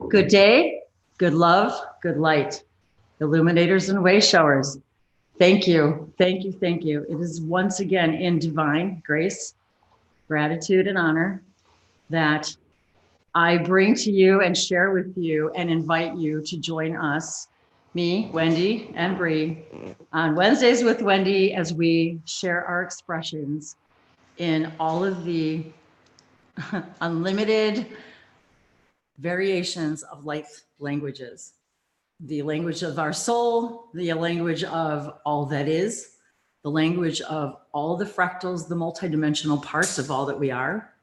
Good day, good love, good light, illuminators and way showers. Thank you, thank you, thank you. It is once again in divine grace, gratitude, and honor that I bring to you and share with you and invite you to join us, me, Wendy, and Bree, on Wednesdays with Wendy as we share our expressions in all of the unlimited variations of light languages. The language of our soul, the language of all that is, the language of all the fractals, the multidimensional parts of all that we are.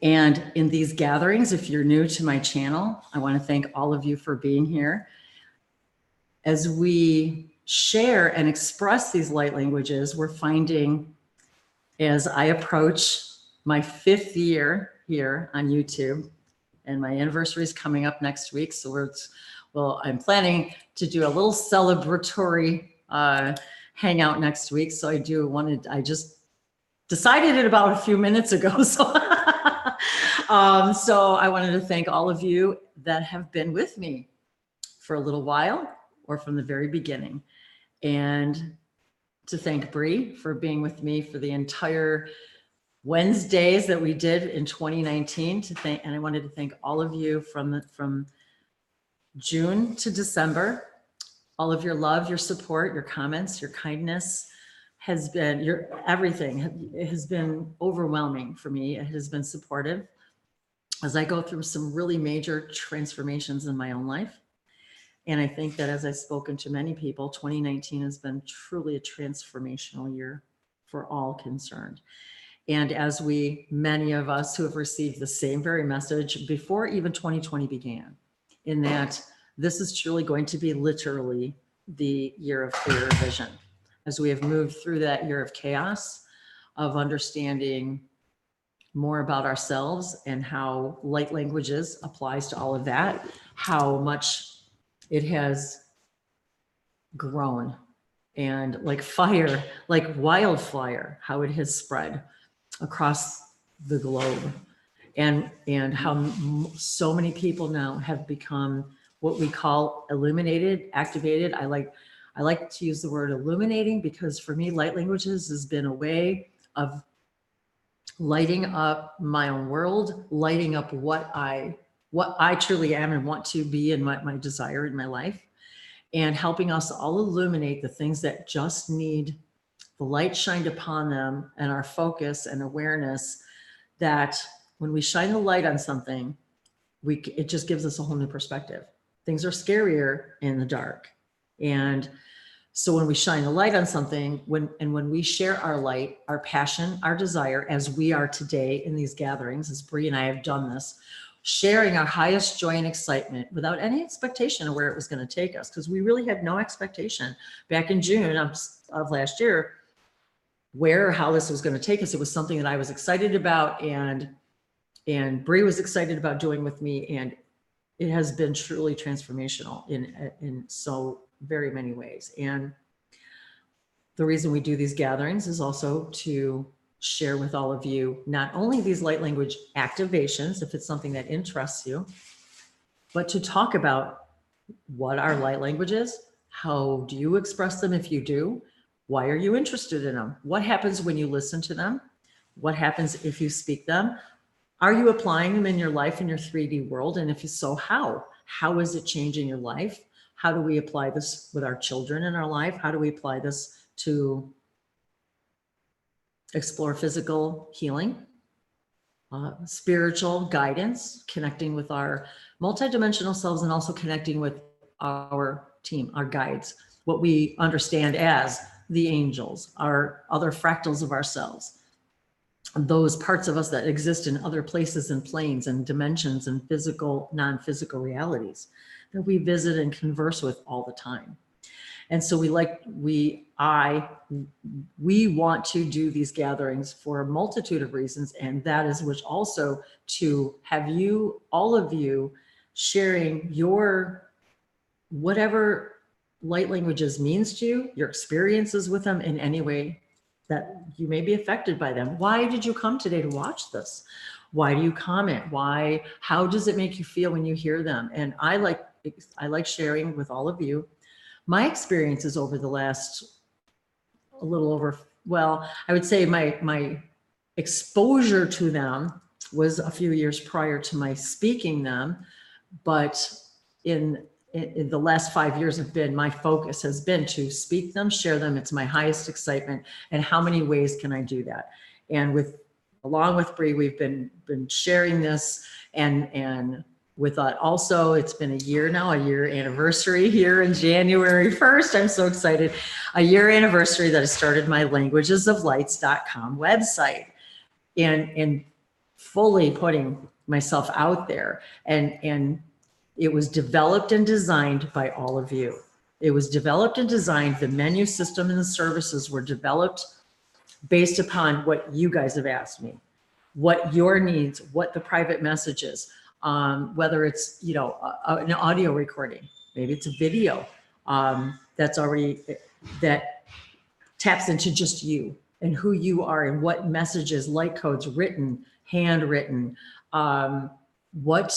And in these gatherings, if you're new to my channel, I want to thank all of you for being here. As we share and express these light languages, we're finding, as I approach my 5th year here on YouTube, and my anniversary is coming up next week, so I'm planning to do a little celebratory hangout next week. So I just decided it about a few minutes ago. So, so I wanted to thank all of you that have been with me for a little while or from the very beginning. And to thank Bree for being with me for the entire Wednesdays that we did in 2019 and I wanted to thank all of you from June to December. All of your love, your support, your comments, your kindness has been everything. It has been overwhelming for me. It has been supportive as I go through some really major transformations in my own life. And I think that as I've spoken to many people, 2019 has been truly a transformational year for all concerned. And as many of us who have received the same very message before even 2020 began, in that this is truly going to be literally the year of clearer vision. As we have moved through that year of chaos, of understanding more about ourselves and how light languages applies to all of that, how much it has grown, and like fire, like wildfire, how it has spread across the globe, and how so many people now have become what we call illuminated, activated. I like to use the word illuminating because for me, light languages has been a way of lighting up my own world, lighting up what I truly am and want to be, and my desire in my life, and helping us all illuminate the things that just need the light shined upon them, and our focus and awareness that when we shine the light on something, it just gives us a whole new perspective. Things are scarier in the dark. And so when we shine the light on something, when we share our light, our passion, our desire, as we are today in these gatherings, as Bree and I have done this, sharing our highest joy and excitement without any expectation of where it was going to take us, because we really had no expectation back in June of last year where or how this was going to take us. It was something that I was excited about, and Bree was excited about doing with me, and it has been truly transformational in so very many ways. And the reason we do these gatherings is also to share with all of you not only these light language activations, if it's something that interests you, but to talk about what are light languages, how do you express them if you do, why are you interested in them, what happens when you listen to them, what happens if you speak them, are you applying them in your life, in your 3D world, and if so, how is it changing your life? How do we apply this with our children in our life? How do we apply this to explore physical healing, spiritual guidance, connecting with our multidimensional selves, and also connecting with our team, our guides, what we understand as the angels, our other fractals of ourselves, those parts of us that exist in other places and planes and dimensions and physical, non-physical realities that we visit and converse with all the time. And so we want to do these gatherings for a multitude of reasons, and that is which also to have you, all of you, sharing your whatever light languages means to you, your experiences with them in any way that you may be affected by them. Why did you come today to watch this? Why do you comment? Why, how does it make you feel when you hear them? And I like sharing with all of you my experiences over the last a little over, well, I would say my exposure to them was a few years prior to my speaking them, but in the last 5 years my focus has been to speak them, share them. It's my highest excitement. And how many ways can I do that? And along with Bree, we've been sharing this, and with that also, it's been a year now, a year anniversary here in January 1st. I'm so excited. A year anniversary that I started my languagesoflights.com website, and fully putting myself out there. And it was developed and designed by all of you. It was developed and designed. The menu system and the services were developed based upon what you guys have asked me, what your needs, what the private message is, whether it's, an audio recording, maybe it's a video that taps into just you and who you are and what messages, light codes, written, handwritten, what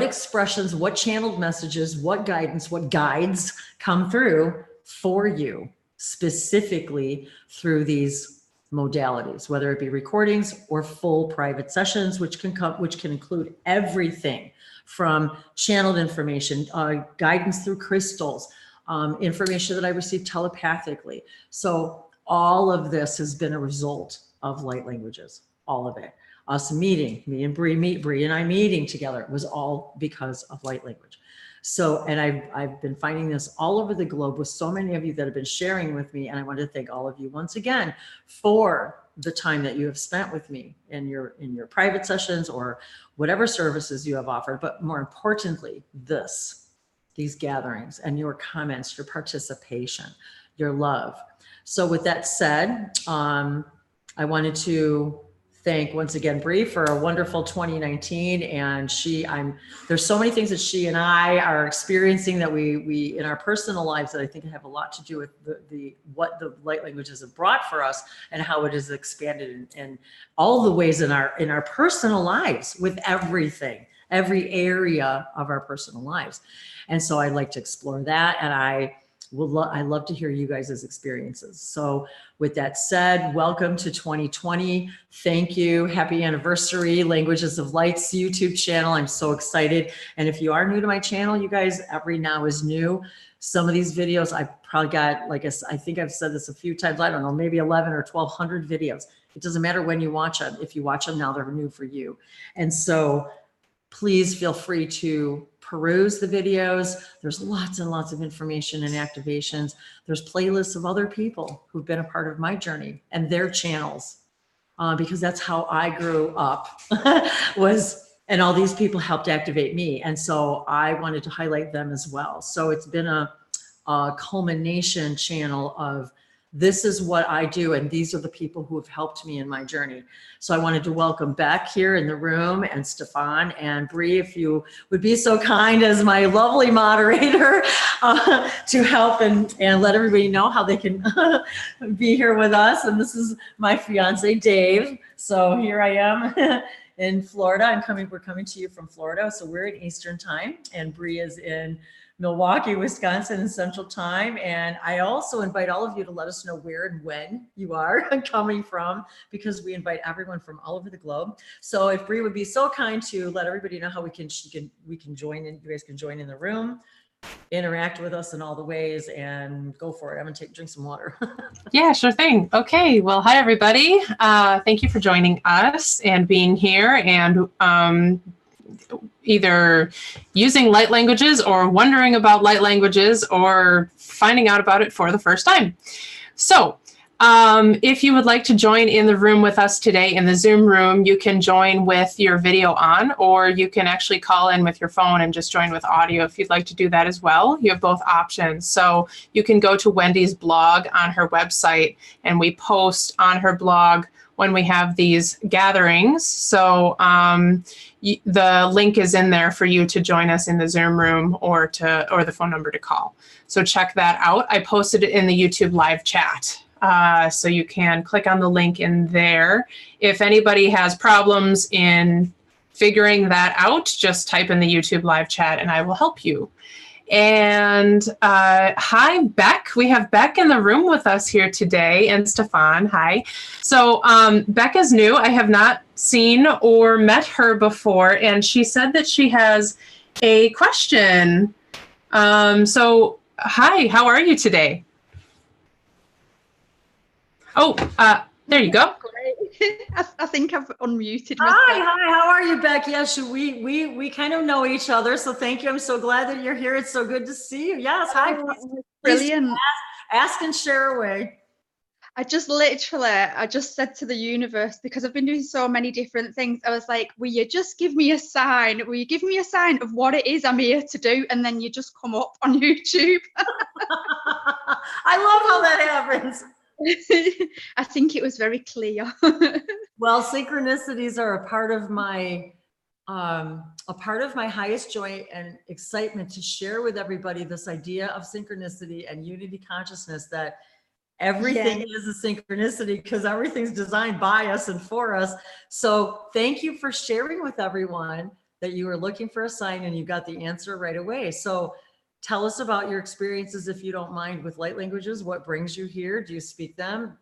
expressions, what channeled messages, what guidance, what guides come through for you specifically through these modalities, whether it be recordings or full private sessions, which can include everything from channeled information, guidance through crystals, information that I received telepathically. So all of this has been a result of light languages, all of it. Us meeting, me and Bree and I meeting together, it was all because of light language. So, and I've been finding this all over the globe with so many of you that have been sharing with me. And I want to thank all of you once again for the time that you have spent with me in your private sessions or whatever services you have offered. But more importantly, these gatherings and your comments, your participation, your love. So with that said, I wanted to thank once again Bree for a wonderful 2019, and there's so many things that she and I are experiencing that we in our personal lives that I think have a lot to do with what the light languages have brought for us and how it has expanded in all the ways in our personal lives with every area of our personal lives. And so I'd like to explore that, and I love to hear you guys' experiences. So with that said, welcome to 2020. Thank you. Happy anniversary, Languages of Lights YouTube channel. I'm so excited. And if you are new to my channel, you guys, every now is new. Some of these videos I've probably got, like I think I've said this a few times, I don't know, maybe 11 or 1,200 videos. It doesn't matter when you watch them. If you watch them now, they're new for you. And so please feel free to peruse the videos. There's lots and lots of information and activations. There's playlists of other people who've been a part of my journey and their channels, because that's how I grew up and all these people helped activate me. And so I wanted to highlight them as well. So it's been a culmination channel of this is what I do, and these are the people who have helped me in my journey. So I wanted to welcome Beck here in the room, and Stefan and Bree, if you would be so kind as my lovely moderator to help and let everybody know how they can be here with us. And this is my fiance, Dave. So here I am in Florida. We're coming to you from Florida. So we're in Eastern time, and Bree is in Milwaukee, Wisconsin in Central Time. And I also invite all of you to let us know where and when you are coming from, because we invite everyone from all over the globe. So if Bree would be so kind to let everybody know how we can join in, you guys can join in the room, interact with us in all the ways, and go for it. I'm gonna drink some water. Yeah, sure thing. Okay, well, hi everybody. Thank you for joining us and being here, and either using light languages or wondering about light languages or finding out about it for the first time. So if you would like to join in the room with us today in the Zoom room, you can join with your video on, or you can actually call in with your phone and just join with audio if you'd like to do that as well. You have both options. So you can go to Wendy's blog on her website, and we post on her blog when we have these gatherings. So the link is in there for you to join us in the Zoom room, or the phone number to call. So check that out. I posted it in the YouTube live chat So you can click on the link in there. If anybody has problems in figuring that out, just type in the YouTube live chat and I will help you. And hi, Beck. We have Beck in the room with us here today, and Stefan. Hi. So Beck is new. I have not seen or met her before, and she said that she has a question. So hi, how are you today? Oh, there you go. Great. I think I've unmuted myself. Hi, how are you, Beck? Yes, we kind of know each other, so thank you. I'm so glad that you're here. It's so good to see you. Yes, hi. Brilliant. Please ask and share away. I just said to the universe, because I've been doing so many different things, I was like, will you just give me a sign? Will you give me a sign of what it is I'm here to do? And then you just come up on YouTube. I love how that happens. I think it was very clear. Well, synchronicities are a part of my highest joy and excitement to share with everybody this idea of synchronicity and unity consciousness, that everything is a synchronicity because everything's designed by us and for us. So thank you for sharing with everyone that you were looking for a sign and you got the answer right away. So tell us about your experiences, if you don't mind, with light languages. What brings you here? Do you speak them?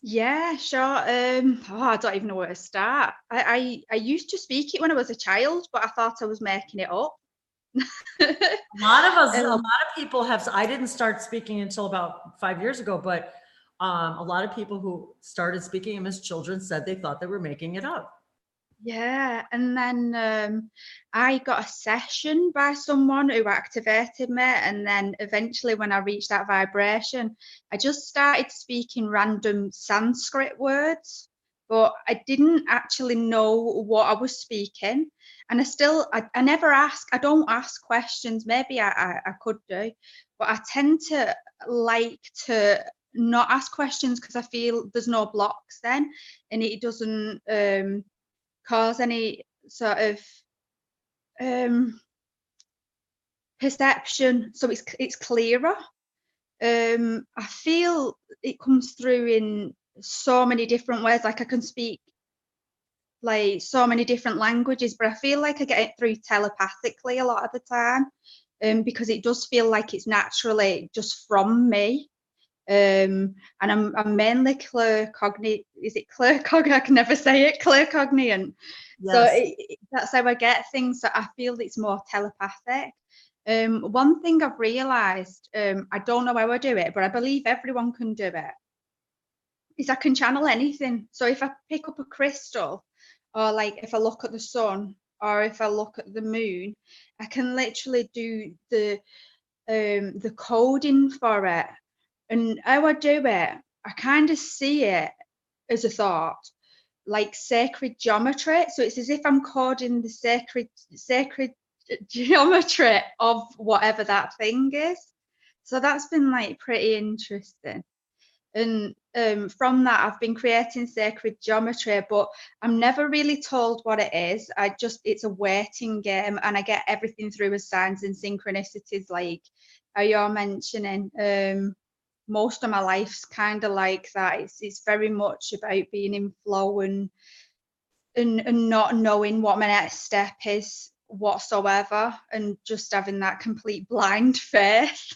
Yeah, sure. I don't even know where to start. I used to speak it when I was a child, but I thought I was making it up. A lot of people have. I didn't start speaking until about 5 years ago, but a lot of people who started speaking them as children said they thought they were making it up. Yeah, and then I got a session by someone who activated me, and then eventually when I reached that vibration, I just started speaking random Sanskrit words, but I didn't actually know what I was speaking. And I never ask, I don't ask questions. Maybe I could do, but I tend to like to not ask questions because I feel there's no blocks then, and it doesn't cause any sort of perception, so it's clearer. I feel it comes through in so many different ways. Like I can speak like so many different languages, but I feel like I get it through telepathically a lot of the time, because it does feel like it's naturally just from me. And I'm mainly claircognizant. Is it claircognizant? I can never say it. Claircognizant. Yes. So that's how I get things. So I feel it's more telepathic. One thing I've realised, I don't know how I do it, but I believe everyone can do it, is I can channel anything. So if I pick up a crystal, or like if I look at the sun, or if I look at the moon, I can literally do the coding for it. And how I do it, I kind of see it as a thought, like sacred geometry. So it's as if I'm coding the sacred geometry of whatever that thing is. So that's been like pretty interesting. And from that, I've been creating sacred geometry, but I'm never really told what it is. It's a waiting game, and I get everything through as signs and synchronicities, like you're mentioning. Most of my life's kind of like that. It's very much about being in flow and not knowing what my next step is whatsoever, and just having that complete blind faith.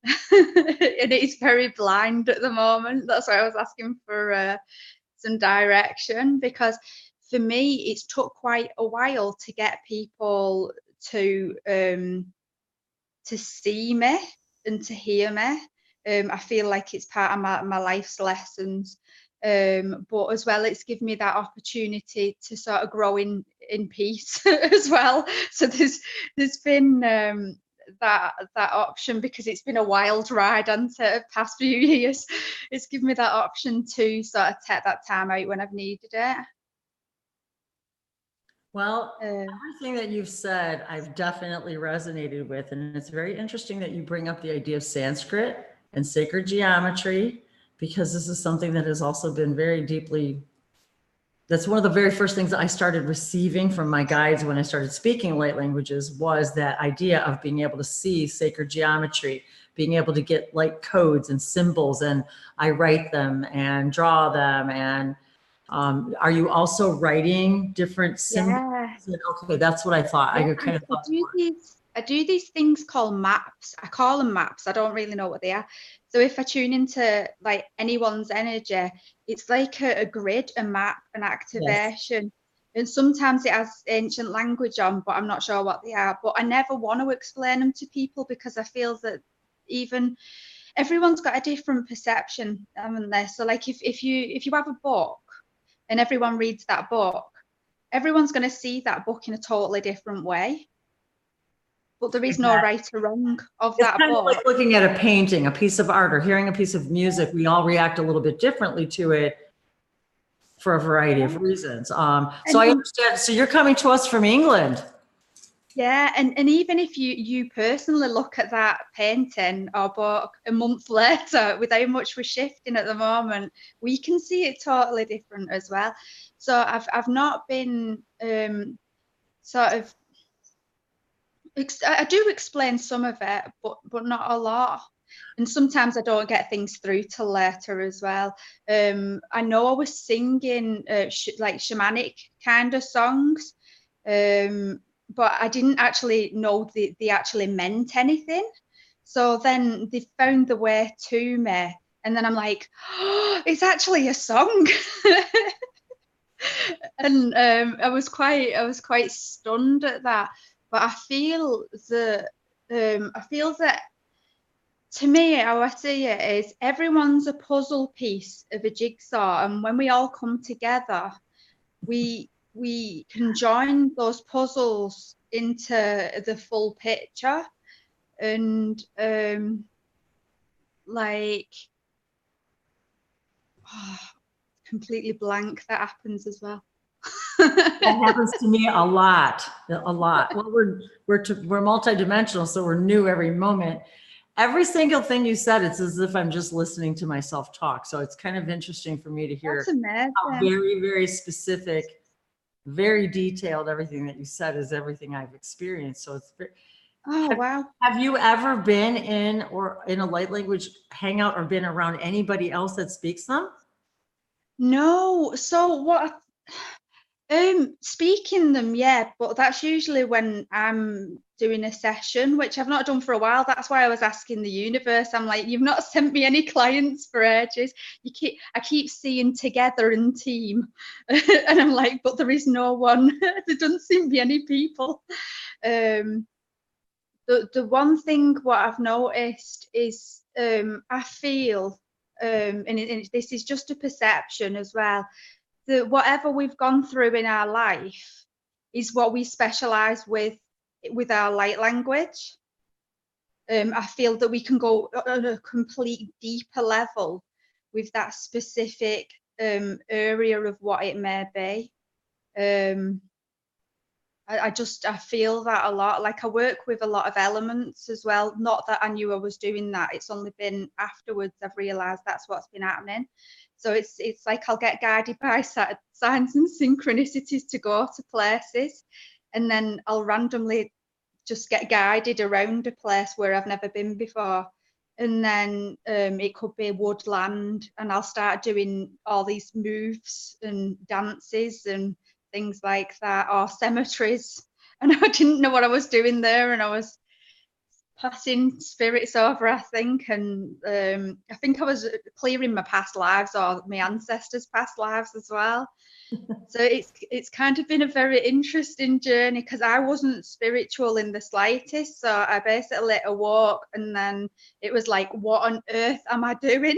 And it's very blind at the moment. That's why I was asking for some direction, because for me it's took quite a while to get people to see me and to hear me. I feel like it's part of my life's lessons, but as well it's given me that opportunity to sort of grow in peace as well. So there's been that option, because it's been a wild ride and the past few years. It's given me that option to sort of take that time out when I've needed it. Well, everything that you've said, I've definitely resonated with. And it's very interesting that you bring up the idea of Sanskrit and sacred geometry, because this is something that has also been very deeply That's one of the very first things I started receiving from my guides when I started speaking light languages, was that idea of being able to see sacred geometry, being able to get light codes and symbols, and I write them and draw them. And are you also writing different symbols? Yeah. Okay, that's what I thought. Yeah, I kind of thought. I do these things called maps. I call them maps. I don't really know what they are. So if I tune into like anyone's energy, it's like a grid, a map, an activation. And sometimes it has ancient language on, but I'm not sure what they are. But I never want to explain them to people, because I feel that even everyone's got a different perception, haven't they? So like if you have a book and everyone reads that book, everyone's going to see that book in a totally different way. But there is no right or wrong of that It's kind of book. like looking at a painting, a piece of art, or hearing a piece of music. We all react a little bit differently to it for a variety of reasons. So I understand. So you're coming to us from England. Yeah, and even if you personally look at that painting or book a month later, with how much we're shifting at the moment, we can see it totally different as well. So I've not been sort of, I do explain some of it, but not a lot. And sometimes I don't get things through till later as well. I know I was singing like shamanic kind of songs, but I didn't actually know they actually meant anything. So then they found the way to me, and then I'm like, oh, it's actually a song. And I was quite stunned at that. But I feel that to me, how I see it is everyone's a puzzle piece of a jigsaw, and when we all come together, we can join those puzzles into the full picture. And like, oh, completely blank, that happens as well. That happens to me a lot. Well, we're multidimensional, so we're new every moment. Every single thing you said, it's as if I'm just listening to myself talk. So it's kind of interesting for me to hear That's amazing. how very, very specific, very detailed everything that you said is everything I've experienced. So it's very, Wow. Have you ever been in a light language hangout or been around anybody else that speaks them? No. So what? Speaking them, yeah, but that's usually when I'm doing a session, which I've not done for a while. That's why I was asking the universe. I'm like, you've not sent me any clients for ages. I keep seeing together and team, and I'm like, but there is no one. There doesn't seem to be any people. The one thing what I've noticed is I feel, and this is just a perception as well, that whatever we've gone through in our life is what we specialize with our light language. I feel that we can go on a complete deeper level with that specific area of what it may be. I feel that a lot. Like, I work with a lot of elements as well. Not that I knew I was doing that. It's only been afterwards I've realized that's what's been happening. So it's like I'll get guided by signs and synchronicities to go to places, and then I'll randomly just get guided around a place where I've never been before. And then it could be woodland, and I'll start doing all these moves and dances and things like that, or cemeteries. And I didn't know what I was doing there, and I was passing spirits over, I think. And I think I was clearing my past lives or my ancestors' past lives as well. So it's kind of been a very interesting journey, because I wasn't spiritual in the slightest. So I basically awoke, and then it was like, what on earth am I doing?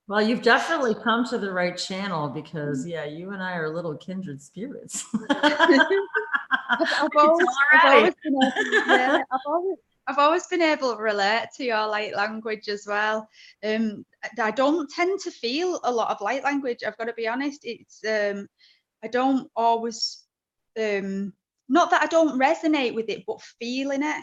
Well, you've definitely come to the right channel, because yeah, you and I are little kindred spirits. I've always been able to relate to your light language as well. I don't tend to feel a lot of light language, I've got to be honest. It's I don't always, not that I don't resonate with it, but feeling it,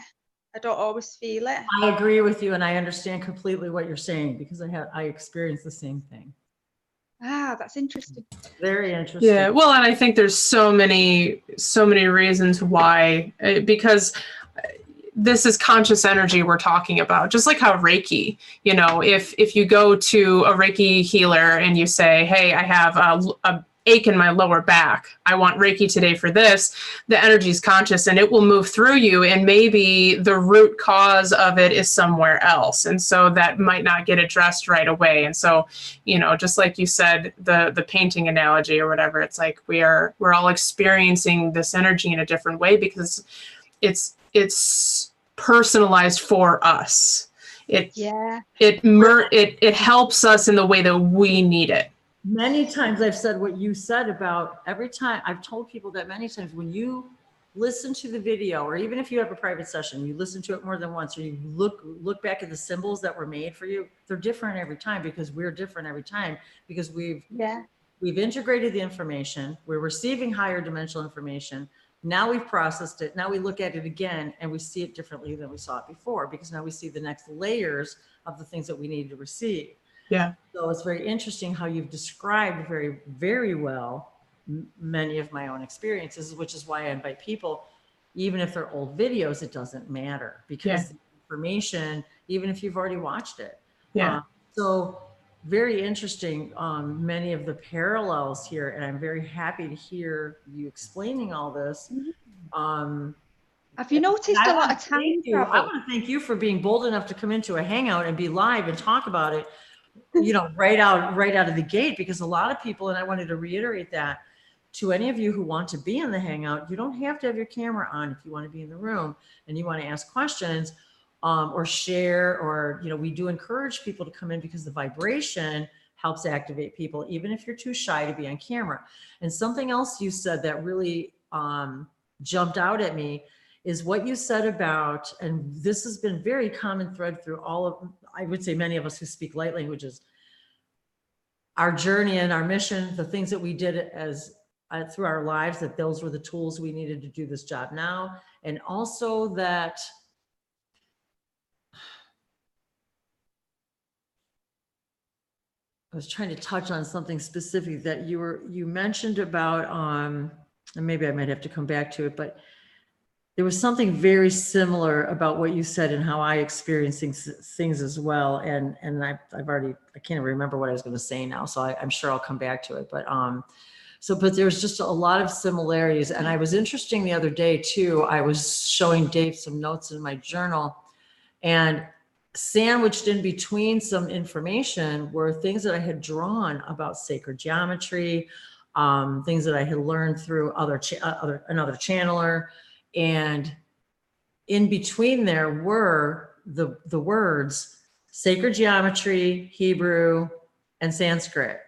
I don't always feel it. I agree with you, and I understand completely what you're saying, because I experienced the same thing. Ah, that's interesting. Very interesting. Yeah, well, and I think there's so many reasons why, because this is conscious energy we're talking about, just like how Reiki, you know, if you go to a Reiki healer and you say, hey, I have a ache in my lower back, I want Reiki today for this, the energy is conscious and it will move through you, and maybe the root cause of it is somewhere else, and so that might not get addressed right away. And so, you know, just like you said, the painting analogy or whatever, it's like we're all experiencing this energy in a different way because it's personalized for us. It helps us in the way that we need it. Many times I've said what you said about every time. I've told people that many times when you listen to the video, or even if you have a private session, you listen to it more than once, or you look back at the symbols that were made for you, they're different every time because we're different every time, because we've integrated the information, we're receiving higher dimensional information. Now we've processed it. Now we look at it again and we see it differently than we saw it before, because now we see the next layers of the things that we need to receive. Yeah. So it's very interesting how you've described very, very well many of my own experiences, which is why I invite people, even if they're old videos, it doesn't matter, because the information, even if you've already watched it. So very interesting, many of the parallels here, and I'm very happy to hear you explaining all this. Have you noticed a lot of time travel? I want to thank you for being bold enough to come into a hangout and be live and talk about it, you know, right out of the gate, because a lot of people, and I wanted to reiterate that to any of you who want to be in the hangout, you don't have to have your camera on if you want to be in the room and you want to ask questions, or share, or, you know, we do encourage people to come in because the vibration helps activate people, even if you're too shy to be on camera. And something else you said that really jumped out at me is what you said about, and this has been very common thread through all of, I would say many of us who speak light languages, our journey and our mission, the things that we did as through our lives, that those were the tools we needed to do this job now. And also that I was trying to touch on something specific that you mentioned about, and maybe I might have to come back to it, but there was something very similar about what you said and how I experience things as well. And I can't even remember what I was going to say now. So I'm sure I'll come back to it. But but there's just a lot of similarities. And I was interesting the other day too. I was showing Dave some notes in my journal, and sandwiched in between some information were things that I had drawn about sacred geometry, things that I had learned through another channeler. And in between there were the words sacred geometry, Hebrew, and Sanskrit,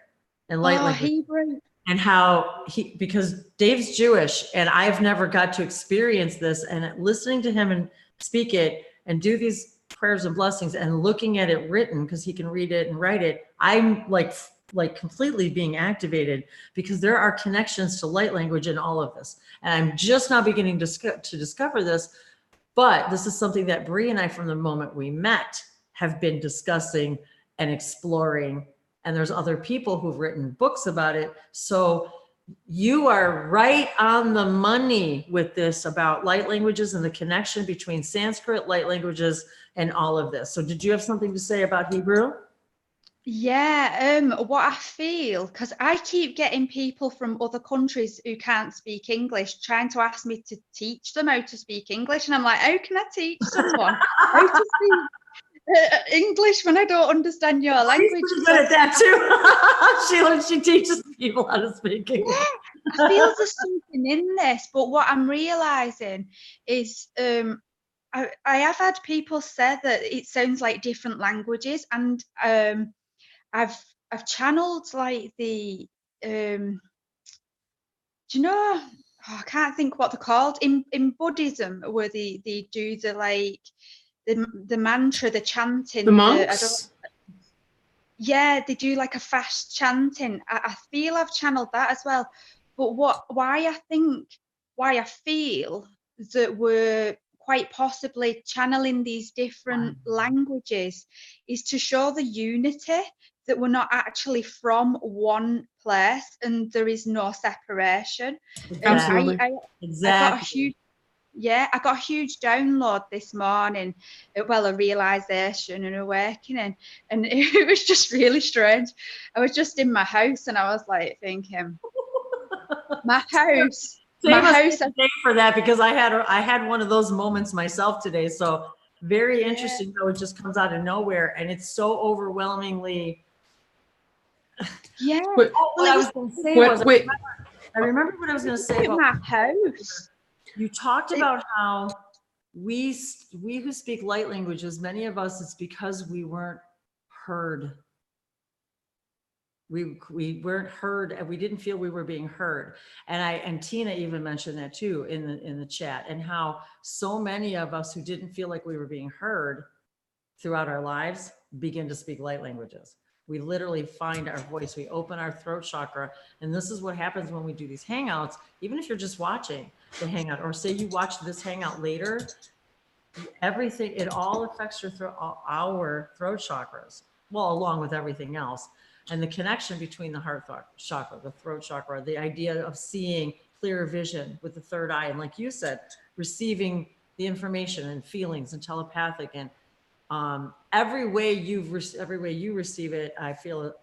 and light language. Hebrew. And how because Dave's Jewish and I've never got to experience this, and listening to him and speak it and do these prayers and blessings and looking at it written, because he can read it and write it, I'm like completely being activated, because there are connections to light language in all of this. And I'm just now beginning to discover this, but this is something that Bree and I, from the moment we met, have been discussing and exploring. And there's other people who've written books about it. So you are right on the money with this about light languages and the connection between Sanskrit, light languages, and all of this. So did you have something to say about Hebrew? Yeah, what I feel, because I keep getting people from other countries who can't speak English trying to ask me to teach them how to speak English. And I'm like, how can I teach someone how to speak English when I don't understand your language? She's good at that too. she teaches people how to speak English. Yeah, I feel there's something in this, but what I'm realizing is I have had people say that it sounds like different languages, and I've channeled like the do you know, I can't think what they're called in Buddhism, where they do the like the mantra, the chanting, the monks. Yeah, they do like a fast chanting. I feel I've channeled that as well. But why I feel that we're quite possibly channeling these different languages is to show the unity that we're not actually from one place and there is no separation. Absolutely. I got a huge, I got a huge download this morning, well, a realization and awakening, and it was just really strange. I was just in my house and I was like thinking, my house. For that, because I had one of those moments myself today. So very interesting how it just comes out of nowhere, and it's so overwhelmingly. Yeah. What I was going to say was, I remember what I was going to say about my house. You talked about how we who speak light languages, many of us, it's because we weren't heard. We weren't heard, and we didn't feel we were being heard. And Tina even mentioned that too in the chat, and how so many of us who didn't feel like we were being heard throughout our lives begin to speak light languages. We literally find our voice. We open our throat chakra. And this is what happens when we do these hangouts. Even if you're just watching the hangout, or say you watch this hangout later, everything, it all affects our throat chakras. Well, along with everything else. And the connection between the heart chakra, the throat chakra, the idea of seeing clearer vision with the third eye. And like you said, receiving the information and feelings and telepathic, and every way you receive it, I feel,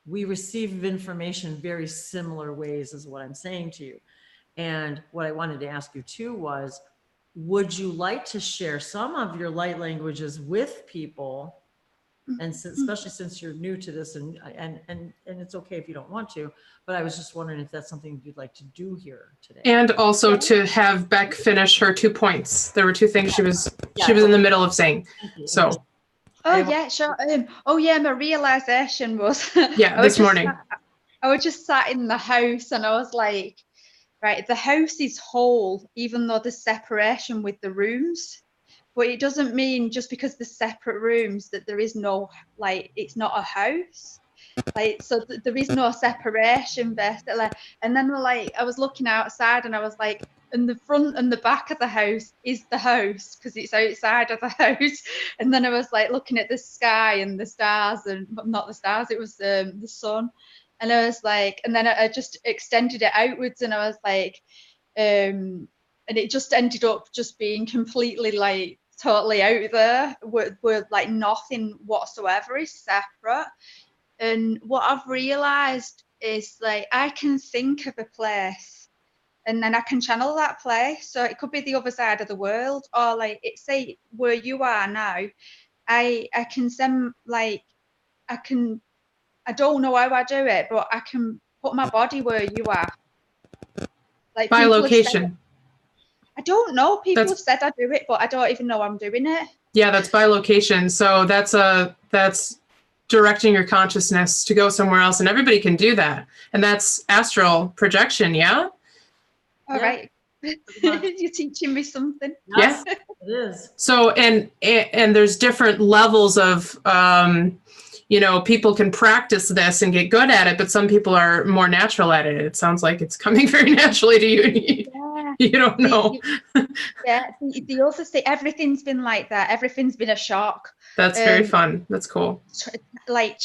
we receive information very similar ways is what I'm saying to you. And what I wanted to ask you too was, would you like to share some of your light languages with people? And especially since you're new to this, and it's okay if you don't want to, but I was just wondering if that's something you'd like to do here today. And also to have Beck finish her 2 points. There were two things she was in the middle of saying. So. Oh yeah, sure. My realization was this morning. I was just sat in the house and I was like, right, the house is whole, even though there's separation with the rooms. But it doesn't mean just because there's separate rooms that there is no, like, it's not a house. Like, so there is no separation, basically. And then I was looking outside and I was like, and the front and the back of the house is the house because it's outside of the house. And then I was like looking at the sky and the stars, and not the stars, it was the sun. And I was like, and then I just extended it outwards, and I was like, and it just ended up just being completely like totally out there, where like nothing whatsoever is separate. And what I've realized is, like, I can think of a place and then I can channel that place. So it could be the other side of the world, or like, it's, say, where you are now, I can send, like, I don't know how I do it, but I can put my body where you are. Like, by location. I don't know. People have said I do it, but I don't even know I'm doing it. Yeah, that's by location. So that's directing your consciousness to go somewhere else, and everybody can do that. And that's astral projection, yeah? All right. You're teaching me something. Yes, yeah, it is. So, and there's different levels of, people can practice this and get good at it, but some people are more natural at it. It sounds like it's coming very naturally to you. You don't know. The other thing, everything's been like that. Everything's been a shock. That's very fun. That's cool. Like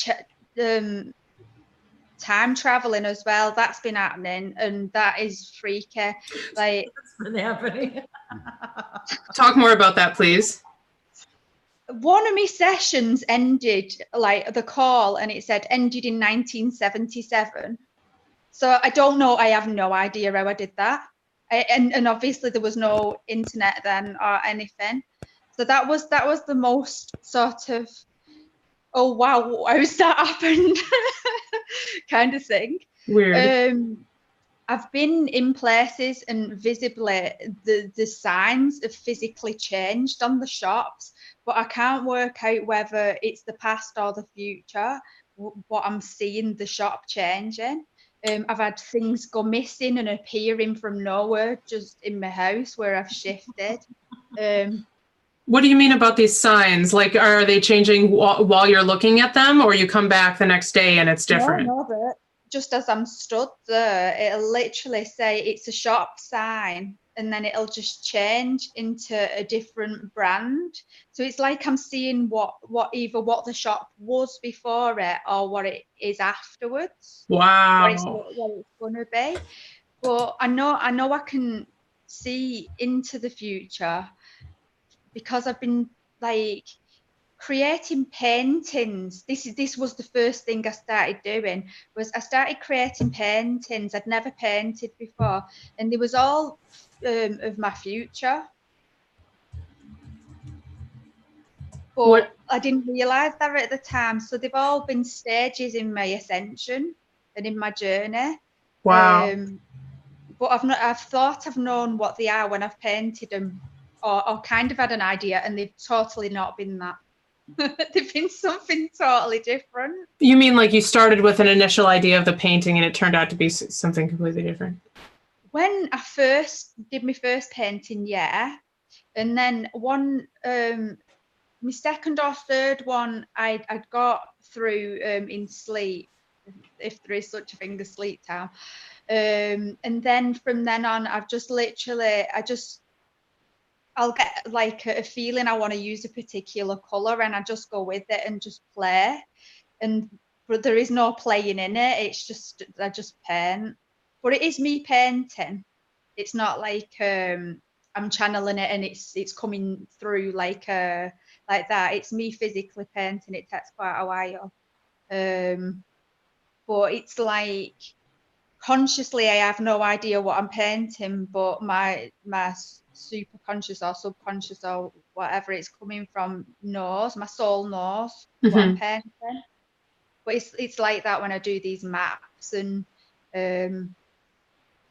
time traveling as well. That's been happening, and that is freaky. Like, that's been happening. Talk more about that, please. One of my sessions ended, like, the call, and it said ended in 1977. So I don't know. I have no idea how I did that. And obviously there was no internet then or anything. So that was the most sort of, oh wow, how's that happened kind of thing. Weird. I've been in places and visibly the signs have physically changed on the shops, but I can't work out whether it's the past or the future, what I'm seeing the shop changing. I've had things go missing and appearing from nowhere just in my house where I've shifted. What do you mean about these signs? Like, are they changing while you're looking at them, or you come back the next day and it's different? No, just as I'm stood there, it'll literally say it's a shop sign, and then it'll just change into a different brand. So it's like I'm seeing what either what the shop was before it or what it is afterwards. Wow. What it's gonna be. But I know I can see into the future because I've been like creating paintings. This was the first thing I started doing, was I started creating paintings. I'd never painted before, and they was all of my future. But What? I didn't realise that at the time. So they've all been stages in my ascension and in my journey. Wow. But I've thought I've known what they are when I've painted them, or kind of had an idea, and they've totally not been that. They've been something totally different. You mean like you started with an initial idea of the painting and it turned out to be something completely different? When I first did my first painting, yeah, and then one, my second or third one, I'd got through in sleep, if there is such a thing as sleep time, and then from then on, I've just literally, I'll get like a feeling I want to use a particular colour, and I just go with it and just play. But there is no playing in it. It's just, I just paint. But it is me painting. It's not like I'm channeling it and it's coming through like that. It's me physically painting. It takes quite a while. But it's like consciously I have no idea what I'm painting, but my super conscious or subconscious or whatever it's coming from knows, my soul knows what I'm painting. But it's like that when I do these maps and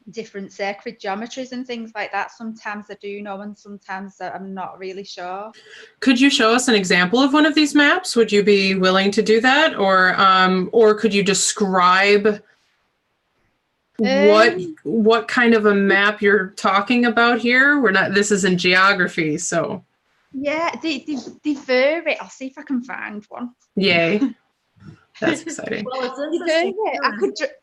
different sacred geometries and things like that. Sometimes I do know, and sometimes I'm not really sure. Could you show us an example of one of these maps? Would you be willing to do that, or could you describe what kind of a map you're talking about here? We're not. This is in geography, so. Yeah, they vary. I'll see if I can find one. Yay. That's exciting. Well, it's interesting.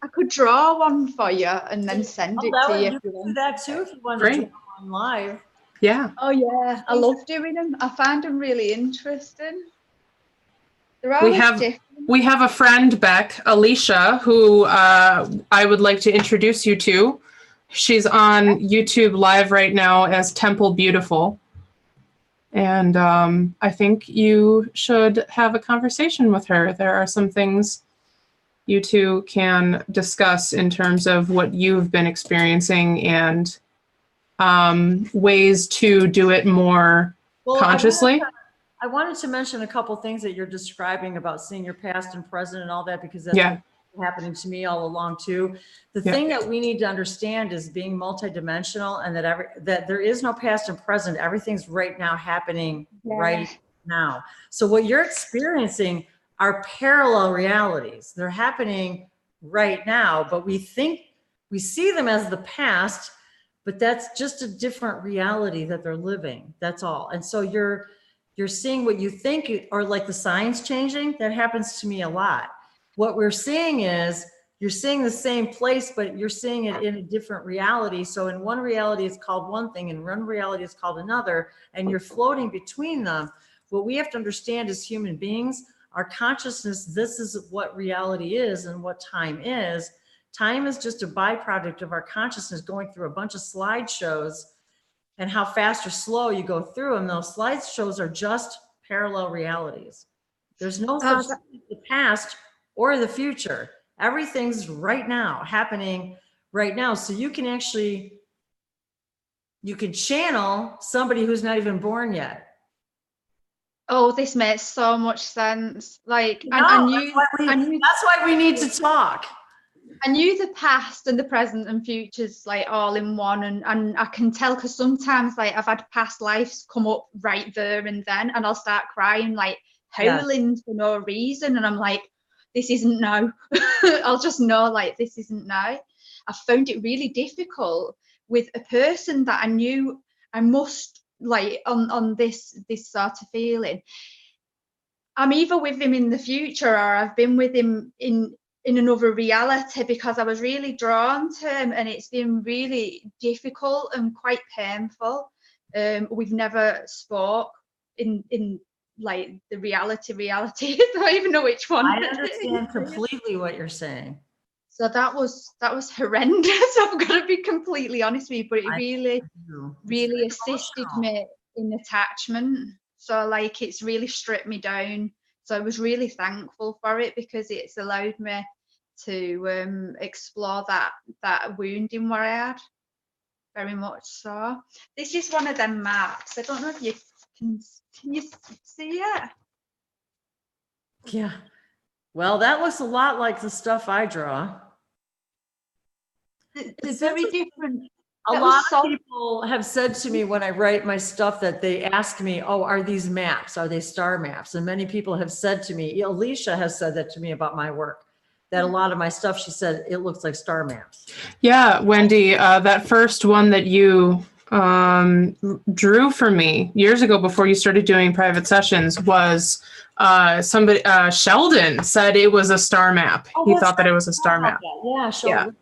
I could draw one for you and then send it to you. You can do that too if you want Great. to do one live. Yeah. Oh yeah, I love doing them. I find them really interesting. They're We always have a friend, Beck, Alicia, who I would like to introduce you to. She's on YouTube live right now as Temple Beautiful. And I think you should have a conversation with her. There are some things you two can discuss in terms of what you've been experiencing and ways to do it more consciously. I wanted to mention a couple things that you're describing about seeing your past and present and all that, because that's what's happening to me all along too. The thing that we need to understand is being multidimensional, and that there is no past and present. Everything's right now happening right now. So what you're experiencing are parallel realities. They're happening right now, but we think we see them as the past, but that's just a different reality that they're living. That's all. And so you're seeing what you think, or like the signs changing. That happens to me a lot. What we're seeing is you're seeing the same place, but you're seeing it in a different reality. So in one reality, it's called one thing, and one reality is called another, and you're floating between them. What we have to understand as human beings, our consciousness, this is what reality is and what time is. Time is just a byproduct of our consciousness going through a bunch of slideshows, and how fast or slow you go through them. Those slideshows are just parallel realities. There's no such thing as the past or the future. Everything's right now, happening right now. So you can channel somebody who's not even born yet. Oh, this makes so much sense. Like, that's why we need to talk. I knew the past and the present and futures like all in one, and I can tell because sometimes like I've had past lives come up right there and then, and I'll start crying, like howling for no reason, and I'm like, this isn't now. I'll just know like this isn't now. I found it really difficult with a person that I knew I must like on this sort of feeling. I'm either with him in the future or I've been with him in in another reality, because I was really drawn to him, and it's been really difficult and quite painful. We've never spoke in like the reality. I don't even know which one. I understand completely what you're saying. So that was horrendous. I've got to be completely honest with you, but it really assisted me in attachment. So like it's really stripped me down. So I was really thankful for it, because it's allowed me to explore that wounding where I had, very much so. This is one of them marks. I don't know if you can you see it? Yeah. Well, that looks a lot like the stuff I draw. They're very different. A lot of people have said to me when I write my stuff that they ask me, oh, are these maps? Are they star maps? And many people have said to me, Alicia has said that to me about my work, that a lot of my stuff, she said, it looks like star maps. Yeah, Wendy, that first one that you drew for me years ago before you started doing private sessions was somebody, Sheldon said it was a star map. Oh, he thought that it was a star map. Yeah, Sheldon. Yeah.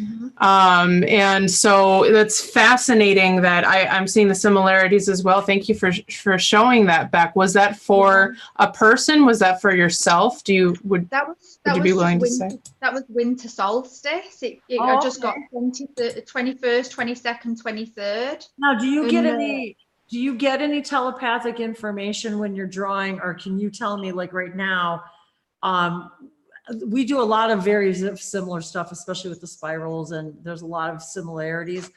And so that's fascinating that I'm seeing the similarities as well. Thank you for showing that, Beck. Was that for a person? Was that for yourself? Would you be willing to say? That was winter solstice. I just got 21st, 22nd, 23rd. Now, do you get any telepathic information when you're drawing, or can you tell me, like right now, we do a lot of very similar stuff, especially with the spirals, and there's a lot of similarities.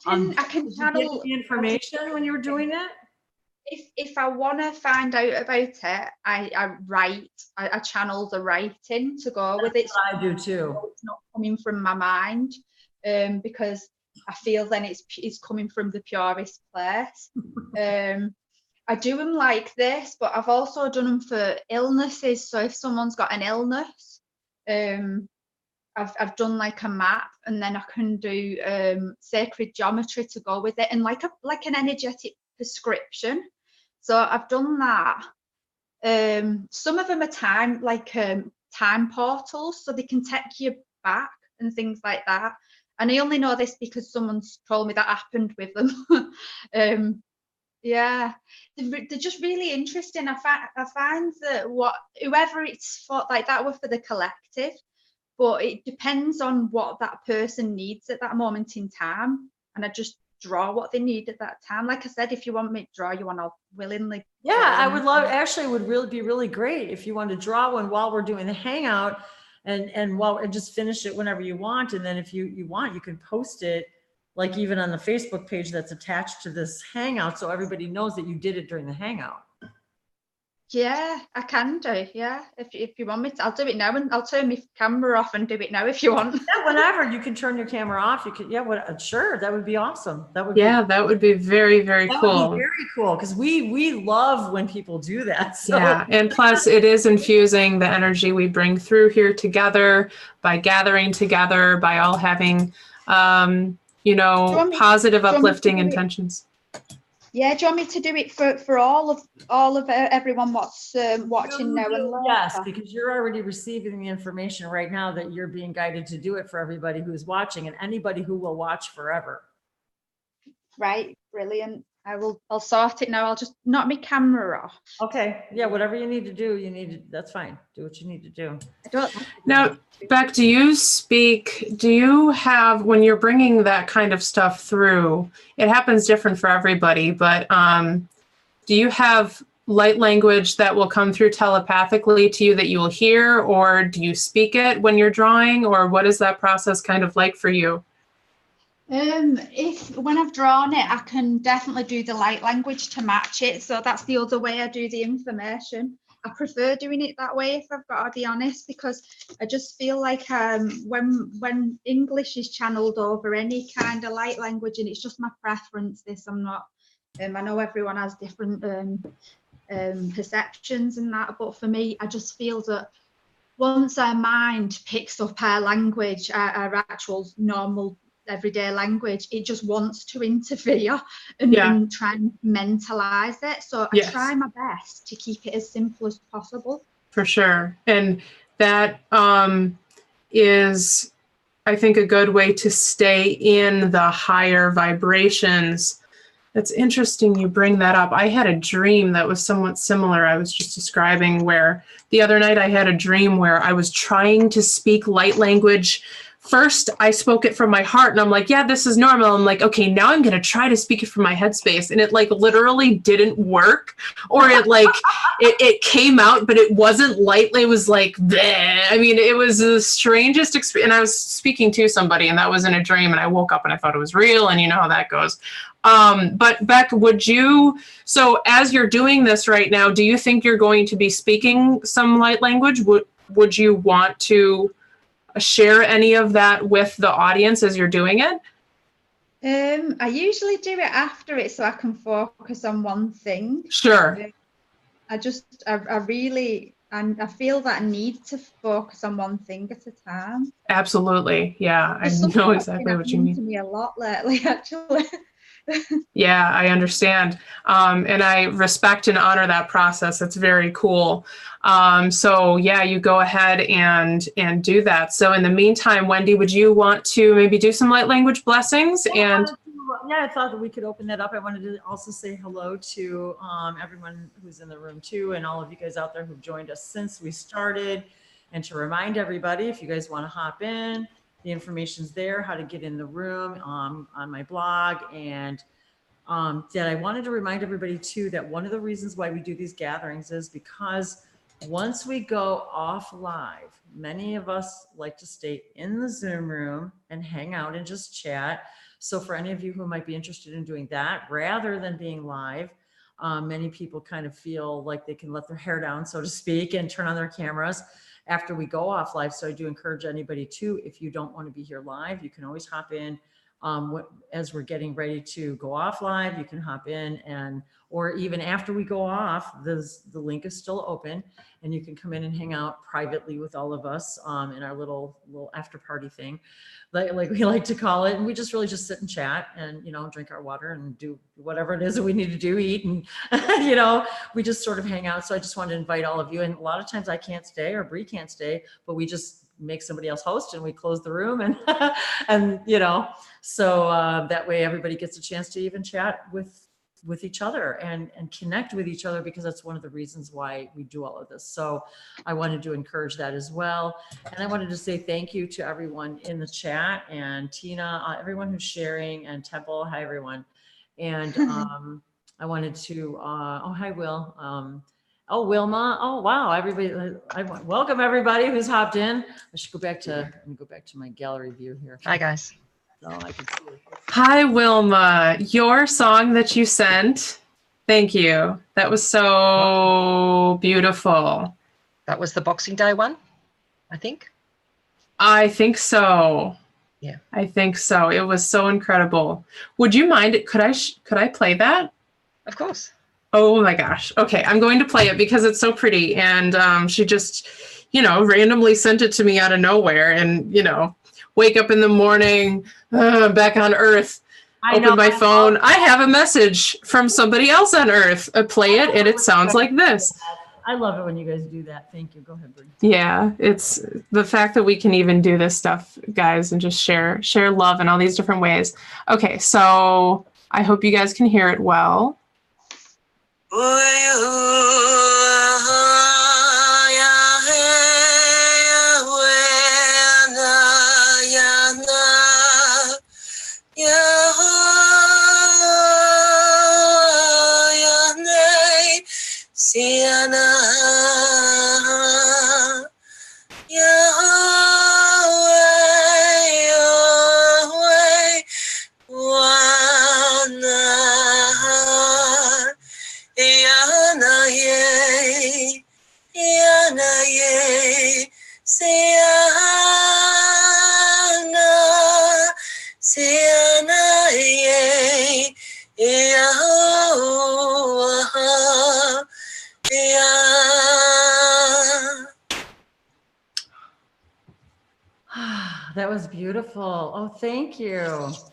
I can channel the information when you're doing it. If I want to find out about it, I write. I channel the writing to go with it. I do too. It's not coming from my mind, because I feel then it's coming from the purest place. I do them like this, but I've also done them for illnesses. So if someone's got an illness, I've done like a map, and then I can do sacred geometry to go with it, and like an energetic prescription. So I've done that. Some of them are time portals, so they can take you back and things like that. And I only know this because someone's told me that happened with them. Yeah, they're just really interesting. I find that whoever it's for, like that were for the collective, but it depends on what that person needs at that moment in time, and I just draw what they need at that time. Like I said, if you want me to draw you one, I'll willingly. Yeah, I would love. Actually, it would really be really great if you want to draw one while we're doing the hangout, and just finish it whenever you want, and then if you want, you can post it. Like even on the Facebook page that's attached to this hangout, so everybody knows that you did it during the hangout. Yeah, I can do. Yeah, if you want me to, I'll do it now, and I'll turn my camera off and do it now if you want. Yeah, whenever you can turn your camera off, you can. Yeah, sure, that would be awesome. That would. That would be very, very cool. That would be very cool, because we love when people do that. So. Yeah, and plus it is infusing the energy we bring through here together by gathering together, by all having. Positive, uplifting intentions. Yeah, do you want me to do it for all of everyone watching now? Yes, because you're already receiving the information right now that you're being guided to do it for everybody who's watching and anybody who will watch forever. Right, brilliant. I'll sort it now. I'll just knock my camera off. Okay. Yeah, whatever you need to do, that's fine. Do what you need to do. Now, Beck, do you have, when you're bringing that kind of stuff through, it happens different for everybody, but do you have light language that will come through telepathically to you that you will hear, or do you speak it when you're drawing, or what is that process kind of like for you? When I've drawn it, I can definitely do the light language to match it. So that's the other way I do the information. I prefer doing it that way, if I've got to be honest, because I just feel like when English is channeled over any kind of light language, and it's just my preference. I'm not. I know everyone has different perceptions and that, but for me, I just feel that once our mind picks up our language, our actual normal everyday language, it just wants to interfere and try and mentalize it. So I try my best to keep it as simple as possible. For sure. And that is, I think, a good way to stay in the higher vibrations. That's interesting you bring that up. I had a dream that was somewhat similar. I was just describing where the other night I had a dream where I was trying to speak light language. First, I spoke it from my heart and I'm like, yeah, this is normal. I'm like, okay, now I'm going to try to speak it from my headspace. And it like literally didn't work, or it like, it came out, but it wasn't light. It was like, bleh. I mean, it was the strangest experience. And I was speaking to somebody and that was in a dream and I woke up and I thought it was real. And you know how that goes. But Beck, so as you're doing this right now, do you think you're going to be speaking some light language? Would you want to share any of that with the audience as you're doing it? I usually do it after it so I can focus on one thing. Sure. I feel that I need to focus on one thing at a time. Absolutely. Yeah, I know exactly what you mean. To me a lot lately, actually. Yeah, I understand. And I respect and honor that process. It's very cool. So yeah, you go ahead and do that. So in the meantime, Wendy, would you want to maybe do some light language blessings? Yeah, I thought that we could open that up. I wanted to also say hello to everyone who's in the room too, and all of you guys out there who've joined us since we started. And to remind everybody, if you guys want to hop in, the information's there, how to get in the room on my blog. And that I wanted to remind everybody too, that one of the reasons why we do these gatherings is because once we go off live, many of us like to stay in the Zoom room and hang out and just chat. So for any of you who might be interested in doing that, rather than being live, many people kind of feel like they can let their hair down, so to speak, and turn on their cameras after we go off live. So I do encourage anybody too, if you don't want to be here live, you can always hop in as we're getting ready to go off live. You can hop in, or even after we go off, the link is still open and you can come in and hang out privately with all of us in our little after party thing, like we like to call it. And we just really just sit and chat and, drink our water and do whatever it is that we need to do, eat. And, we just sort of hang out. So I just wanted to invite all of you. And a lot of times I can't stay or Bree can't stay, but we just make somebody else host and we close the room and, so that way everybody gets a chance to even chat with each other and connect with each other, because that's one of the reasons why we do all of this. So I wanted to encourage that as well. And I wanted to say thank you to everyone in the chat, and Tina, everyone who's sharing, and Temple, hi everyone. And I wanted to, hi Will. Oh, Wilma. Oh, wow. Everybody, welcome everybody who's hopped in. I should let me go back to my gallery view here. Hi guys. So I can see it. Hi, Wilma. Your song that you sent, thank you. That was so beautiful. That was the Boxing Day one, I think. I think so. Yeah. I think so. It was so incredible. Would you mind? Could I play that? Of course. Oh my gosh. Okay, I'm going to play it because it's so pretty. And she just, randomly sent it to me out of nowhere. And, wake up in the morning, back on Earth, open my phone. I have a message from somebody else on Earth. I play it and it sounds like this. I love it when you guys do that. Thank you. Go ahead, Bree. Yeah, it's the fact that we can even do this stuff, guys, and just share love in all these different ways. Okay, so I hope you guys can hear it well. That was beautiful. Oh, thank you.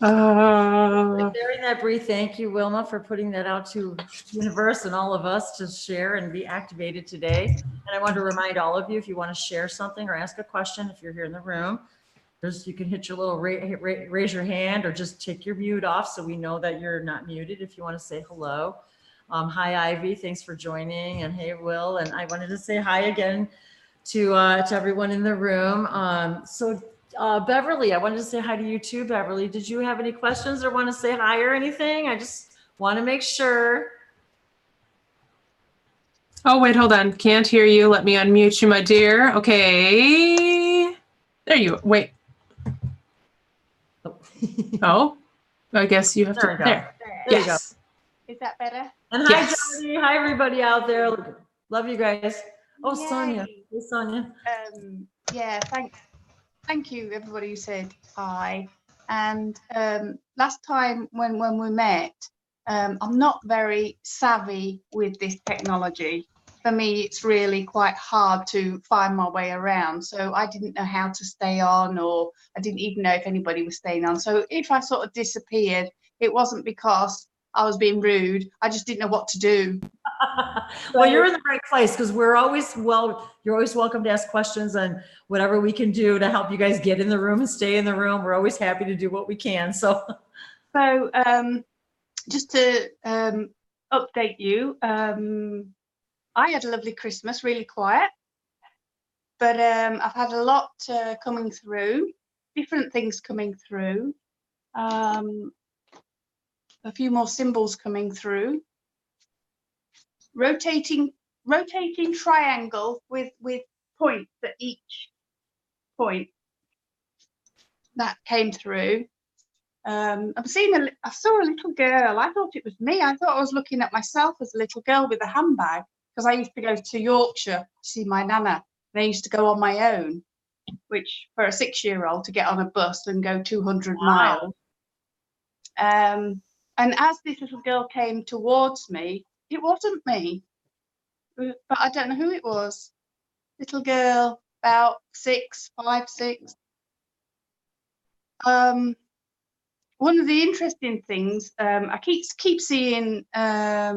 Uh, Sharing that, Bree. Thank you, Wilma, for putting that out to the universe and all of us to share and be activated today. And I want to remind all of you, if you want to share something or ask a question, if you're here in the room, you can hit your little raise your hand or just take your mute off so we know that you're not muted if you want to say hello. Hi, Ivy. Thanks for joining. And hey, Will. And I wanted to say hi again to everyone in the room. Beverly, I wanted to say hi to you too, Beverly. Did you have any questions or want to say hi or anything? I just want to make sure. oh, wait, hold on. Can't hear you. Let me unmute you, my dear. Okay. There you wait. Oh, I guess you have There we to. go. There. There you go. Yes. Is that better? And hi, Yes. Jody. Hi, everybody out there. Love you guys. Oh, Yay. Sonia. Hey, Sonia. Yeah, thank you everybody who said hi. And last time when we met, I'm not very savvy with this technology. For me, it's really quite hard to find my way around. So I didn't know how to stay on, or I didn't even know if anybody was staying on. So if I sort of disappeared, it wasn't because I was being rude. I just didn't know what to do. Well, you're in the right place because you're always welcome to ask questions and whatever we can do to help you guys get in the room and stay in the room. We're always happy to do what we can. So just to update you, I had a lovely Christmas, really quiet, but I've had a lot coming through, different things coming through, a few more symbols coming through. Rotating triangle with points at each point that came through. I saw a little girl. I thought it was me. I thought I was looking at myself as a little girl with a handbag, because I used to go to Yorkshire to see my nana, and I used to go on my own, which for a 6-year-old to get on a bus and go 200 miles. And as this little girl came towards me, it wasn't me, but I don't know who it was. Little girl, about 5, 6. One of the interesting things, I keep seeing star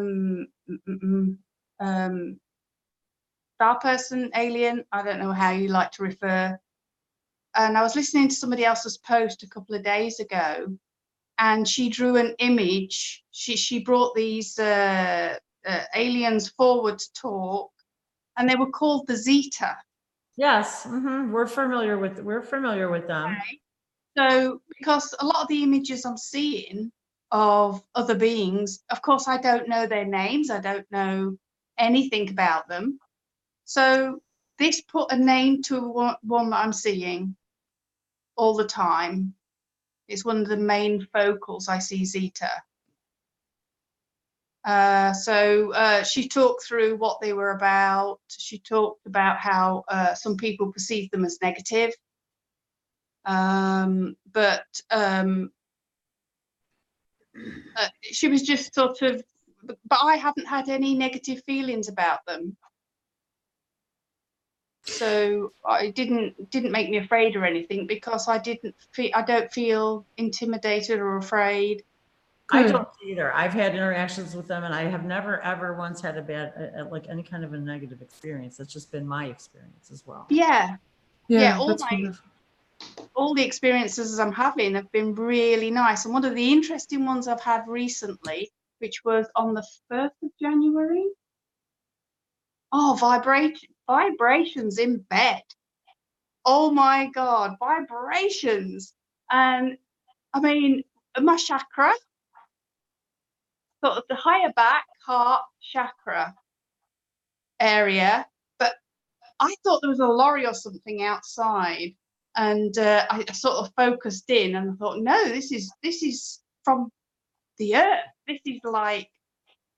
person, alien, I don't know how you like to refer. And I was listening to somebody else's post a couple of days ago, and she drew an image. She brought these aliens forward to talk, and they were called the Zeta. yes, we're familiar with them. Okay. So because a lot of the images I'm seeing of other beings, of course, I don't know their names. I don't know anything about them. So this put a name to one that I'm seeing all the time. It's one of the main focals. I see Zeta. So she talked through what they were about. She talked about how some people perceive them as negative. But she was just sort of, but I haven't had any negative feelings about them. So I didn't make me afraid or anything, because I don't feel intimidated or afraid. I don't either. I've had interactions with them, and I have never ever once had a bad, like any kind of a negative experience. That's just been my experience as well. Yeah. All the experiences I'm having have been really nice. And one of the interesting ones I've had recently, which was on the 1st of January. Oh, vibrations in bed. Oh my God, vibrations. And I mean, my chakra, sort of the higher back, heart chakra area, but I thought there was a lorry or something outside. And I sort of focused in, and I thought, no, this is from the earth. This is like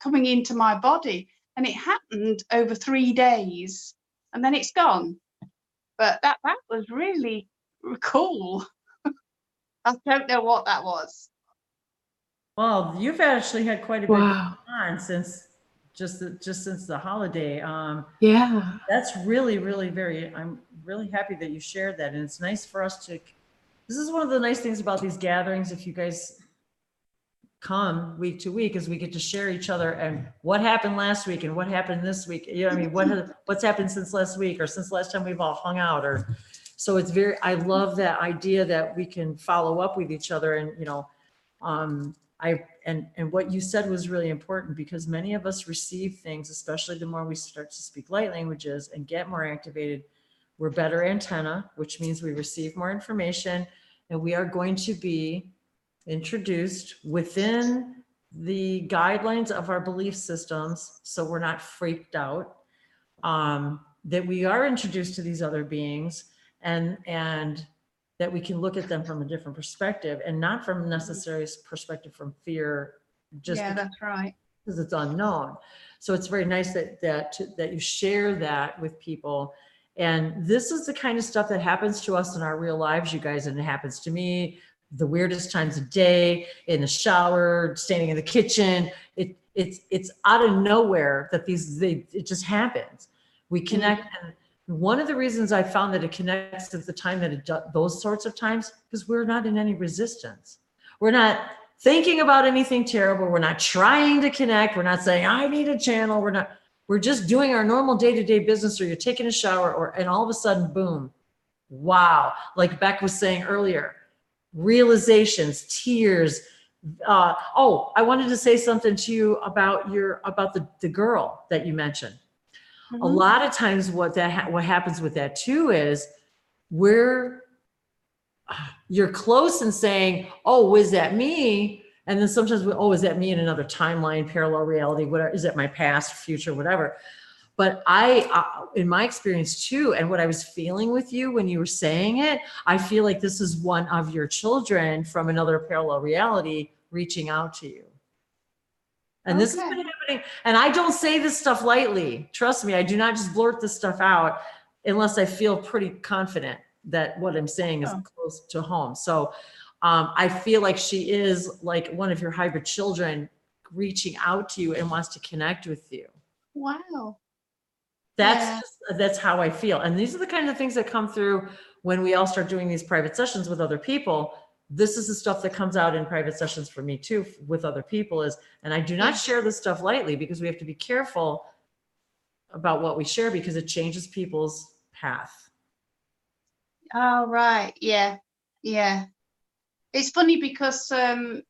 coming into my body. And it happened over 3 days, and then it's gone. But that was really cool. I don't know what that was. Well, you've actually had quite a bit going on since since the holiday. Yeah. That's really, really I'm really happy that you shared that. And it's nice for us to This is one of the nice things about these gatherings. If you guys come week to week, is we get to share each other and what happened last week and what happened this week. You know, I mean, what's happened since last week or since last time we've all hung out, or so it's very, I love that idea that we can follow up with each other. And, you know, and what you said was really important, because many of us receive things, especially the more we start to speak light languages and get more activated, we're better antenna, which means we receive more information, and we are going to be introduced within the guidelines of our belief systems, so we're not freaked out, that we are introduced to these other beings, and that we can look at them from a different perspective, and not from necessary perspective from fear, just Yeah, that's right. because it's unknown. So it's very nice that you share that with people. And this is the kind of stuff that happens to us in our real lives, you guys, and it happens to me the weirdest times of day, in the shower, standing in the kitchen. It's out of nowhere that it just happens. We connect. And one of the reasons I found that it connects at the time that it does, those sorts of times, because we're not in any resistance. We're not thinking about anything terrible. We're not trying to connect. We're not saying, I need a channel. We're just doing our normal day-to-day business, or you're taking a shower, and all of a sudden, boom, wow. Like Beck was saying earlier, realizations, tears. Oh, I wanted to say something to you about the girl that you mentioned. Mm-hmm. A lot of times what happens with that too is you're close and saying, oh, is that me? And then sometimes is that me in another timeline, parallel reality, whatever, is it my past, future, whatever. But in my experience too, and what I was feeling with you when you were saying it, I feel like this is one of your children from another parallel reality reaching out to you. And this has been happening. And I don't say this stuff lightly. Trust me, I do not just blurt this stuff out unless I feel pretty confident that what I'm saying is close to home. So I feel like she is like one of your hybrid children reaching out to you and wants to connect with you. Wow. That's how I feel. And these are the kind of things that come through when we all start doing these private sessions with other people. This is the stuff that comes out in private sessions for me too, with other people, and I do not share this stuff lightly, because we have to be careful about what we share, because it changes people's path. Oh, right. Yeah. Yeah. It's funny because the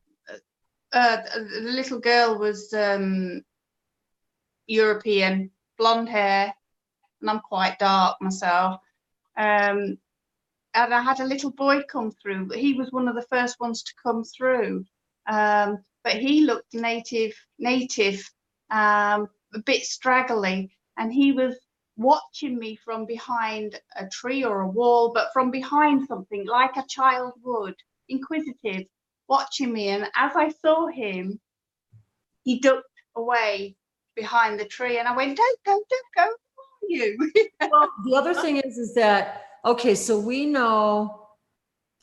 little girl was European, blonde hair, and I'm quite dark myself. And I had a little boy come through. He was one of the first ones to come through, but he looked native, a bit straggly, and he was watching me from behind a tree or a wall, but from behind something, like a child would, inquisitive, watching me. And as I saw him, he ducked away behind the tree, and I went, don't go, who are you? Well, the other thing is that, okay, so we know,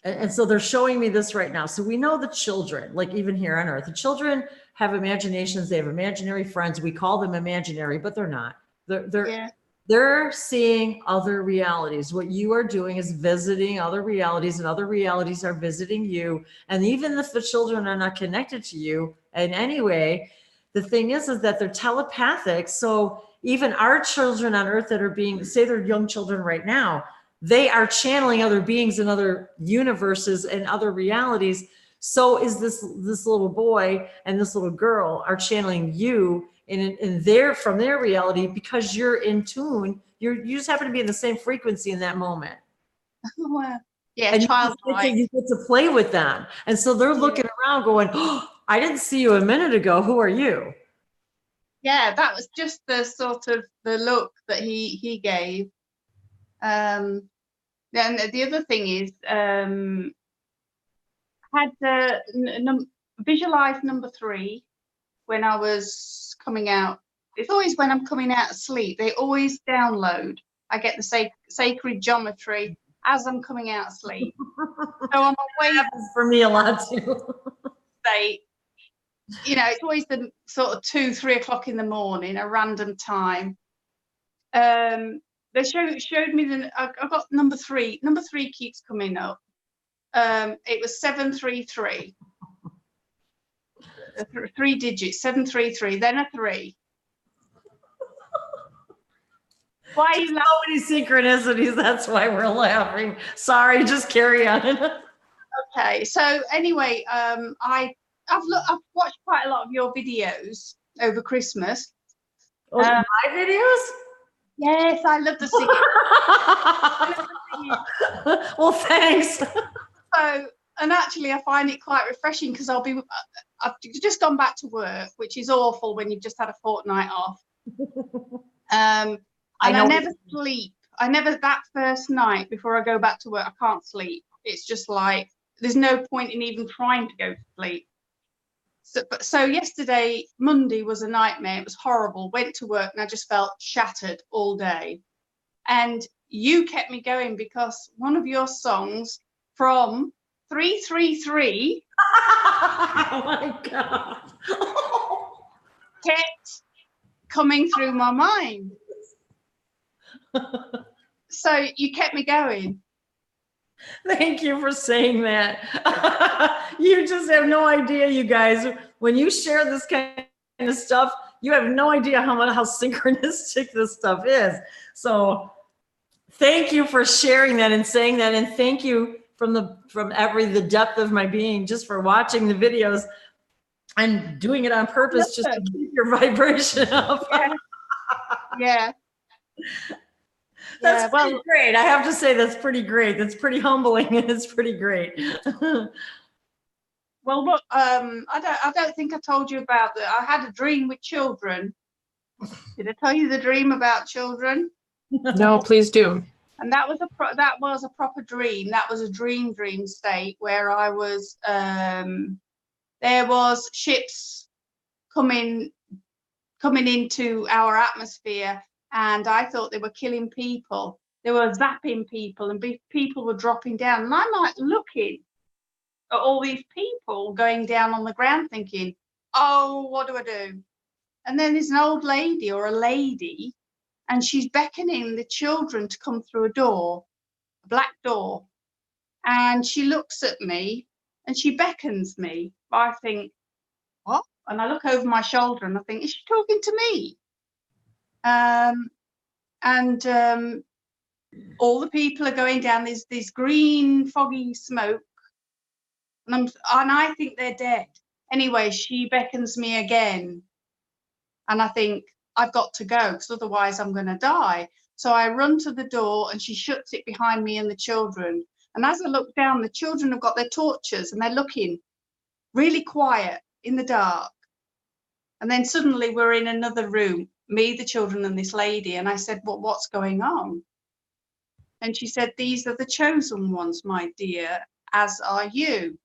and so they're showing me this right now. So we know the children, like even here on Earth, the children have imaginations. They have imaginary friends. We call them imaginary, but they're not. They're seeing other realities. What you are doing is visiting other realities, and other realities are visiting you. And even if the children are not connected to you in any way, the thing is that they're telepathic. So even our children on Earth that are say they're young children right now, they are channeling other beings in other universes and other realities. So is this little boy and this little girl are channeling you from their reality, because you're in tune. You just happen to be in the same frequency in that moment. Wow. Yeah, and you get to play with them. And so they're looking around going, oh, I didn't see you a minute ago. Who are you? Yeah, that was just the sort of the look that he gave. Then the other thing is, had visualized number 3 when I was coming out. It's always when I'm coming out of sleep. They always download. I get the sacred geometry as I'm coming out of sleep. So I'm away. That happens for me a lot too. State. You know, it's always the sort of 2-3 o'clock in the morning, a random time. They showed me I got number 3. Number 3 keeps coming up. it was 733. 3 digits, 733, then a 3. Why are you laughing? So many synchronicities. That's why we're laughing. Sorry, just carry on. Okay, so anyway, I've watched quite a lot of your videos over Christmas. Oh, my videos? Yes, I love the singing. Well, thanks. So, and actually, I find it quite refreshing because I've just gone back to work, which is awful when you've just had a fortnight off. And I never sleep. That first night before I go back to work, I can't sleep. It's just like, there's no point in even trying to go to sleep. So yesterday, Monday, was a nightmare. It was horrible. Went to work and I just felt shattered all day. And you kept me going because one of your songs from 333 Oh my God. kept coming through my mind. So you kept me going. Thank you for saying that. You just have no idea, you guys. When you share this kind of stuff, you have no idea how synchronistic this stuff is. So thank you for sharing that and saying that. And thank you from the depth of my being, just for watching the videos and doing it on purpose, just to keep your vibration up. Yeah. That's pretty great. I have to say that's pretty great. That's pretty humbling and it's pretty great. Well, look, I don't think I told you about that. I had a dream with children. Did I tell you the dream about children? No, please do. And that was a proper dream. That was a dream state where I was. There was ships coming into our atmosphere, and I thought they were killing people. They were zapping people, and people were dropping down. And I'm like looking at all these people going down on the ground, thinking, "Oh, what do I do?" And then there's an old lady or a lady, and she's beckoning the children to come through a black door. And she looks at me and she beckons me. I think, what? And I look over my shoulder and I think, is she talking to me? All the people are going down. There's this green, foggy smoke. And I think they're dead. Anyway, she beckons me again. And I think, I've got to go because otherwise I'm going to die. So I run to the door and she shuts it behind me and the children. And as I look down, the children have got their torches and they're looking really quiet in the dark. And then suddenly we're in another room, me, the children, and this lady. And I said, well, what's going on? And she said, these are the chosen ones, my dear, as are you.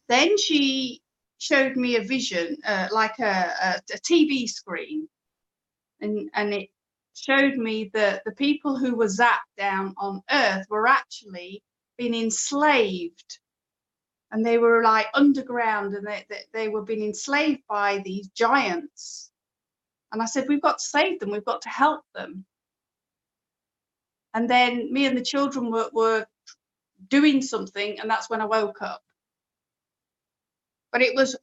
Then she showed me a vision, like a TV screen. And it showed me that the people who were zapped down on Earth were actually being enslaved. And they were like underground, and they were being enslaved by these giants. And I said, we've got to save them. We've got to help them. And then me and the children were doing something, and that's when I woke up. But it was,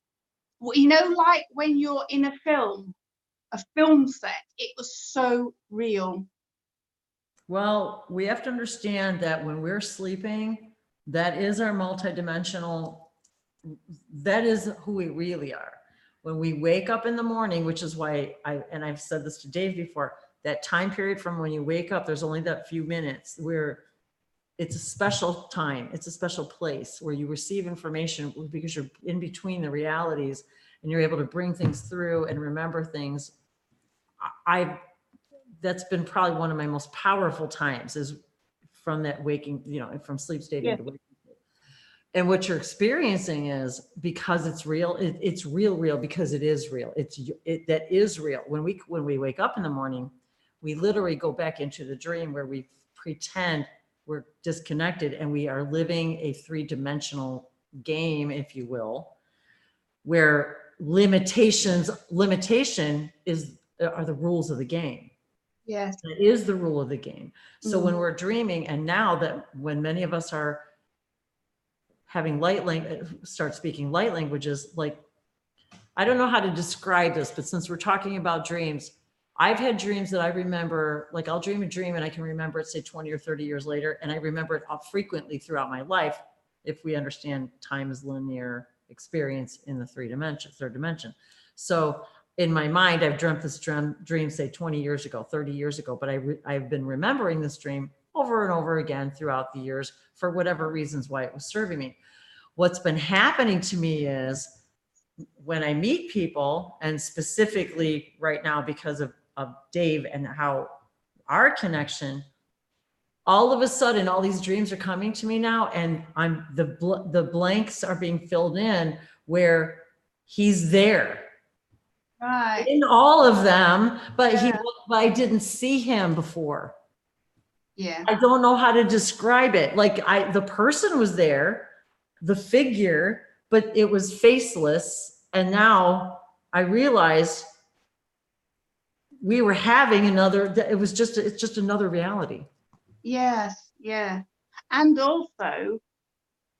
you know, like when you're in a film set, it was so real. Well, we have to understand that when we're sleeping, that is our multidimensional, that is who we really are. When we wake up in the morning, which is why I've said this to Dave before, that time period from when you wake up, there's only that few minutes where it's a special time. It's a special place where you receive information because you're in between the realities and you're able to bring things through and remember things. That's been probably one of my most powerful times, is from that waking, you know, from sleep state into waking. And what you're experiencing is, because it's real, it's real because it is real. That is real. When we wake up in the morning, we literally go back into the dream where we pretend we're disconnected and we are living a three-dimensional game, if you will, where limitation are the rules of the game. Yes. That is the rule of the game. So when we're dreaming, and now that when many of us are having start speaking light languages. Like, I don't know how to describe this, but since we're talking about dreams, I've had dreams that I remember, like I'll dream a dream and I can remember it, say 20 or 30 years later, and I remember it frequently throughout my life, if we understand time as linear experience in the third dimension. So in my mind, I've dreamt this dream, say 20 years ago, 30 years ago, but I've been remembering this dream over and over again throughout the years for whatever reasons why it was serving me. What's been happening to me is when I meet people, and specifically right now because of Dave and how our connection, all of a sudden, all these dreams are coming to me now, and the blanks are being filled in where he's there. Right. In all of them, but Yeah. but I didn't see him before. Yeah. I don't know how to describe it. Like the person was there, the figure, but it was faceless. And now I realized we were having it's just another reality. Yes. Yeah. And also,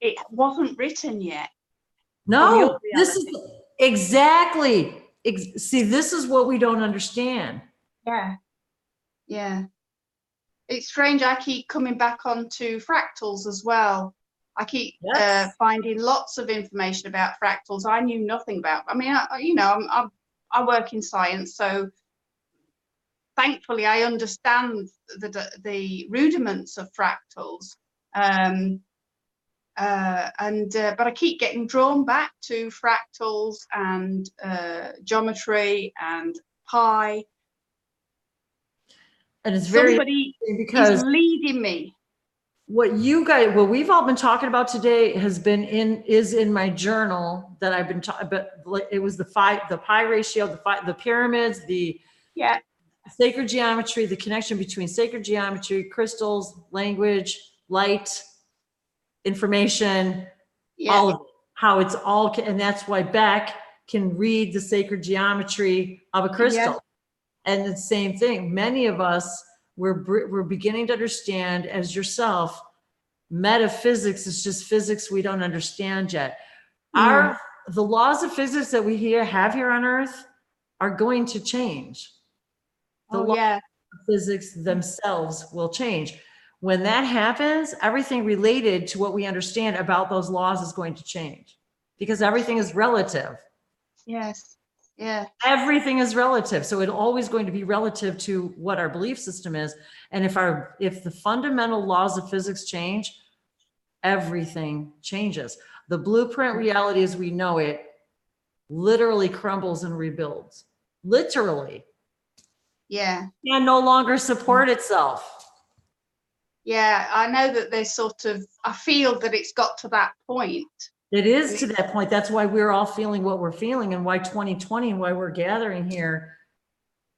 it wasn't written yet. No, this is exactly. See, this is what we don't understand. Yeah. Yeah. It's strange. I keep coming back onto fractals as well. I keep Yes. finding lots of information about fractals I knew nothing about. I mean, I work in science, so thankfully I understand the rudiments of fractals. But I keep getting drawn back to fractals and geometry and pi. And it's Somebody because is leading me. what we've all been talking about today is in my journal that I've been talking, but it was the pi ratio, the pyramids, the sacred geometry, the connection between sacred geometry, crystals, language, light, information, all of it, how it's all, and that's why Beck can read the sacred geometry of a crystal. And the same thing, many of us, we're beginning to understand, as yourself, metaphysics is just physics we don't understand yet. The laws of physics that we have here on Earth are going to change. The laws of physics themselves will change. When that happens, everything related to what we understand about those laws is going to change, because everything is relative. Yes. Yeah. Everything is relative. So it's always going to be relative to what our belief system is. And if the fundamental laws of physics change, everything changes. The blueprint reality as we know it literally crumbles and rebuilds. Literally. Yeah. Can no longer support itself. Yeah, I know that there's I feel that it's got to that point. It is to that point. That's why we're all feeling what we're feeling, and why 2020 and why we're gathering here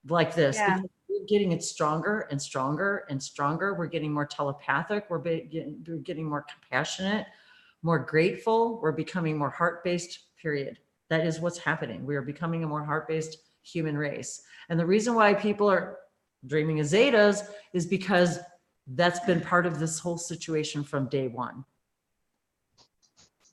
like this. Yeah. Because we're getting it stronger and stronger and stronger. We're getting more telepathic. We're getting more compassionate, more grateful. We're becoming more heart-based, period. That is what's happening. We are becoming a more heart-based human race. And the reason why people are dreaming of Zetas is because that's been part of this whole situation from day one.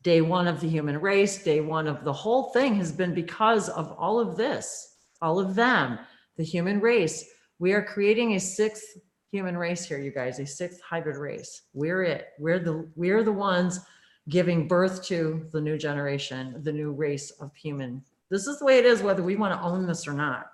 Day one of the human race, day one of the whole thing has been because of all of this, all of them, the human race. We are creating a sixth human race here, you guys, a sixth hybrid race. We're it. We're the ones giving birth to the new generation, the new race of human. This is the way it is, whether we want to own this or not.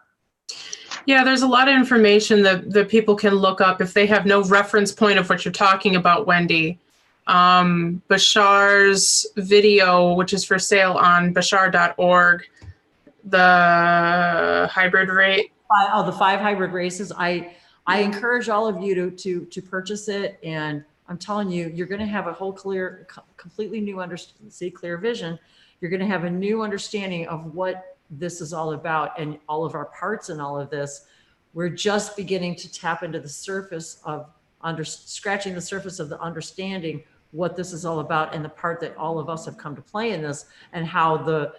Yeah, there's a lot of information that people can look up if they have no reference point of what you're talking about, Wendy. Bashar's video, which is for sale on bashar.org, the hybrid rate. Oh, the 5 hybrid races. I encourage all of you to purchase it. And I'm telling you, you're going to have a whole completely new clear vision. You're going to have a new understanding of what this is all about and all of our parts in all of this. We're just beginning to tap into the surface of scratching the surface of the understanding what this is all about, and the part that all of us have come to play in this, and how the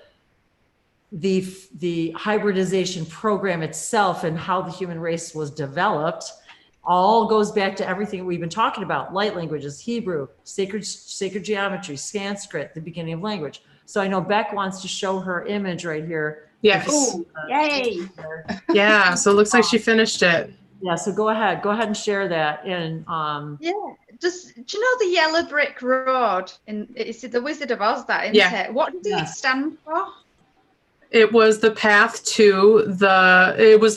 hybridization program itself and how the human race was developed all goes back to everything we've been talking about: light languages, Hebrew, sacred geometry, Sanskrit, the beginning of language. So I know Beck wants to show her image right here. Yes. Oh, yay. Yeah. So it looks like she finished it. Yeah, so go ahead and share that. And Yeah, do you know the yellow brick road it's the Wizard of Oz, that, isn't Yeah. it? What did it Yes. stand for? It was the path to Green Oz.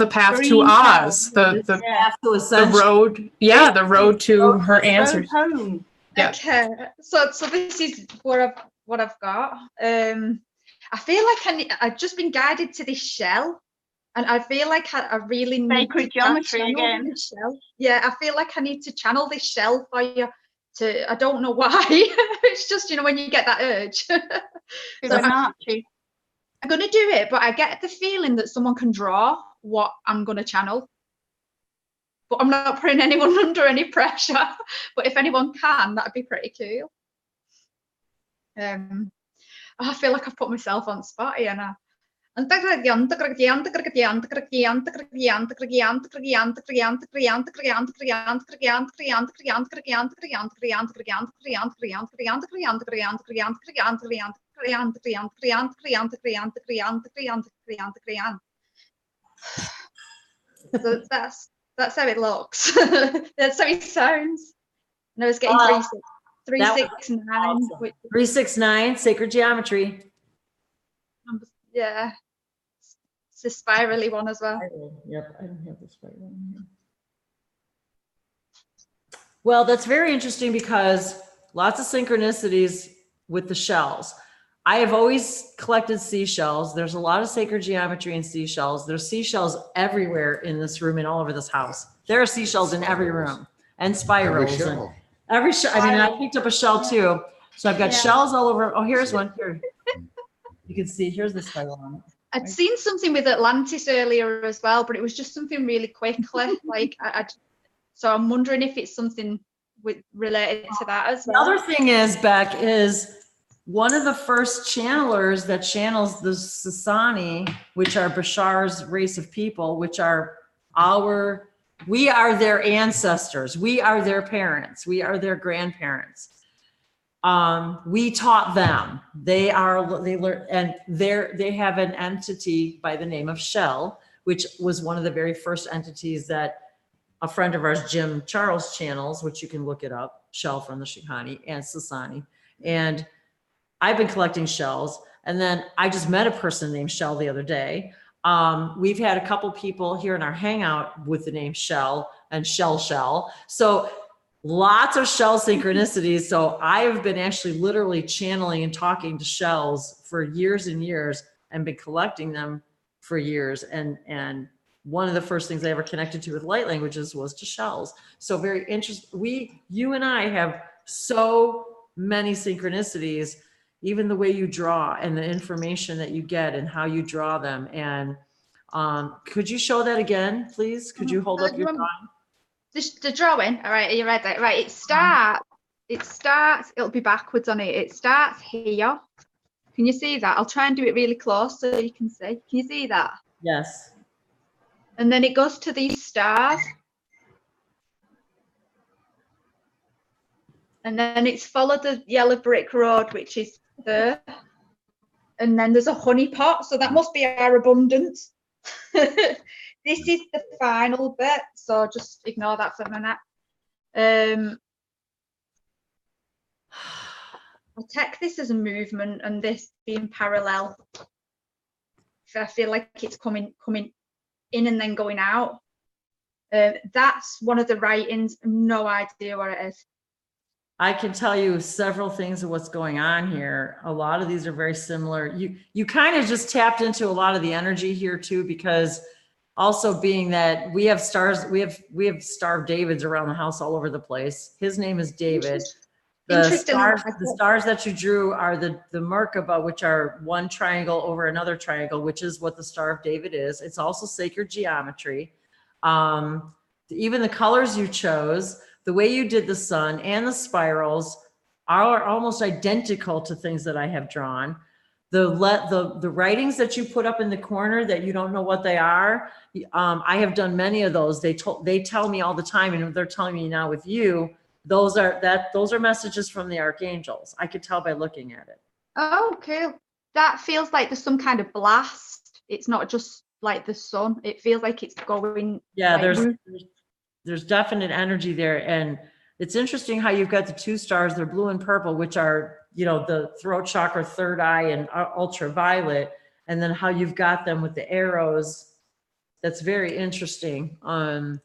path. The path to the ascension. road. Yeah, the road to her answers. Road home. Yeah. Okay, so this is what I've got. I feel like I've just been guided to this shell, and I feel like I really need Sacred to geometry channel again. this shell. Yeah, I feel like I need to channel this shell for you. I don't know why. It's just, when you get that urge. Because we're marchy. I'm going to do it, but I get the feeling that someone can draw what I'm going to channel. But I'm not putting anyone under any pressure. But if anyone can, that'd be pretty cool. I feel like I've put myself on the spot here now. So that's how it looks. That's how it sounds. And I was getting 369. Awesome. 369, sacred geometry. Yeah. It's a spirally one as well. Yep, I don't have this right one here. Well, that's very interesting because lots of synchronicities with the shells. I have always collected seashells. There's a lot of sacred geometry in seashells. There's seashells everywhere in this room and all over this house. There are seashells in every room and spirals. Every shell. I mean, I picked up a shell too. So I've got shells all over. Oh, here's one here. You can see, here's the spiral on it. I'd seen something with Atlantis earlier as well, but it was just something really quickly. Like so I'm wondering if it's something related to that as well. Another thing is, Beck, is one of the first channelers that channels the Sasani, which are Bashar's race of people, which are we are their ancestors. We are their parents. We are their grandparents. We taught them. They learn, and they have an entity by the name of Shell, which was one of the very first entities that a friend of ours, Jim Charles, channels, which you can look it up, Shell from the Shikani and Sasani. And I've been collecting shells, and then I just met a person named Shell the other day. We've had a couple people here in our hangout with the name Shell and Shell. So lots of shell synchronicities. So I've been actually literally channeling and talking to shells for years and years and been collecting them for years. And one of the first things I ever connected to with light languages was to shells. So very interesting. You and I have so many synchronicities, even the way you draw and the information that you get and how you draw them. And could you show that again, please? Could you hold up your drawing? The drawing, all right, are you ready? Right, it starts, it'll be backwards on it. It starts here. Can you see that? I'll try and do it really close so you can see. Can you see that? Yes. And then it goes to these stars. And then it's followed the yellow brick road, which is there. And then there's a honey pot, so that must be our abundance. This is the final bit, so just ignore that for a minute. I'll take this as a movement and this being parallel. I feel like it's coming in and then going out. That's one of the writings. No idea what it is. I can tell you several things of what's going on here. A lot of these are very similar. You kind of just tapped into a lot of the energy here too, because also being that we have stars, we have Star of Davids around the house all over the place. His name is David. The stars that you drew are the Merkaba, which are one triangle over another triangle, which is what the Star of David is. It's also sacred geometry. Even the colors you chose, the way you did the sun and the spirals are almost identical to things that I have drawn. the writings that you put up in the corner that you don't know what they are. I have done many of those. They tell me all the time, and they're telling me now with you, those are messages from the archangels. I could tell by looking at it. Oh, cool. That feels like there's some kind of blast. It's not just like the sun. It feels like it's going. Yeah, like, there's definite energy there. And it's interesting how you've got the two stars, they're blue and purple, which are, the throat chakra, third eye, and ultraviolet. And then how you've got them with the arrows. That's very interesting. And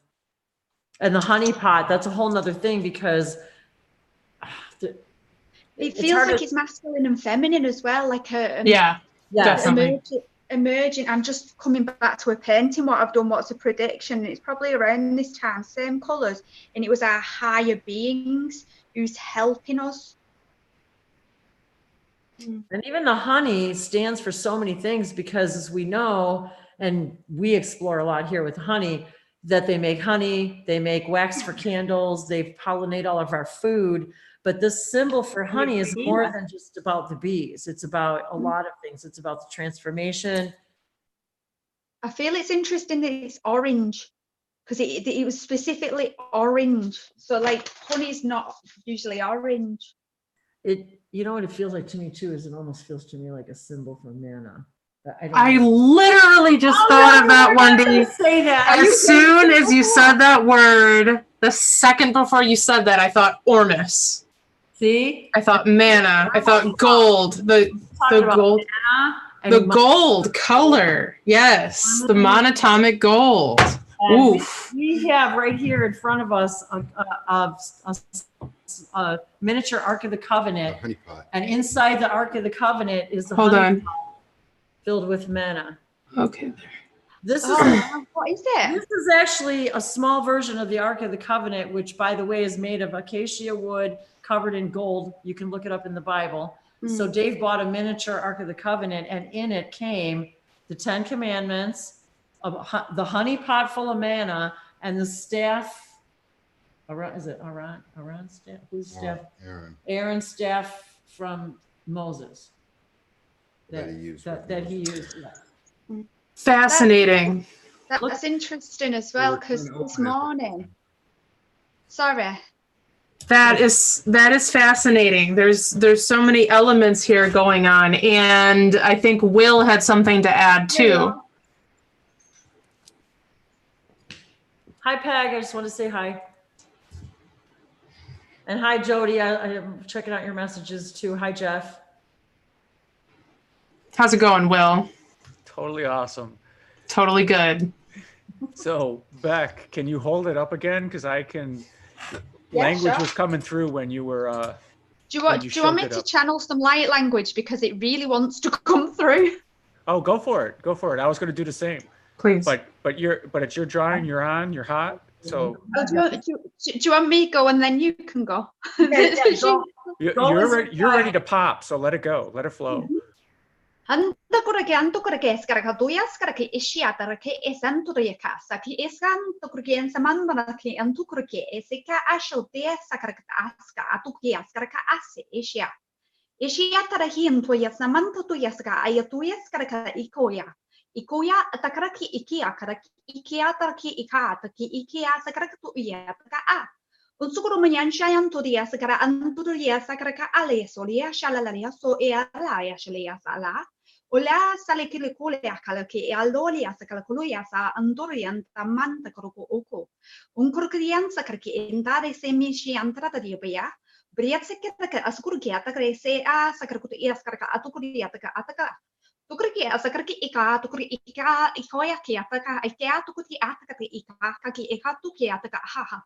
the honey pot, that's a whole nother thing, because it feels like it's masculine and feminine as well. Like definitely. Emerging. I'm just coming back to a painting, what I've done, what's a prediction. It's probably around this time, same colours, and it was our higher beings who's helping us. And even the honey stands for so many things, because as we know, and we explore a lot here with honey, that they make honey, they make wax for candles, they pollinate all of our food. But this symbol for honey is more than just about the bees. It's about a lot of things. It's about the transformation. I feel it's interesting that it's orange, because it was specifically orange. So like honey's not usually orange. You know what it feels like to me too, is it almost feels to me like a symbol for mana. I literally just thought of that, Wendy. Say that. As soon as you said that word, the second before you said that, I thought Ormus. See? I thought mana. I thought gold. The gold. The gold color. Yes. The monatomic gold. Oof. We have right here in front of us a miniature Ark of the Covenant. Honey pot. And inside the Ark of the Covenant is the Hold honey on. pot filled with mana. Okay. This is What is it? This is actually a small version of the Ark of the Covenant, which, by the way, is made of acacia wood covered in gold. You can look it up in the Bible. So Dave bought a miniature Ark of the Covenant, and in it came the 10 Commandments, the honey pot full of manna, and the staff. Is it Aaron's staff? Whose staff? Aaron. Aaron's staff from Moses. That he used. That he used. Yeah. Fascinating. That's interesting as well, because this morning. Sorry. That is fascinating. There's so many elements here going on, and I think Will had something to add too. Yeah. Hi, Peg. I just want to say hi. And hi, Jody. I'm checking out your messages too. Hi, Jeff. How's it going, Will? Totally awesome. Totally good. So, Beck, can you hold it up again? Because I can. Yeah, language sure. was coming through when you were. Do you want me to channel some light language, because it really wants to come through? Oh, go for it. Go for it. I was going to do the same. Please. But it's your drawing. You're on. You're hot. So. Oh, do you want me to go and then you can go? You're ready to pop. So let it go. Let it flow. Anto korake skara doya skara ke ishiata ke esanto ya casa ke esanto korake samandana ke anto korake esika ashote sakara aska atuki askara ka ase ishia tara hinto ya samanto to yaska ayatu yaskara ka ikoya atakara ki ikia kara ikia tara ki ikata ki ikia sakara to ya ka a unsukuro manyanshayan to dia sakara anto ya sakara ka ale solia shalalaria so ala ya shalia sala Ola sale que le cole a cala que alolia sa cala coloia sa andorian tamanta coroko oko. Un corcrianza che endare se mishi antrata di bia. Briatse che ascurchiata che se a sacracuto e ascarca atucuriata ataka. Tukriki asakarki ika tukri ika ikoya ki ataka ikea tukuti ataka ika kaki ika tuki ataka haha.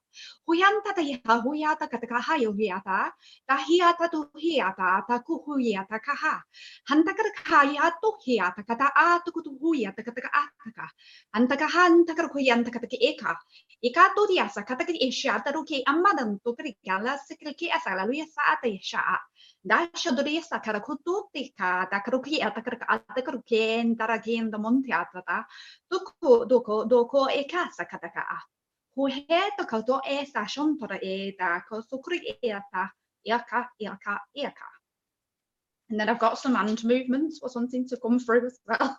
Huyanta ta ya huyata kataka hayo hiata. Ta hiata tu hiata ta kuhuyata kaha. Hantakar kaya tu hiata kata atukutu huyata kataka ataka. Antaka hantakar huyanta kataki ika. Ika tu diasa kataki isha taruki amadan tukri kala sikriki asala luya saata yasha. Da shodori sakara kututika da karuki atakar atakuken daragin the monteata doko e casa kataka who had the koto e sashon tora e da kosukri eata yaka. And then I've got some hand movements or something to come through as well.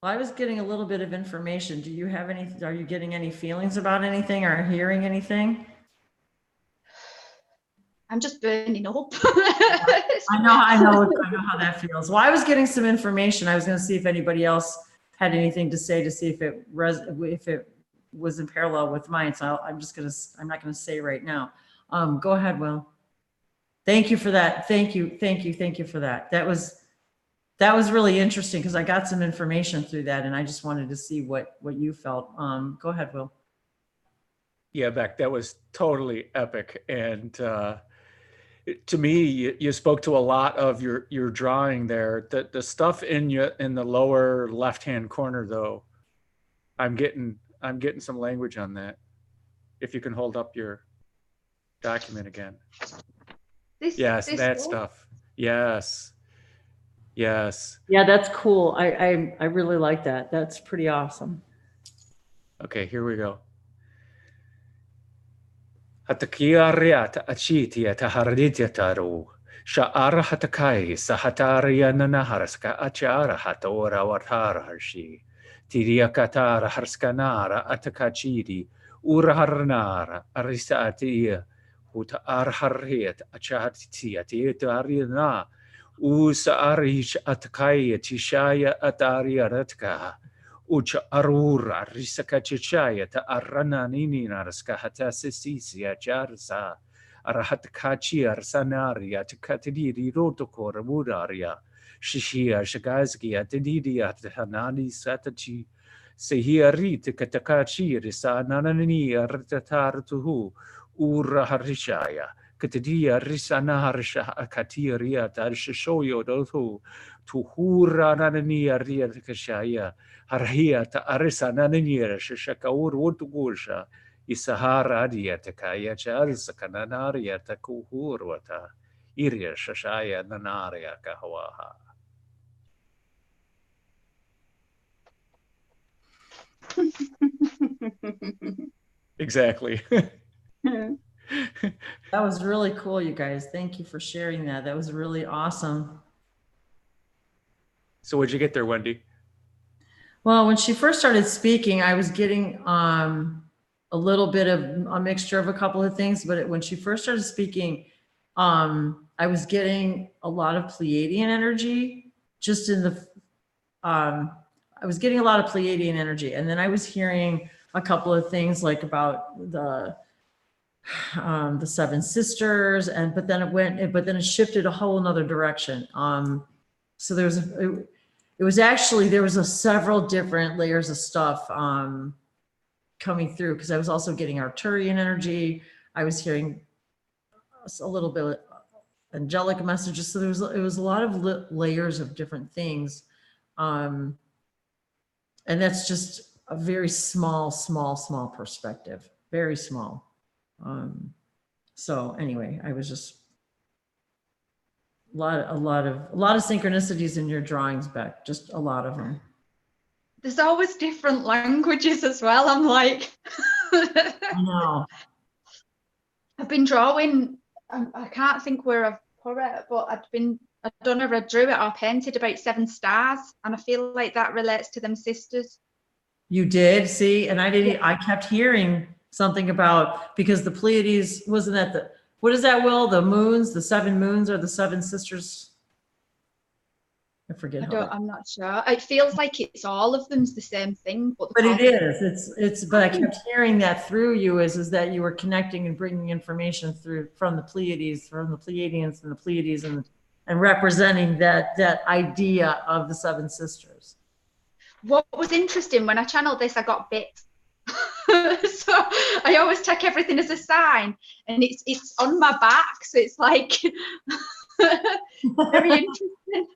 Well, I was getting a little bit of information. Do you have any, are you getting any feelings about anything or hearing anything? I'm just burning up. I know how that feels. Well, I was getting some information. I was going to see if anybody else had anything to say to see if it was in parallel with mine. So I'm not going to say right now. Go ahead, Will. Thank you for that. Thank you for that. That was really interesting because I got some information through that, and I just wanted to see what you felt. Go ahead, Will. Yeah, Beck, that was totally epic. And to me, you spoke to a lot of your drawing there. The stuff in the lower left-hand corner, though, I'm getting some language on that. If you can hold up your document again. Yes, that stuff. Yes. Yes. Yeah, that's cool. I really like that. That's pretty awesome. Okay, here we go. Hatakiariata achitia taharitia taru. Sha'ara hatakai sahataria nanaharaska achara hatora watara harshi. Tiriakatara harskanara atakachiri. Uraharnara arisa atia. Huta arhariet achatitia tiarina. Usa arish atakaya tishaya ataria ratka. Ucha arura risaka chichaya ta arana nini naraska hata sisisia jarsa. Arahatkachi arsanaria to katidiri rotokora mudaria. Shishia shagazgia tedidia hanani satachi. Sehia rit katakachi risa nanani artatar tuhu. Ura harishaya. Katadia risana harisha akatiria tarishoyo dotu. Tuhura nanania ria kashaya. Harhia ta arisa nanania shakaur wutugusha. Isahara dia takaya charsa kananaria takuhurwata. Iria shashaya nanaria kahawaha. Exactly. That was really cool, you guys. Thank you for sharing that. That was really awesome. So what'd you get there, Wendy? Well, when she first started speaking, I was getting a little bit of a mixture of a couple of things, but when she first started speaking, I was getting a lot of Pleiadian energy just in the, I was getting a lot of Pleiadian energy. And then I was hearing a couple of things like about the seven sisters, but then it shifted a whole nother direction. So there was several different layers of stuff coming through, because I was also getting Arcturian energy. I was hearing a little bit of angelic messages. So it was a lot of layers of different things. And that's just a very small perspective, very small. So anyway, I was just a lot of synchronicities in your drawings, Beck, just a lot of them. There's always different languages as well. I'm like, I know. I've been drawing, I can't think where I've put it, but I don't know if I drew it or painted about 7 stars, and I feel like that relates to them sisters. You did? See, and I kept hearing something about, because the Pleiades, wasn't that what is that, Will? The moons, the 7 moons are the 7 sisters? I forget. I'm not sure. It feels like it's all of them's the same thing. But it is. But I kept hearing that through you is that you were connecting and bringing information through from the Pleiades, from the Pleiadians and the Pleiades, and representing that idea of the 7 sisters. What was interesting, when I channeled this, I got bit. So I always take everything as a sign, and it's on my back, so it's like very interesting.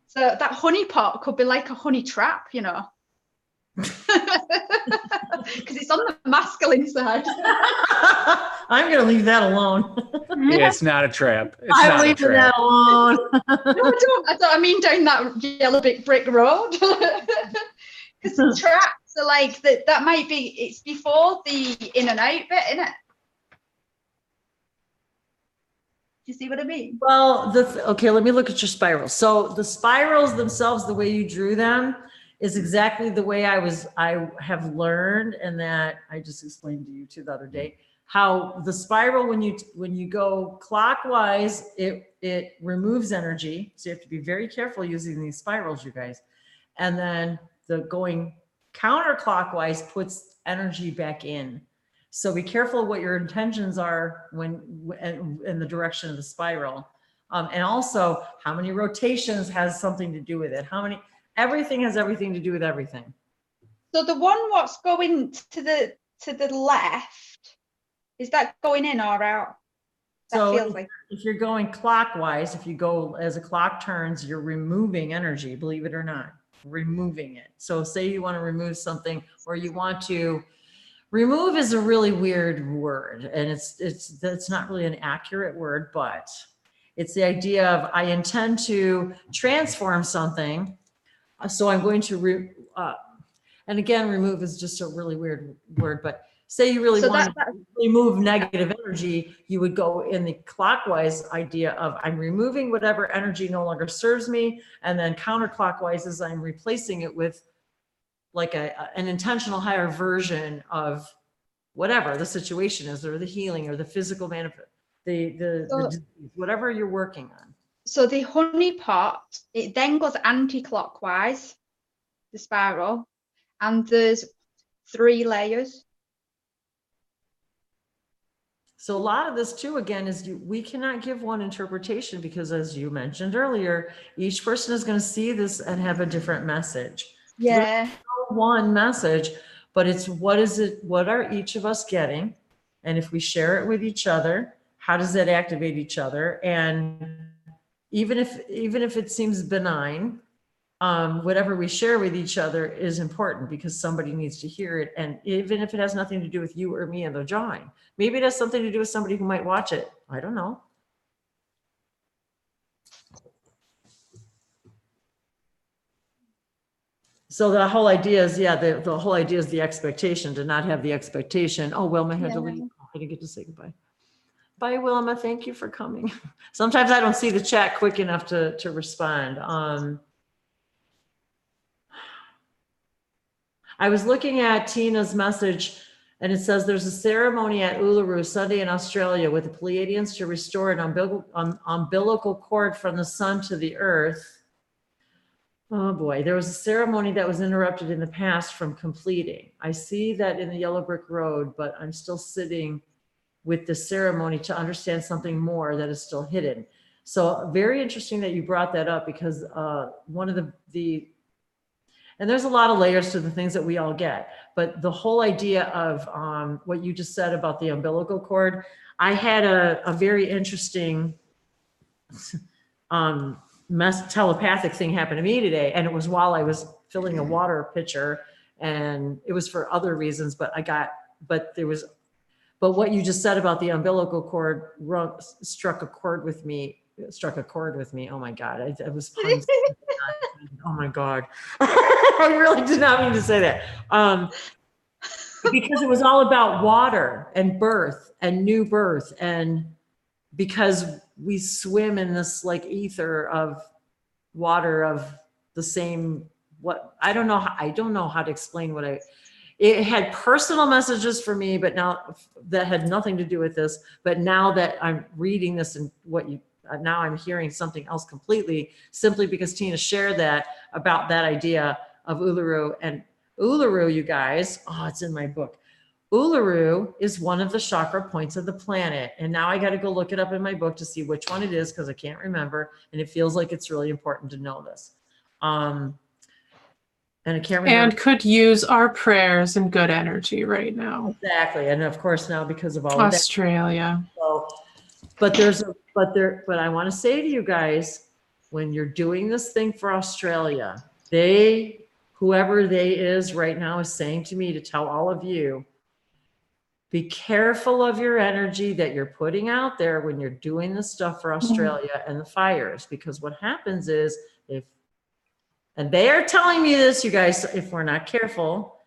So that honey pot could be like a honey trap, you know. because it's on the masculine side. I'm going to leave that alone. Yeah, it's not a trap. It's I'm not a leaving trap. that alone. No, I don't. I mean down that yellow brick road. Because the traps are like that might be. It's before the in and out bit, isn't it? Do you see what I mean? Well, okay, let me look at your spirals. So the spirals themselves, the way you drew them, is exactly the way I have learned, and that I just explained to you too the other day. How the spiral, when you go clockwise, it removes energy. So you have to be very careful using these spirals, you guys. And then the going counterclockwise puts energy back in. So be careful what your intentions are when in the direction of the spiral. And also how many rotations has something to do with it. Everything has everything to do with everything. So the one what's going to the left, is that going in or out? That So feels like. if you're going clockwise, if you go as a clock turns, you're removing energy, believe it or not, removing it. So say you want to remove something, or you want to remove is a really weird word, and that's not really an accurate word, but it's the idea of I intend to transform something. So I'm going to, and again, remove is just a really weird word, but say you really want to remove negative energy, you would go in the clockwise idea of I'm removing whatever energy no longer serves me, and then counterclockwise is I'm replacing it with like an intentional higher version of whatever the situation is, or the healing, or the physical benefit, the disease, whatever you're working on. So the honey pot, it then goes anti-clockwise, the spiral, and there's 3 layers. So a lot of this too, again, is we cannot give one interpretation, because as you mentioned earlier, each person is going to see this and have a different message. Yeah. One message, but it's what are each of us getting? And if we share it with each other, how does that activate each other? And even if it seems benign, whatever we share with each other is important, because somebody needs to hear it. And even if it has nothing to do with you or me and the drawing, maybe it has something to do with somebody who might watch it. I don't know. So the whole idea is, the whole idea is the expectation, to not have the expectation. Oh, Wilma had to leave. I didn't get to say goodbye. Bye, Wilma. Thank you for coming. Sometimes I don't see the chat quick enough to respond. I was looking at Tina's message, and it says there's a ceremony at Uluru Sunday in Australia with the Pleiadians to restore an umbilical cord from the sun to the earth. Oh boy, there was a ceremony that was interrupted in the past from completing. I see that in the yellow brick road, but I'm still sitting with the ceremony to understand something more that is still hidden. So very interesting that you brought that up, because one of the and there's a lot of layers to the things that we all get, but the whole idea of what you just said about the umbilical cord, I had a very interesting telepathic thing happen to me today, and it was while I was filling a water pitcher, and it was for other reasons, but what you just said about the umbilical cord struck a chord with me. Oh my God, it was puns. Oh my God. I really did not mean to say that. Because it was all about water and birth and new birth, and because we swim in this like ether of water of the same, I don't know how to explain it had personal messages for me, but now that had nothing to do with this. But now that I'm reading this and now I'm hearing something else completely, simply because Tina shared that about that idea of Uluru. And Uluru, you guys, it's in my book. Uluru is one of the chakra points of the planet. And now I got to go look it up in my book to see which one it is, because I can't remember. And it feels like it's really important to know this. And I can't remember. And could use our prayers and good energy right now. Exactly. And of course now, because of all Australia. of that. So, but I want to say to you guys, when you're doing this thing for Australia, they whoever they is right now is saying to me to tell all of you, be careful of your energy that you're putting out there when you're doing the stuff for Australia and the fires, because what happens is and they are telling me this, you guys, if we're not careful,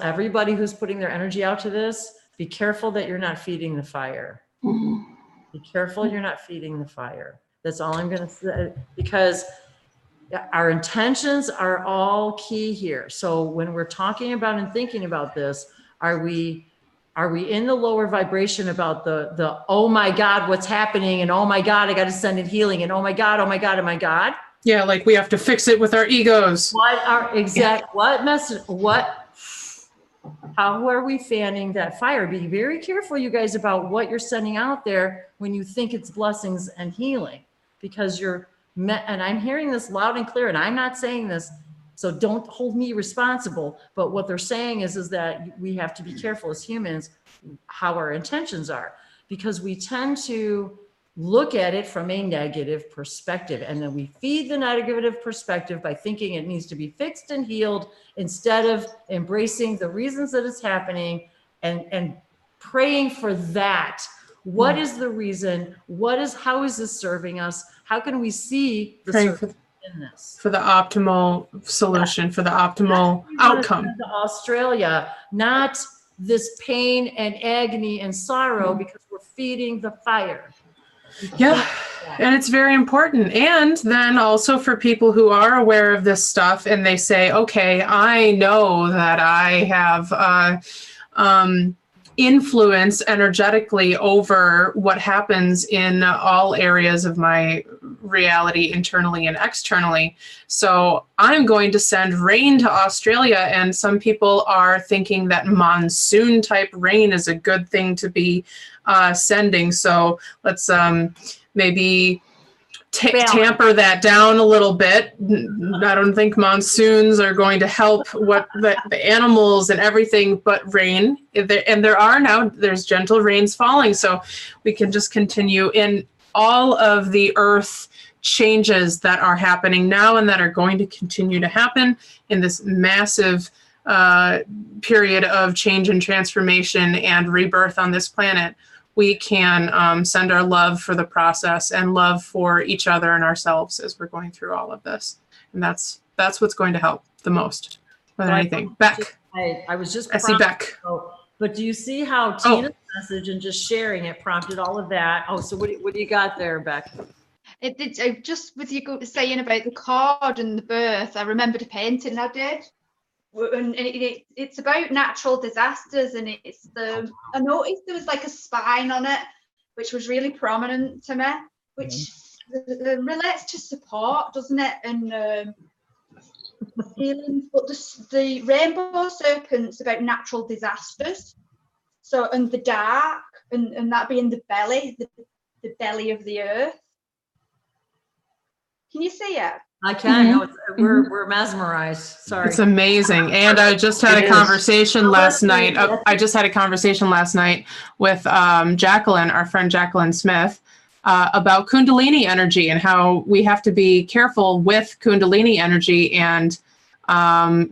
everybody who's putting their energy out to this, be careful that you're not feeding the fire. Be careful you're not feeding the fire. That's all I'm going to say, because our intentions are all key here. So when we're talking about and thinking about this, are we in the lower vibration about the oh my God, what's happening? And oh my God, I got to send in healing. And oh my God, oh my God, oh my God. Yeah, like we have to fix it with our egos. How are we fanning that fire? Be very careful, you guys, about what you're sending out there when you think it's blessings and healing, because and I'm hearing this loud and clear, and I'm not saying this, so don't hold me responsible. But what they're saying is that we have to be careful as humans how our intentions are, because we tend to look at it from a negative perspective, and then we feed the negative perspective by thinking it needs to be fixed and healed, instead of embracing the reasons that it's happening and praying for that. What is the reason? How is this serving us? How can we see the service in this? For the optimal solution, for the optimal outcome. To Australia, not this pain and agony and sorrow, because we're feeding the fire. Yeah, and it's very important. And then also for people who are aware of this stuff and they say, okay, I know that I have influence energetically over what happens in all areas of my reality, internally and externally. So I'm going to send rain to Australia. And some people are thinking that monsoon type rain is a good thing to be sending. So let's maybe tamper that down a little bit. I don't think monsoons are going to help what the animals and everything, but rain. And there's gentle rains falling. So we can just continue in all of the earth changes that are happening now and that are going to continue to happen in this massive period of change and transformation and rebirth on this planet. We can send our love for the process and love for each other and ourselves as we're going through all of this. And that's what's going to help the most more than anything. Beck. I was just, I see Beck. But do you see how Tina's message and just sharing it prompted all of that? Oh, so what do you got there, Beck? It did. Just with you saying about the cord and the birth, I remembered a painting I did. And it's about natural disasters, and I noticed there was like a spine on it, which was really prominent to me, which relates to support, doesn't it? And healing. But the rainbow serpent's about natural disasters. So, and the dark, and that being the belly, the belly of the earth. Can you see it? I can. No, we're mesmerized. Sorry. It's amazing. And I just had a conversation last night. I just had a conversation last night with Jacqueline, our friend Jacqueline Smith, about Kundalini energy and how we have to be careful with Kundalini energy and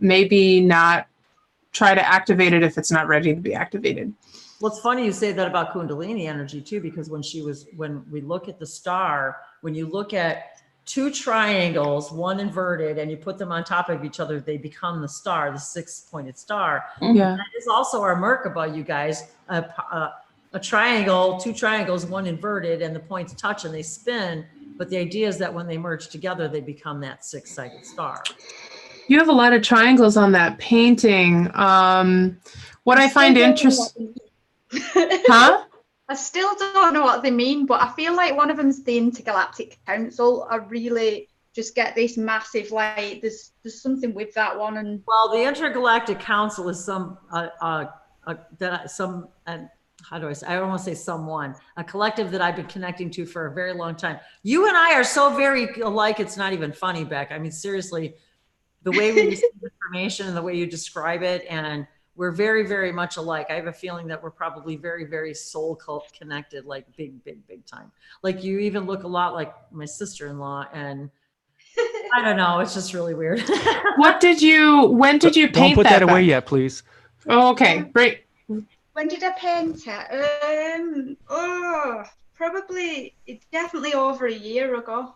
maybe not try to activate it if it's not ready to be activated. Well, it's funny you say that about Kundalini energy too, because when we look at the star, when you look at two triangles, one inverted, and you put them on top of each other, they become the star, the 6-pointed star. Yeah. That is also our Merkaba, you guys. A triangle, two triangles, one inverted, and the points touch and they spin. But the idea is that when they merge together, they become that 6-sided star. You have a lot of triangles on that painting. What I find interesting, huh? I still don't know what they mean, but I feel like one of them's the Intergalactic Council. I really just get this massive, like, there's something with that one. And well, the Intergalactic Council is how do I say, I don't want to say someone, a collective that I've been connecting to for a very long time. You and I are so very alike, it's not even funny, Beck. I mean, seriously, the way we receive information and the way you describe it, and we're very, very much alike. I have a feeling that we're probably very, very soul connected, like big, big, big time. Like you even look a lot like my sister-in-law, and I don't know. It's just really weird. When did you Don't paint put that away Beck? yet, please. Oh, okay, great. When did I paint it? Probably, it's definitely over a year ago.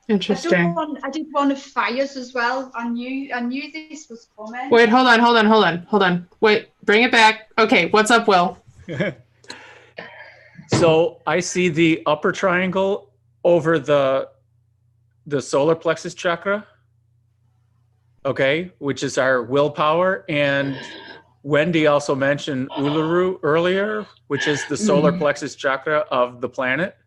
Interesting. I did one of fires as well. I knew this was coming. Wait, hold on. Wait, bring it back. Okay, what's up, Will? So I see the upper triangle over the solar plexus chakra. Okay, which is our willpower. And Wendy also mentioned Uluru earlier, which is the solar plexus chakra of the planet.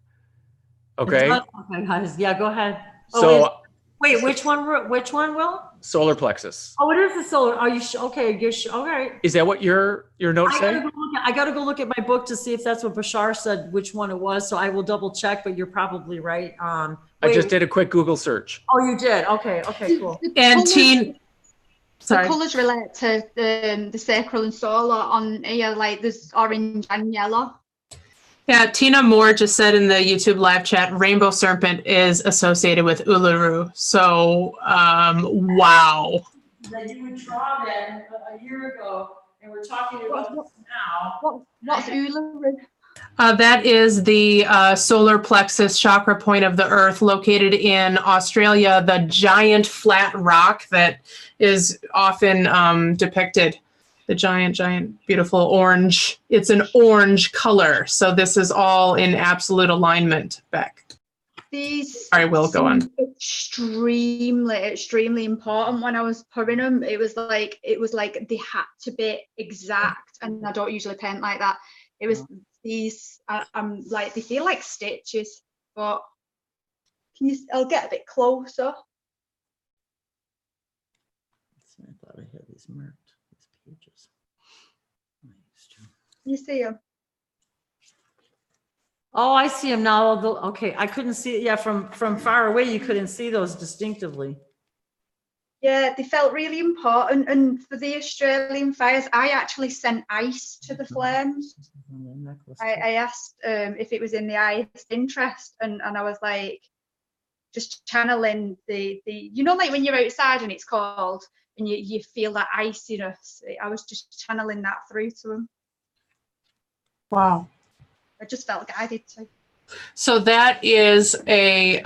Okay. Okay, guys. Yeah, go ahead. So Wait, which one, Will? solar plexus. Oh, it is the solar. Are you okay? You're okay. Is that what your notes say? I gotta go look at my book to see if that's what Bashar said, which one it was. So I will double check, but you're probably right. I just did a quick Google search. Oh, you did? Okay, cool. And The sorry. colours relate to the sacral and solar on here, like there's orange and yellow. Yeah, Tina Moore just said in the YouTube live chat, rainbow serpent is associated with Uluru. So, wow. That you would draw that a year ago, and we're talking about this now. What's Uluru? That is the solar plexus chakra point of the earth located in Australia, the giant flat rock that is often depicted. The giant, beautiful orange. It's an orange color. So this is all in absolute alignment, Beck. These Sorry, Will, go on. Extremely important when I was pouring them. It was like they had to be exact, and I don't usually paint like that. It was these. I'm like, they feel like stitches, but I'll get a bit closer. I thought I had these marked. Pages. You see them? Oh, I see them now. Okay, I couldn't see it. Yeah, from far away, you couldn't see those distinctively. Yeah, they felt really important. And for the Australian fires, I actually sent ice to the flames. I asked if it was in the highest interest, and I was like, just channeling the like when you're outside and it's cold and you feel that iciness. I was just channeling that through to them. Wow. I just felt guided to. So that is a,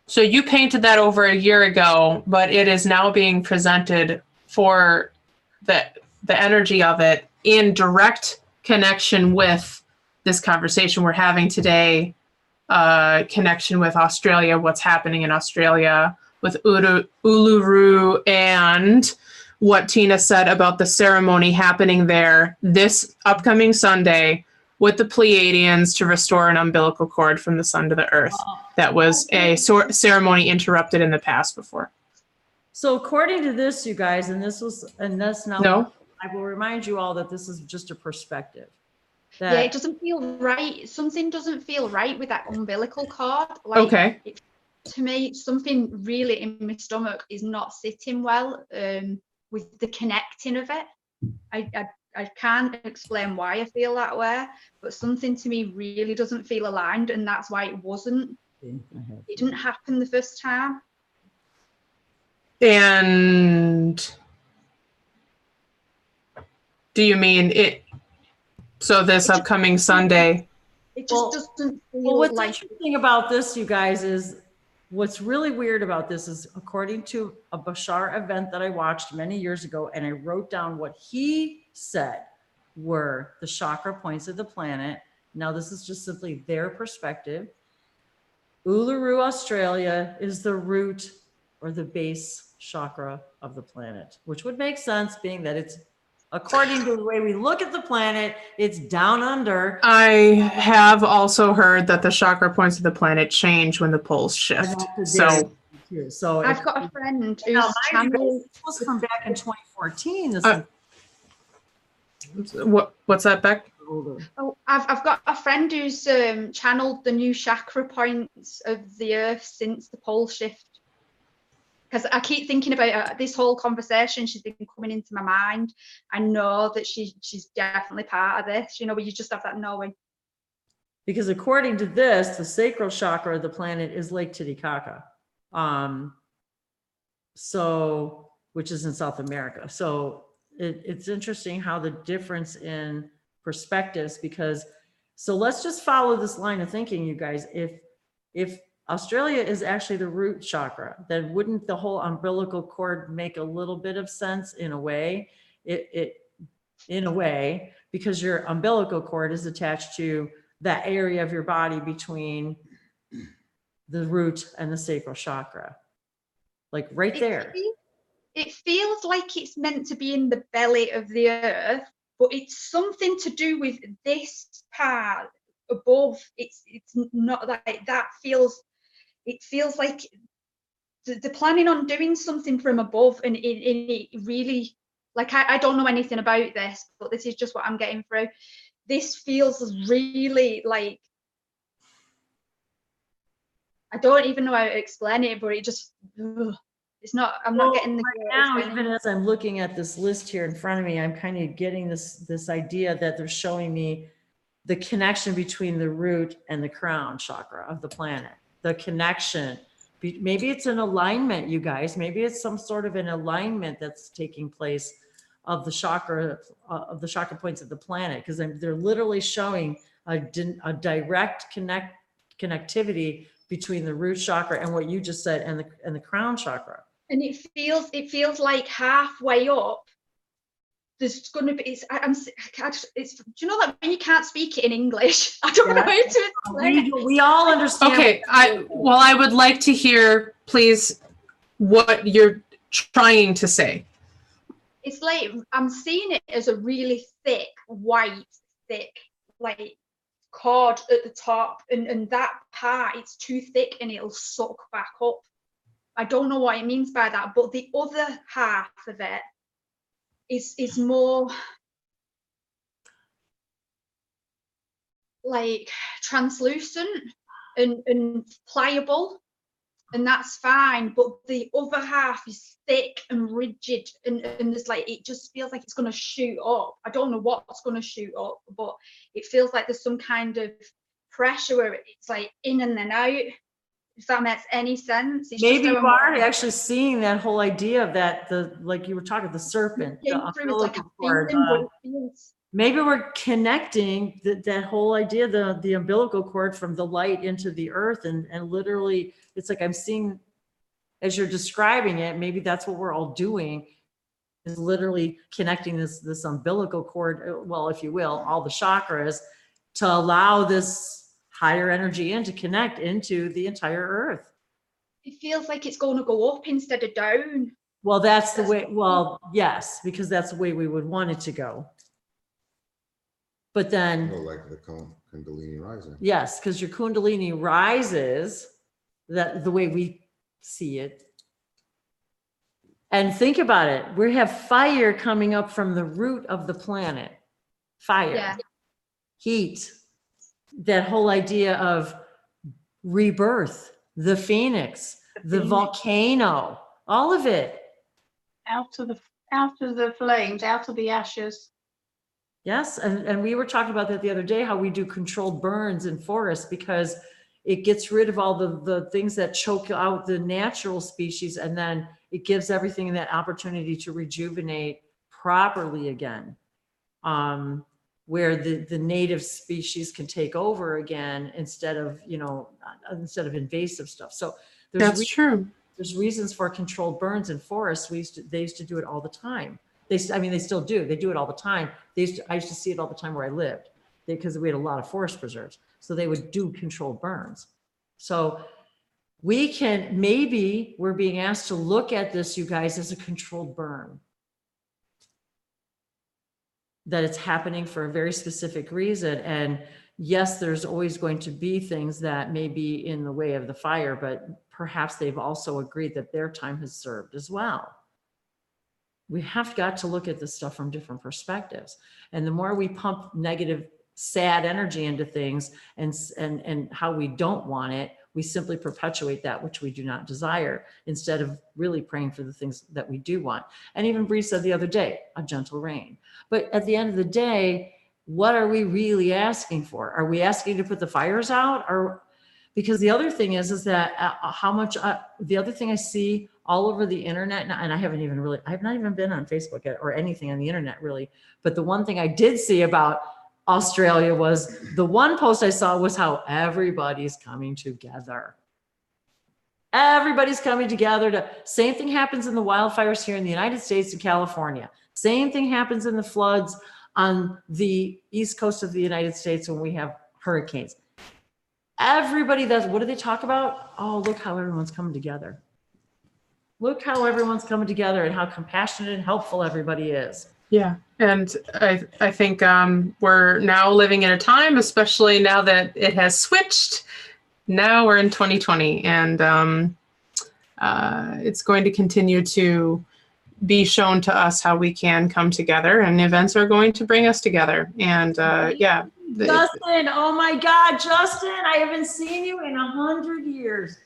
so you painted that over a year ago, but it is now being presented for the energy of it in direct connection with this conversation we're having today, connection with Australia, what's happening in Australia with Uluru, and what Tina said about the ceremony happening there this upcoming Sunday with the Pleiadians to restore an umbilical cord from the sun to the earth. That was a ceremony interrupted in the past before. So according to this, you guys, and this now, No? I will remind you all that this is just a perspective. Yeah, it doesn't feel right. Something doesn't feel right with that umbilical cord. Like, Okay. To me, something really in my stomach is not sitting well with the connecting of it. I can't explain why I feel that way, but something to me really doesn't feel aligned, and that's why it wasn't. It didn't happen the first time. And do you mean it? So this upcoming Sunday? It just doesn't feel well, what's like. interesting about this, you guys, is what's really weird about this is according to a Bashar event that I watched many years ago, and I wrote down what he said were the chakra points of the planet. Now, this is just simply their perspective. Uluru, Australia is the root or the base chakra of the planet, which would make sense being that it's, according to the way we look at the planet, it's down under. I have also heard that the chakra points of the planet change when the poles shift. So I've got a friend who's this was from back in 2014. What's that, Beck? Oh, I've got a friend who's channeled the new chakra points of the earth since the pole shift. Because I keep thinking about this whole conversation. She's been coming into my mind. I know that she's definitely part of this. You know, where you just have that knowing. Because according to this, the sacral chakra of the planet is Lake Titicaca. So, which is in South America. So it's interesting how the difference in perspectives, because, so let's just follow this line of thinking, you guys. If Australia is actually the root chakra, then wouldn't the whole umbilical cord make a little bit of sense in a way? In a way, because your umbilical cord is attached to that area of your body between the root and the sacral chakra, like right there. It feels like it's meant to be in the belly of the earth, but it's something to do with this part above. It's not like that. It feels like they're planning on doing something from above, and it really, like, I don't know anything about this, but this is just what I'm getting through. This feels really like, I don't even know how to explain it, but it just, it's not, I'm not getting the right now, even as I'm looking at this list here in front of me, I'm kind of getting this idea that they're showing me the connection between the root and the crown chakra of the planet. The connection, maybe it's an alignment, you guys. Maybe it's some sort of an alignment that's taking place of the chakra points of the planet, because they're literally showing a direct connectivity between the root chakra and what you just said and the crown chakra. And it feels like halfway up there's going to be, do you know that when you can't speak it in English? I don't know how to explain it. We all understand. Okay, I would like to hear, please, what you're trying to say. It's like, I'm seeing it as a really thick, like cord at the top, and that part, it's too thick and it'll suck back up. I don't know what it means by that, but the other half of it is more like translucent and pliable, and that's fine, but the other half is thick and rigid, and there's like, it just feels like it's going to shoot up. I don't know what's going to shoot up, but it feels like there's some kind of pressure where it's like in and then out, if that makes any sense. It's maybe you are actually seeing that whole idea of that, like you were talking, the serpent, maybe we're connecting that whole idea, the umbilical cord from the light into the earth, and literally it's like I'm seeing, as you're describing it, maybe that's what we're all doing, is literally connecting this umbilical cord, well, if you will, all the chakras, to allow this higher energy to connect into the entire earth. It feels like it's going to go up instead of down. Well, that's the way, well, yes, because that's the way we would want it to go. But then, like the Kundalini rising. Yes, because your Kundalini rises, that the way we see it. And think about it. We have fire coming up from the root of the planet. Fire, heat, that whole idea of rebirth, the phoenix, the volcano, all of it. Out of the flames, out of the ashes. Yes, and we were talking about that the other day, how we do controlled burns in forests, because it gets rid of all the things that choke out the natural species, and then it gives everything that opportunity to rejuvenate properly again, where the native species can take over again instead of invasive stuff. So that's true. There's reasons for controlled burns in forests. They used to do it all the time. They still do. They do it all the time. I used to see it all the time where I lived, because we had a lot of forest preserves. So they would do controlled burns. So maybe we're being asked to look at this, you guys, as a controlled burn. That it's happening for a very specific reason. And yes, there's always going to be things that may be in the way of the fire, but perhaps they've also agreed that their time has served as well. We have got to look at this stuff from different perspectives. And the more we pump negative, sad energy into things and how we don't want it, we simply perpetuate that which we do not desire, instead of really praying for the things that we do want. And even Bree said the other day, a gentle rain. But at the end of the day, what are we really asking for? Are we asking to put the fires out? because the other thing is that how much, the other thing I see all over the internet, and I have not even been on Facebook or anything on the internet really. But the one thing I did see about Australia was the one post I saw was how everybody's coming together. Everybody's coming together same thing happens in the wildfires here in the United States and California. Same thing happens in the floods on the East Coast of the United States when we have hurricanes. Everybody what do they talk about? Oh, look how everyone's coming together. Look how everyone's coming together and how compassionate and helpful everybody is. Yeah. And I think we're now living in a time, especially now that it has switched. Now we're in 2020, and it's going to continue to be shown to us how we can come together, and events are going to bring us together. And yeah. Justin, oh my God, Justin, I haven't seen you in 100 years.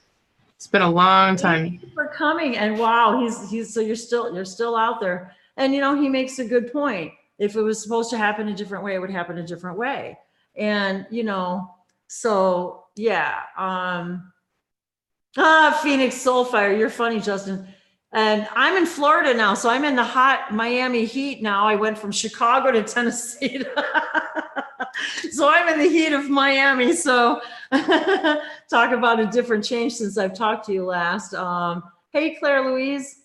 It's been a long time. Thank you for coming. And wow, so you're still out there. And he makes a good point. If it was supposed to happen a different way, it would happen a different way. And so yeah. Phoenix Soulfire, you're funny, Justin. And I'm in Florida now, so I'm in the hot Miami heat now. I went from Chicago to Tennessee. So I'm in the heat of Miami. So talk about a different change since I've talked to you last. Hey, Claire Louise.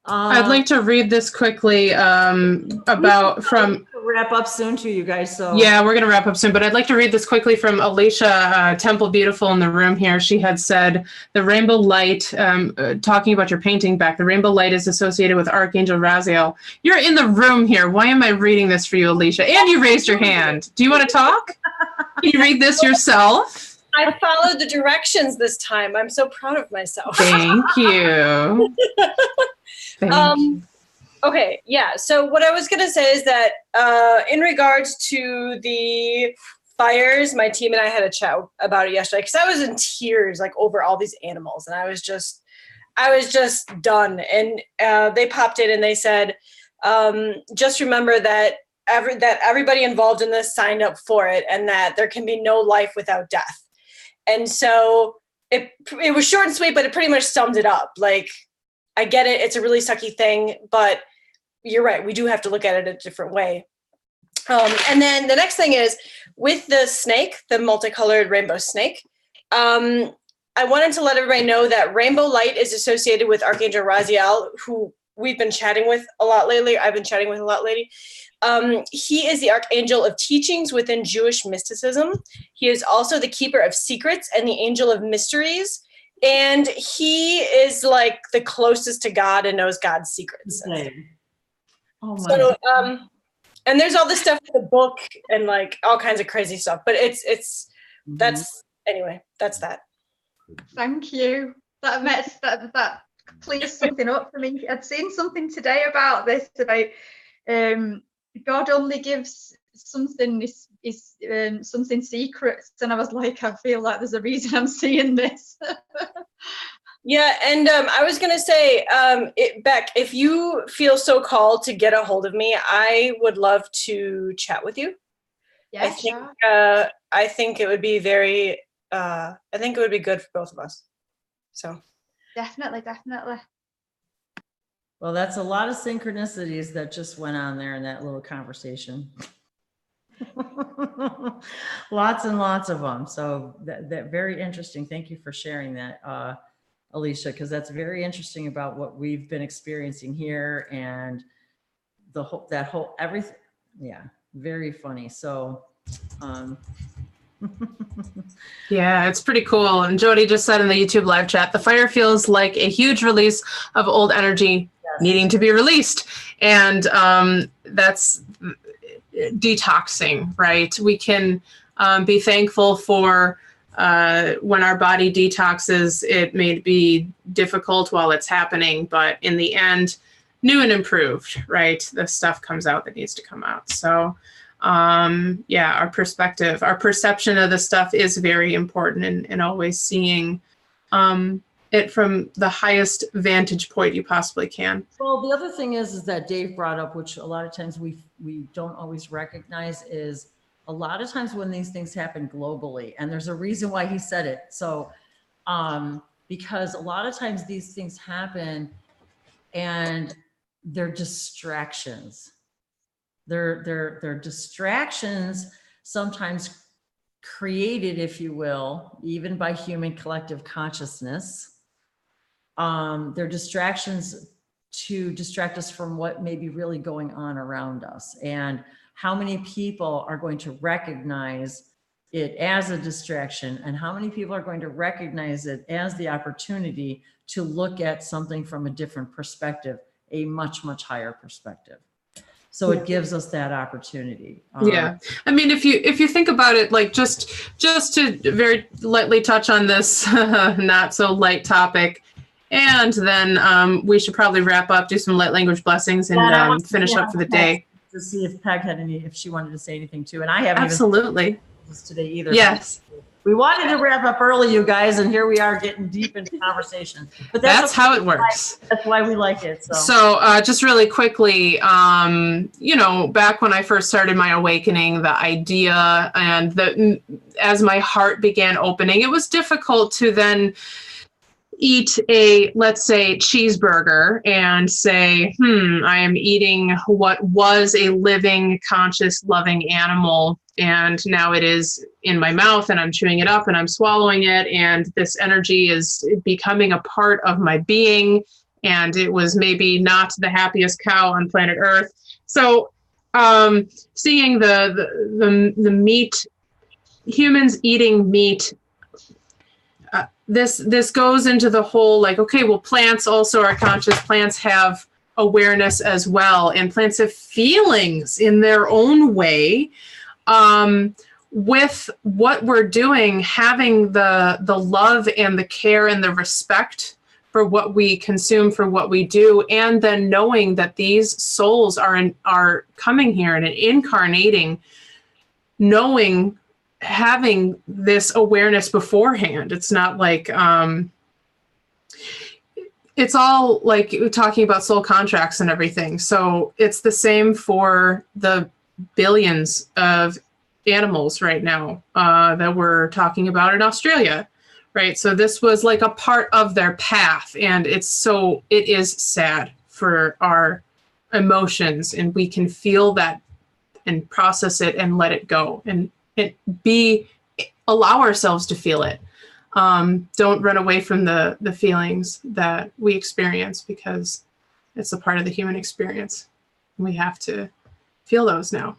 I'd like to read this quickly wrap up soon to you guys. So yeah, we're going to wrap up soon, but I'd like to read this quickly from Alicia Temple Beautiful in the room here. She had said the rainbow light, talking about your painting back, the rainbow light is associated with Archangel Raziel. You're in the room here. Why am I reading this for you, Alicia? And you raised your hand. Do you want to talk? Can you read this yourself? I followed the directions this time. I'm so proud of myself. Thank you. Thank you. Okay, yeah. So what I was going to say is that in regards to the fires, my team and I had a chat about it yesterday because I was in tears over all these animals, and I was just done. And they popped in and they said, just remember that everybody involved in this signed up for it, and that there can be no life without death. And so it was short and sweet, but it pretty much summed it up. I get it. It's a really sucky thing, but you're right. We do have to look at it a different way. And then the next thing is with the snake, the multicolored rainbow snake. I wanted to let everybody know that rainbow light is associated with Archangel Raziel, who we've been chatting with a lot lately. I've been chatting with a lot lately. He is the archangel of teachings within Jewish mysticism. He is also the keeper of secrets and the angel of mysteries. And he is the closest to God and knows God's secrets. Oh my so, and there's all this stuff in the book and all kinds of crazy stuff, but that's that. Thank you. That clears something up for me. I'd seen something today about this, about God only gives something something secrets, and I was like, I feel like there's a reason I'm seeing this. Yeah, and I was gonna say, Beck, if you feel so called to get a hold of me, I would love to chat with you. Yeah, sure. I think it would be I think it would be good for both of us. So definitely. Well, that's a lot of synchronicities that just went on there in that little conversation. Lots and lots of them. So that very interesting. Thank you for sharing that, Alicia, because that's very interesting about what we've been experiencing here and everything. Yeah, very funny. So yeah, it's pretty cool. And Jody just said in the YouTube live chat, the fire feels like a huge release of old energy needing to be released. And that's detoxing, right? We can be thankful for when our body detoxes. It may be difficult while it's happening, but in the end, new and improved, right? The stuff comes out that needs to come out. So yeah, our perspective, our perception of the stuff is very important, and always seeing it from the highest vantage point you possibly can. Well, the other thing is that Dave brought up, which a lot of times we don't always recognize, is a lot of times when these things happen globally, and there's a reason why he said it. So, because a lot of times these things happen and they're distractions. They're distractions, sometimes created, if you will, even by human collective consciousness. They're distractions to distract us from what may be really going on around us. And how many people are going to recognize it as a distraction, and how many people are going to recognize it as the opportunity to look at something from a different perspective, a much, much higher perspective. So it gives us that opportunity. Yeah. I mean, if you think about it, like just to very lightly touch on this not so light topic, and then we should probably wrap up, do some light language blessings, and finish up for the day. To see if Peg had if she wanted to say anything too. And I haven't Absolutely. even this today either. Yes. We wanted to wrap up early, you guys, and here we are getting deep into conversation. But that's how it works. That's why we like it. So just really quickly, you know, back when I first started my awakening, the idea and as my heart began opening, it was difficult to then eat a, let's say, cheeseburger and say, I am eating what was a living, conscious, loving animal, and now it is in my mouth and I'm chewing it up and I'm swallowing it, and this energy is becoming a part of my being, and it was maybe not the happiest cow on planet Earth. So seeing the meat, humans eating meat, this goes into the whole, like, okay, well, plants also are conscious. Plants have awareness as well, and plants have feelings in their own way. With what we're doing, having the love and the care and the respect for what we consume, for what we do, and then knowing that these souls are coming here and incarnating, knowing, having this awareness beforehand. It's not like it's all like talking about soul contracts and everything. So it's the same for the billions of animals right now that we're talking about in Australia, right? So this was like a part of their path, and it is sad for our emotions, and we can feel that and process it and let it go and allow ourselves to feel it. Don't run away from the feelings that we experience, because it's a part of the human experience. We have to feel those now.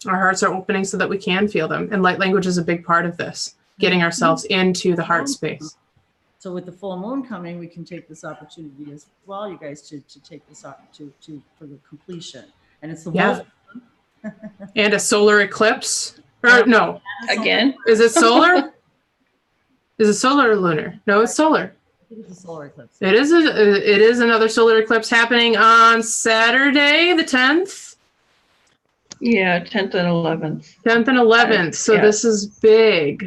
Our hearts are opening so that we can feel them. And light language is a big part of this, getting ourselves into the heart space. So with the full moon coming, we can take this opportunity as well, you guys, to take this up for the completion. And it's the wolf. And a solar eclipse. Or no. Again? Is it solar? Is it solar or lunar? No, it's solar. I think it's a solar eclipse. It is another solar eclipse happening on Saturday, the 10th. Yeah, 10th and 11th. 10th and 11th. So yeah. This is big.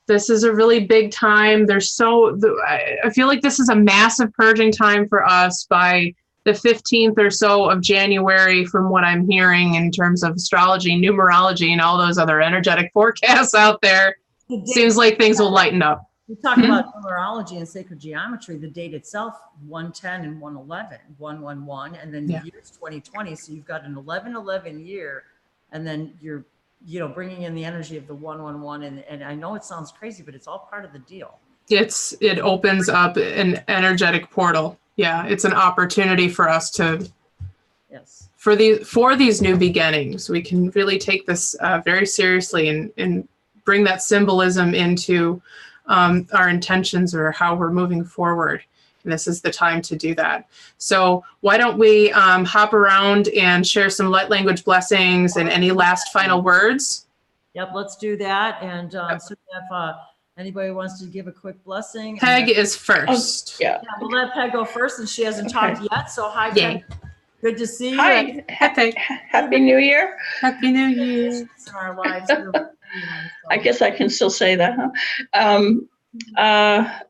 This is a really big time. I feel like this is a massive purging time for us by the 15th or so of January, from what I'm hearing in terms of astrology, numerology, and all those other energetic forecasts out there. Seems like things will lighten up. We talk about numerology and sacred geometry. The date itself, 110 and 111, 111, and then the year's 2020. So you've got an 1111 year, and then you're, bringing in the energy of the 111. And I know it sounds crazy, but it's all part of the deal. It opens up an energetic portal. Yeah, it's an opportunity for us to, for these new beginnings. We can really take this very seriously and bring that symbolism into our intentions or how we're moving forward. And this is the time to do that. So why don't we hop around and share some light language blessings and any last final words? Yep, let's do that. And so if anybody wants to give a quick blessing. Peg is first. Yeah. We'll let Peg go first, and she hasn't talked yet. So hi, Peg. Good to see you. Hi. Happy New Year. Happy New Year. In our lives. I guess I can still say that, huh?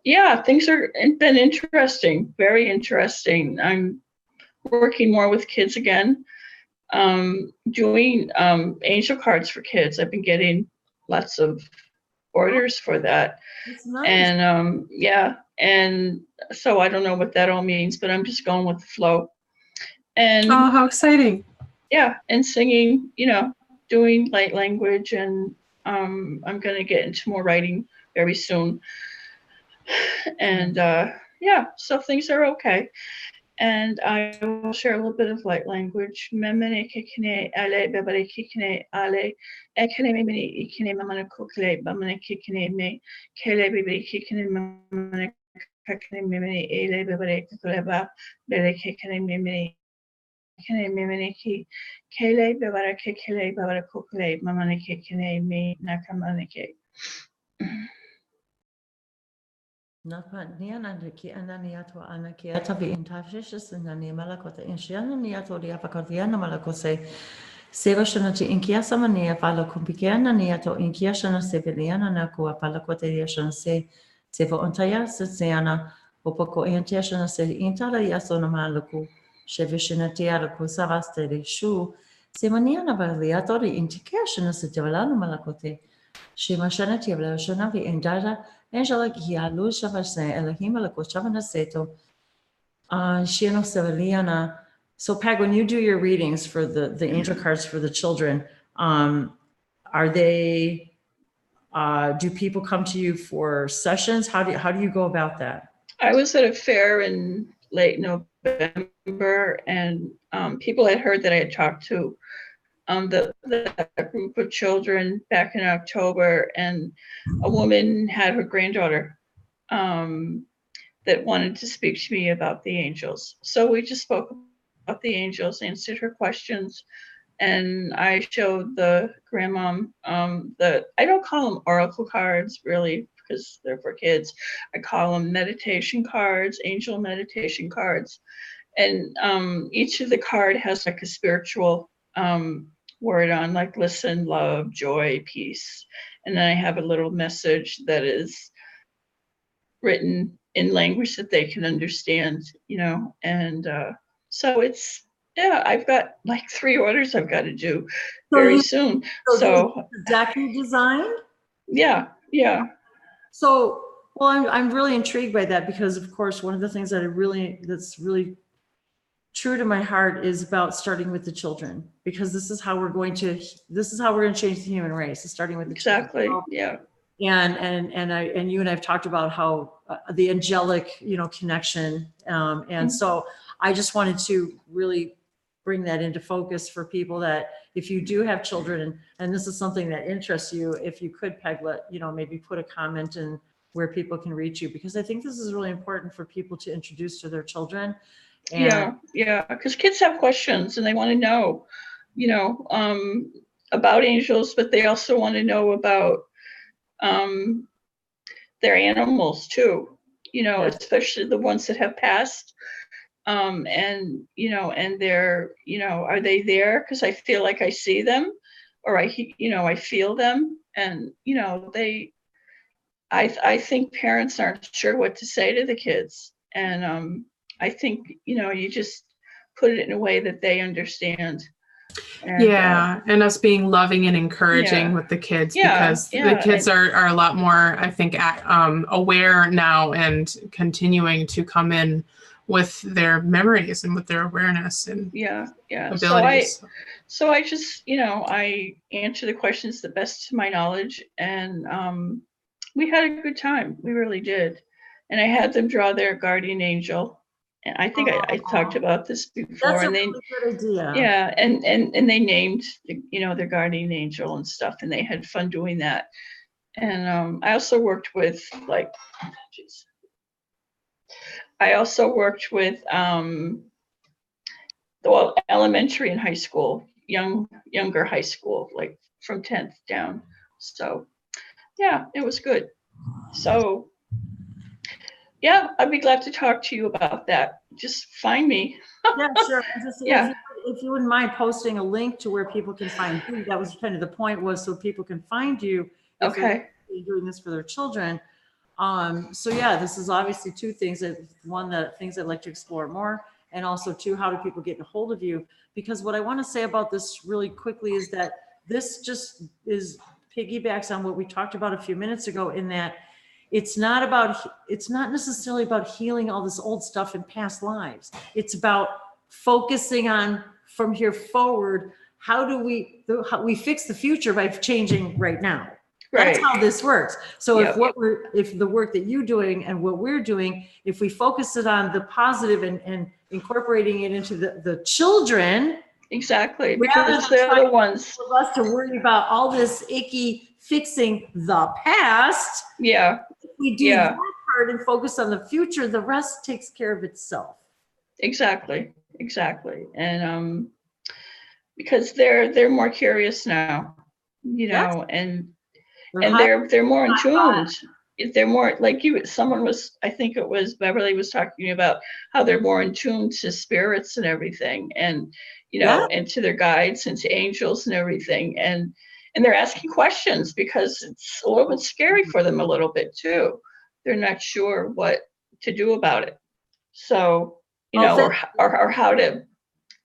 Yeah, things been interesting, very interesting. I'm working more with kids again. doing angel cards for kids. I've been getting lots of orders for that. That's nice. And yeah, and so I don't know what that all means, but I'm just going with the flow. And Oh, how exciting. yeah, and singing, doing light language, and I'm going to get into more writing very soon. And yeah, so things are okay. And I will share a little bit of light language. Memene kikine ale bebare kikine ale ekene memene ikine mamana kukle bamane kikine me kele bebare kikine mamana kikine memene ale bebare kukle ba bere kikine memene kikine memene ki kele bebare kikile bebare kukle mamane kikine me nakamane ke. Napania na ki ananiato ana ki atavi intafishis nani malakota inshiana niato di apakotiana malakose seva shanati inkiasa mania falo kumpikiana niato inkiashana seviliana na ku apalakote yashana se seva ontaya seana opoko intiashana se intala yasona malaku shevishana tiara ku savaste de shu semaniana valiato di intikiashana se devalana malakote shemashana tiabla shana vi indara Angela Gialu Shavase Elohim Alakoshavana Seto Shiano Seveliana. So Peg, when you do your readings for the angel cards for the children, are they do people come to you for sessions? How do you go about that? I was at a fair in late November, and people had heard that I had talked to the group of children back in October, and a woman had her granddaughter that wanted to speak to me about the angels. So we just spoke about the angels, answered her questions, and I showed the grandmom I don't call them oracle cards really because they're for kids. I call them meditation cards, angel meditation cards, and each of the card has like a spiritual word on, like listen, love, joy, peace. And then I have a little message that is written in language that they can understand, and so it's, yeah, I've got like 3 orders I've got to do very soon. So the deck you designed? Yeah. So, well, I'm really intrigued by that because, of course, one of the things that's really true to my heart is about starting with the children, because this is how we're going to change the human race, is starting with the exactly children. Yeah. And you and I've talked about how the angelic, connection, and so I just wanted to really bring that into focus for people, that if you do have children and this is something that interests you, if you could, Peg, maybe put a comment in where people can reach you, because I think this is really important for people to introduce to their children. And yeah, because kids have questions and they want to know, about angels, but they also want to know about their animals too, Yes. especially the ones that have passed. And they're, are they there? Because I feel like I see them, or I feel them, and I think parents aren't sure what to say to the kids, and I think you just put it in a way that they understand. And, and us being loving and encouraging with the kids, because the kids are a lot more, I think, aware now and continuing to come in with their memories and with their awareness and abilities. So I just, I answer the questions the best to my knowledge, and we had a good time. We really did. And I had them draw their guardian angel. And I think I talked about this before. That's and a really good idea. Yeah, and they named, their guardian angel and stuff, and they had fun doing that. And I also worked with elementary and high school, younger high school, like from 10th down. So yeah, it was good. So yeah, I'd be glad to talk to you about that. Just find me. Yeah, sure. Yeah. If you wouldn't mind posting a link to where people can find you, that was kind of the point, was so people can find you. If Okay. they're doing this for their children. So yeah, this is obviously 2 things. One, the things I'd like to explore more, And also too, how do people get a hold of you? Because what I want to say about this really quickly is that this just piggybacks on what we talked about a few minutes ago, in that it's not necessarily about healing all this old stuff in past lives. It's about focusing on, from here forward, how we fix the future by changing right now. Right. That's how this works. So Yep. if the work that you're doing and what we're doing, if we focus it on the positive and incorporating it into the children. Exactly, rather because than they're trying the ones. for us to worry about all this icky fixing the past. Yeah, If we do Yeah. that part and focus on the future, the rest takes care of itself. exactly. And because they're more curious now, and they're more in tune. They're more like I think it was Beverly was talking about how they're more in tune to spirits and everything, and and to their guides and to angels and everything, and they're asking questions because it's a little bit scary for them a little bit too. They're not sure what to do about it, so or how to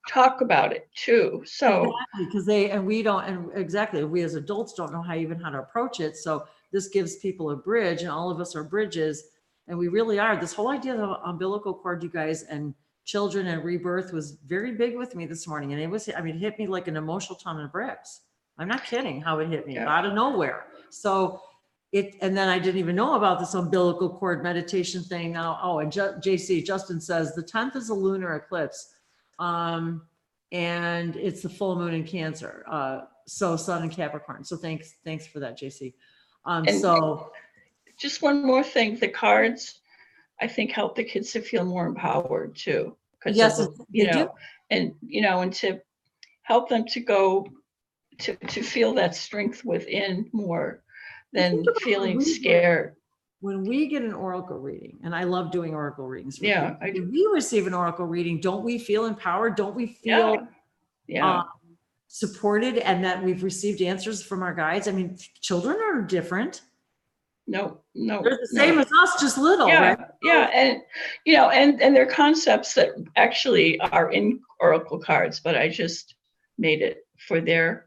talk about it too. So because we as adults don't know how to approach it. So this gives people a bridge, and all of us are bridges, and we really are. This whole idea of the umbilical cord, you guys, and children and rebirth was very big with me this morning, and it hit me like an emotional ton of bricks. I'm not kidding how it hit me out of nowhere. So and then I didn't even know about this umbilical cord meditation thing now. Oh, and Justin says the 10th is a lunar eclipse. And it's the full moon in Cancer. So Sun in Capricorn. So thanks for that, JC. So just one more thing, the cards, I think, help the kids to feel more empowered too. Yes, they do. And to help them to go to feel that strength within more than feeling scared. When we get an oracle reading, and I love doing oracle readings. Yeah, when we receive an oracle reading, don't we feel empowered? Don't we feel supported, and that we've received answers from our guides? I mean, children are different. No, they're the same as us, just little, right? And and they're concepts that actually are in oracle cards, but I just made it for their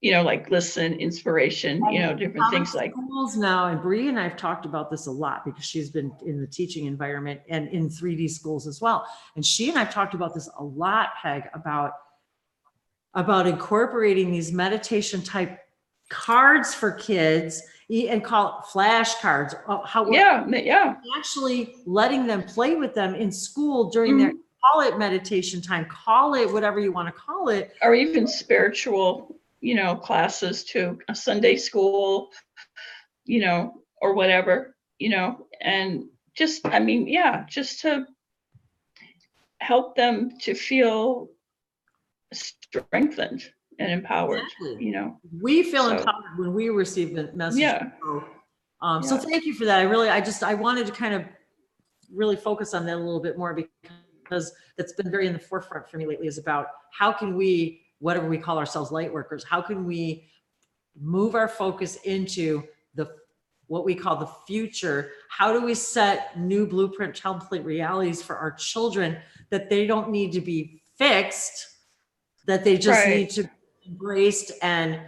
like listen, inspiration, different things like schools now. And Bree and I've talked about this a lot because she's been in the teaching environment and in 3D schools as well. And she and I've talked about this a lot, Peg, about incorporating these meditation type cards for kids and call it flashcards. Actually letting them play with them in school during their, call it meditation time, call it whatever you want to call it. Or even spiritual classes too, a Sunday school, or whatever, and just, just to help them to feel strengthened and empowered, We feel empowered when we receive the message. So thank you for that. I wanted to kind of really focus on that a little bit more, because that's been very in the forefront for me lately, is about how can we, whatever we call ourselves, light workers, how can we move our focus into what we call the future? How do we set new blueprint template realities for our children that they don't need to be fixed, that they just need to be embraced and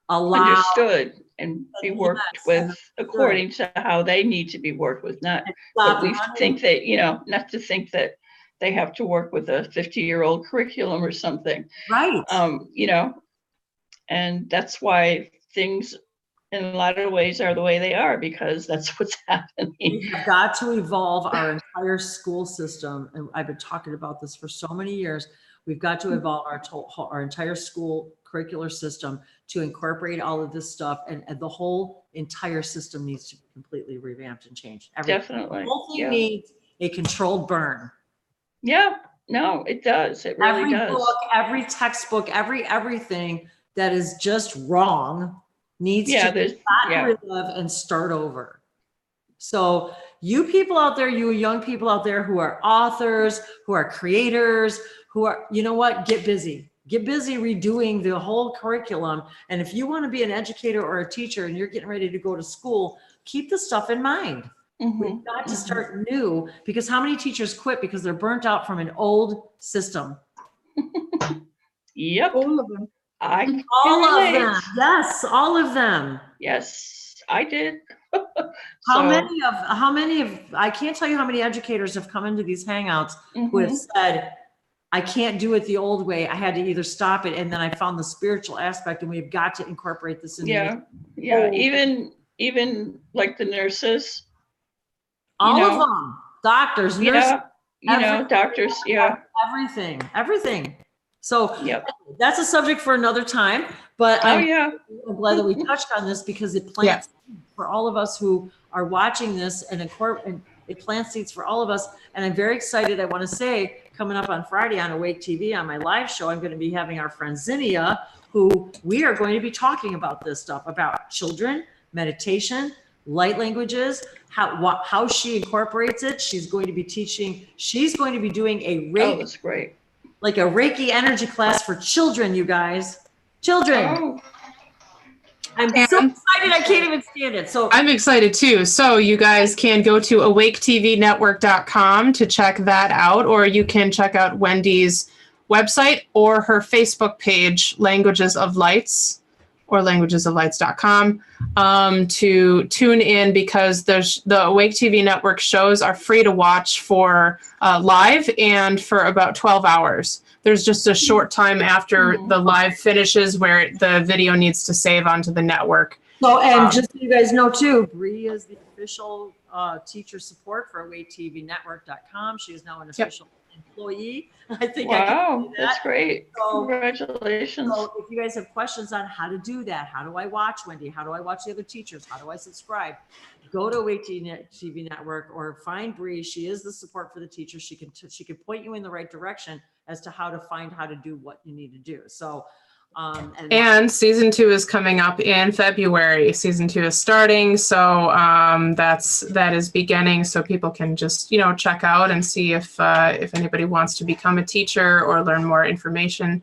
understood and be worked with according to how they need to be worked with, not what we think that, not to think that they have to work with a 50-year-old curriculum or something. Right. And that's why things in a lot of ways are the way they are, because that's what's happening. We have got to evolve our entire school system. And I've been talking about this for so many years. We've got to evolve our entire school curricular system to incorporate all of this stuff. And the whole entire system needs to be completely revamped and changed. Definitely. The whole thing needs a controlled burn. Yeah, no, it does. It really does. Every book, every textbook, everything that is just wrong needs to be gotten rid of and start over. So you people out there, you young people out there who are authors, who are creators, who are, get busy. Get busy redoing the whole curriculum. And if you want to be an educator or a teacher and you're getting ready to go to school, keep the stuff in mind. We've got to start new, because how many teachers quit because they're burnt out from an old system? Yep. All of them. I can All of relate. them. Yes, all of them. Yes, I did. How So, many of I can't tell you how many educators have come into these hangouts who have said, I can't do it the old way. I had to either stop it, and then I found the spiritual aspect, and we've got to incorporate this in. yeah, even like the nurses. All of them, doctors, nurses, Doctors, everything. So yep. that's a subject for another time, but I'm glad that we touched on this, because it plants for all of us who are watching this, and it plants seeds for all of us. And I'm very excited. I want to say, coming up on Friday on Awake TV on my live show, I'm going to be having our friend Zinnia, who we are going to be talking about this stuff, about children, meditation, light languages, how she incorporates it. She's going to be teaching, she's going to be doing a Reiki. Oh, that's great. Like a Reiki energy class for children, you guys. Children. Oh. I'm so excited, I can't even stand it. So I'm excited too. So you guys can go to awaketvnetwork.com to check that out, or you can check out Wendy's website or her Facebook page, Languages of Lights, or languagesoflights.com, to tune in, because the Awake TV Network shows are free to watch for live and for about 12 hours. There's just a short time after the live finishes where the video needs to save onto the network. So, and just so you guys know too, Bree is the official teacher support for AwakeTVNetwork.com. She is now an official employee. I think. Wow, that. That's great. So, congratulations. So if you guys have questions on how to do that, how do I watch Wendy? How do I watch the other teachers? How do I subscribe? Go to Awake TV Network or find Bree. She is the support for the teachers. She can point you in the right direction as to how to do what you need to do. So, and season 2 is coming up in February. Season 2 is starting, so that is beginning. So people can just check out and see if anybody wants to become a teacher or learn more information.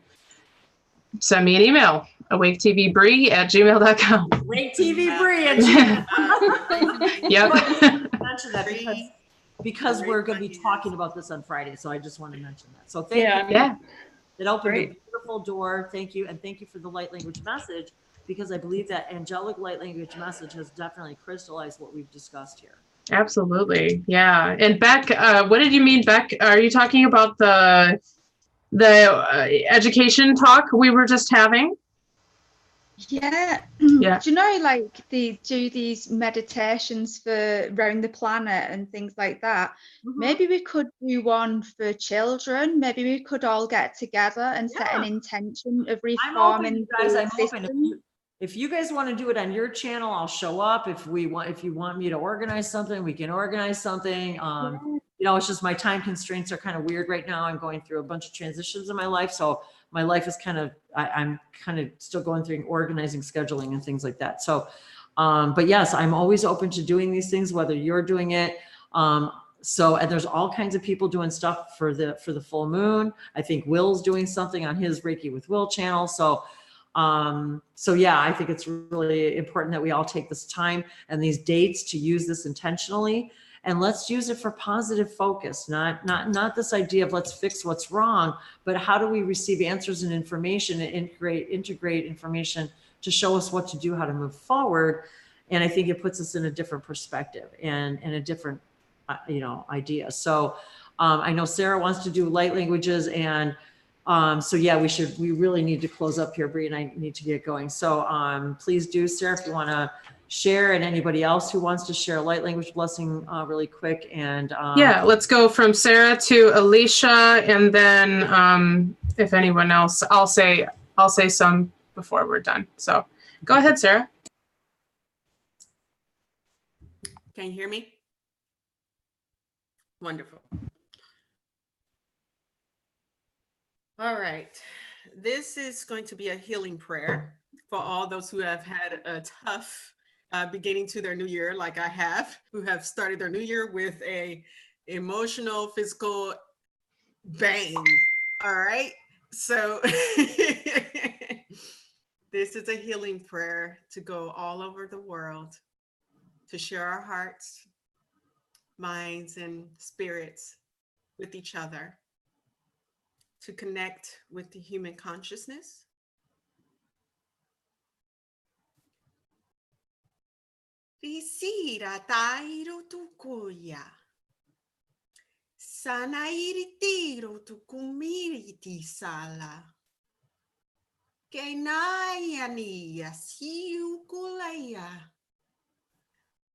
Send me an email, awaketvbree@gmail.com. AwakeTVbree@gmail.com. Yep. Mention that because we're going to be talking about this on Friday, so I just want to mention that. So thank you. Yeah. It opened a beautiful door. Thank you. And thank you for the light language message, because I believe that angelic light language message has definitely crystallized what we've discussed here. Absolutely. Yeah. And Beck, what did you mean, Beck? Are you talking about the education talk we were just having? Yeah. Yeah. Do you know, like, they do these meditations for around the planet and things like that? Mm-hmm. Maybe we could do one for children. Maybe we could all get together and set an intention of reforming the system. If you guys want to do it on your channel, I'll show up. If you want me to organize something, we can organize something. It's just my time constraints are kind of weird right now. I'm going through a bunch of transitions in my life. So my life is I'm kind of still going through organizing, scheduling, and things like that. So, but yes, I'm always open to doing these things, whether you're doing it. And there's all kinds of people doing stuff for the full moon. I think Will's doing something on his Reiki with Will channel. So yeah, I think it's really important that we all take this time and these dates to use this intentionally, and let's use it for positive focus, not this idea of let's fix what's wrong, but how do we receive answers and information and integrate information to show us what to do, how to move forward. And I think it puts us in a different perspective and a different, idea. So, I know Sarah wants to do light languages, and so yeah, we really need to close up here, Bree, and I need to get going. So please do, Sarah, if you want to share, and anybody else who wants to share a light language blessing really quick. And yeah, let's go from Sarah to Alicia, and then if anyone else, I'll say some before we're done. So go ahead, Sarah. Can you hear me? Wonderful. All right. This is going to be a healing prayer for all those who have had a tough beginning to their new year, like I have, who have started their new year with a emotional, physical bang. All right. So this is a healing prayer to go all over the world, to share our hearts, minds and spirits with each other to connect with the human consciousness. Risira tairo tukuya. Sana iritiro tukumiriti sala. Kenaya niya siukulaya.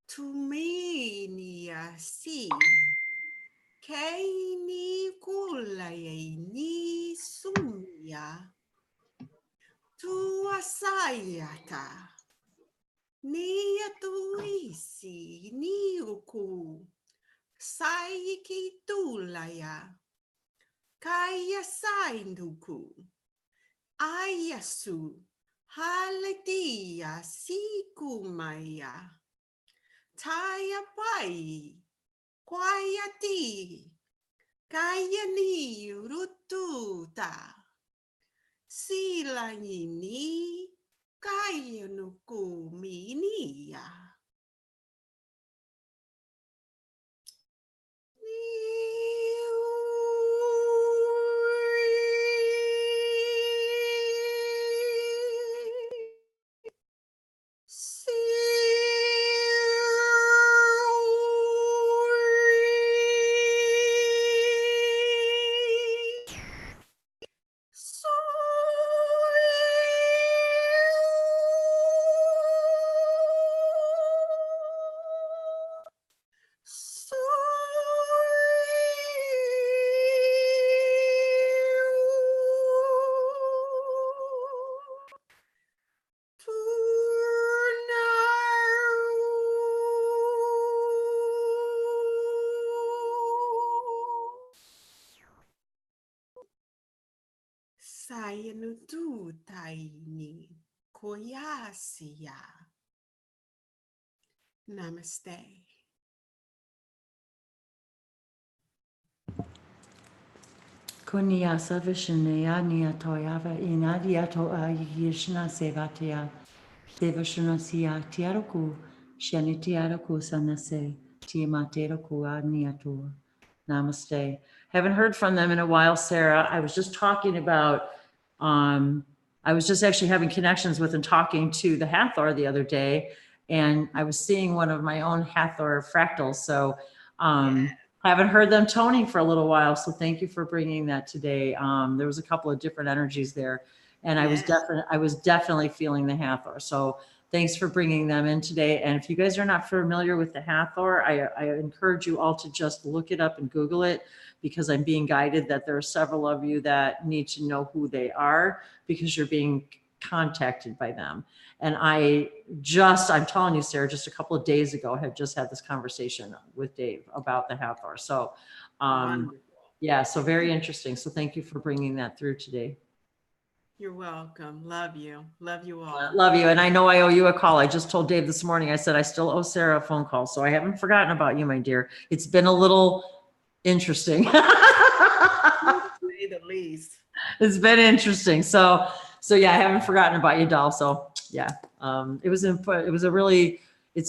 Tumenia si. Kaini kulaya ni sumya. Tuasayata. Nia tuisi ni uku. Saiki tulaya. Kaya sainduku. Ayasu. Haletia sikumaya. Taya pai. Kwayati. Kaya ni rututa. Sila ini. Kaya nuku minia. Saya nutu taini koyasiya. Namaste. Kunyasa Vishnaya Niatoyava Inadiato Yishna Sevatia Devashuna Sia Tiaroku Shani Tiaroku Sanase Tiamateroku Niatur. Namaste. Haven't heard from them in a while, Sarah. I was just talking about I was just actually having connections with and talking to the Hathor the other day, and I was seeing one of my own Hathor fractals. So haven't heard them toning for a little while. So thank you for bringing that today. There was a couple of different energies there, and I was definitely feeling the Hathor. So thanks for bringing them in today. And if you guys are not familiar with the Hathor, I encourage you all to just look it up and Google it, because I'm being guided that there are several of you that need to know who they are because you're being contacted by them. And I'm telling you, Sarah, just a couple of days ago, I had just had this conversation with Dave about the Hathor. So, yeah, so very interesting. So thank you for bringing that through today. You're welcome. Love you. Love you all. Love you. And I know I owe you a call. I just told Dave this morning, I said, I still owe Sarah a phone call. So I haven't forgotten about you, my dear. It's been a little interesting. To say the least. It's been interesting. So yeah, I haven't forgotten about you, doll. So yeah, it's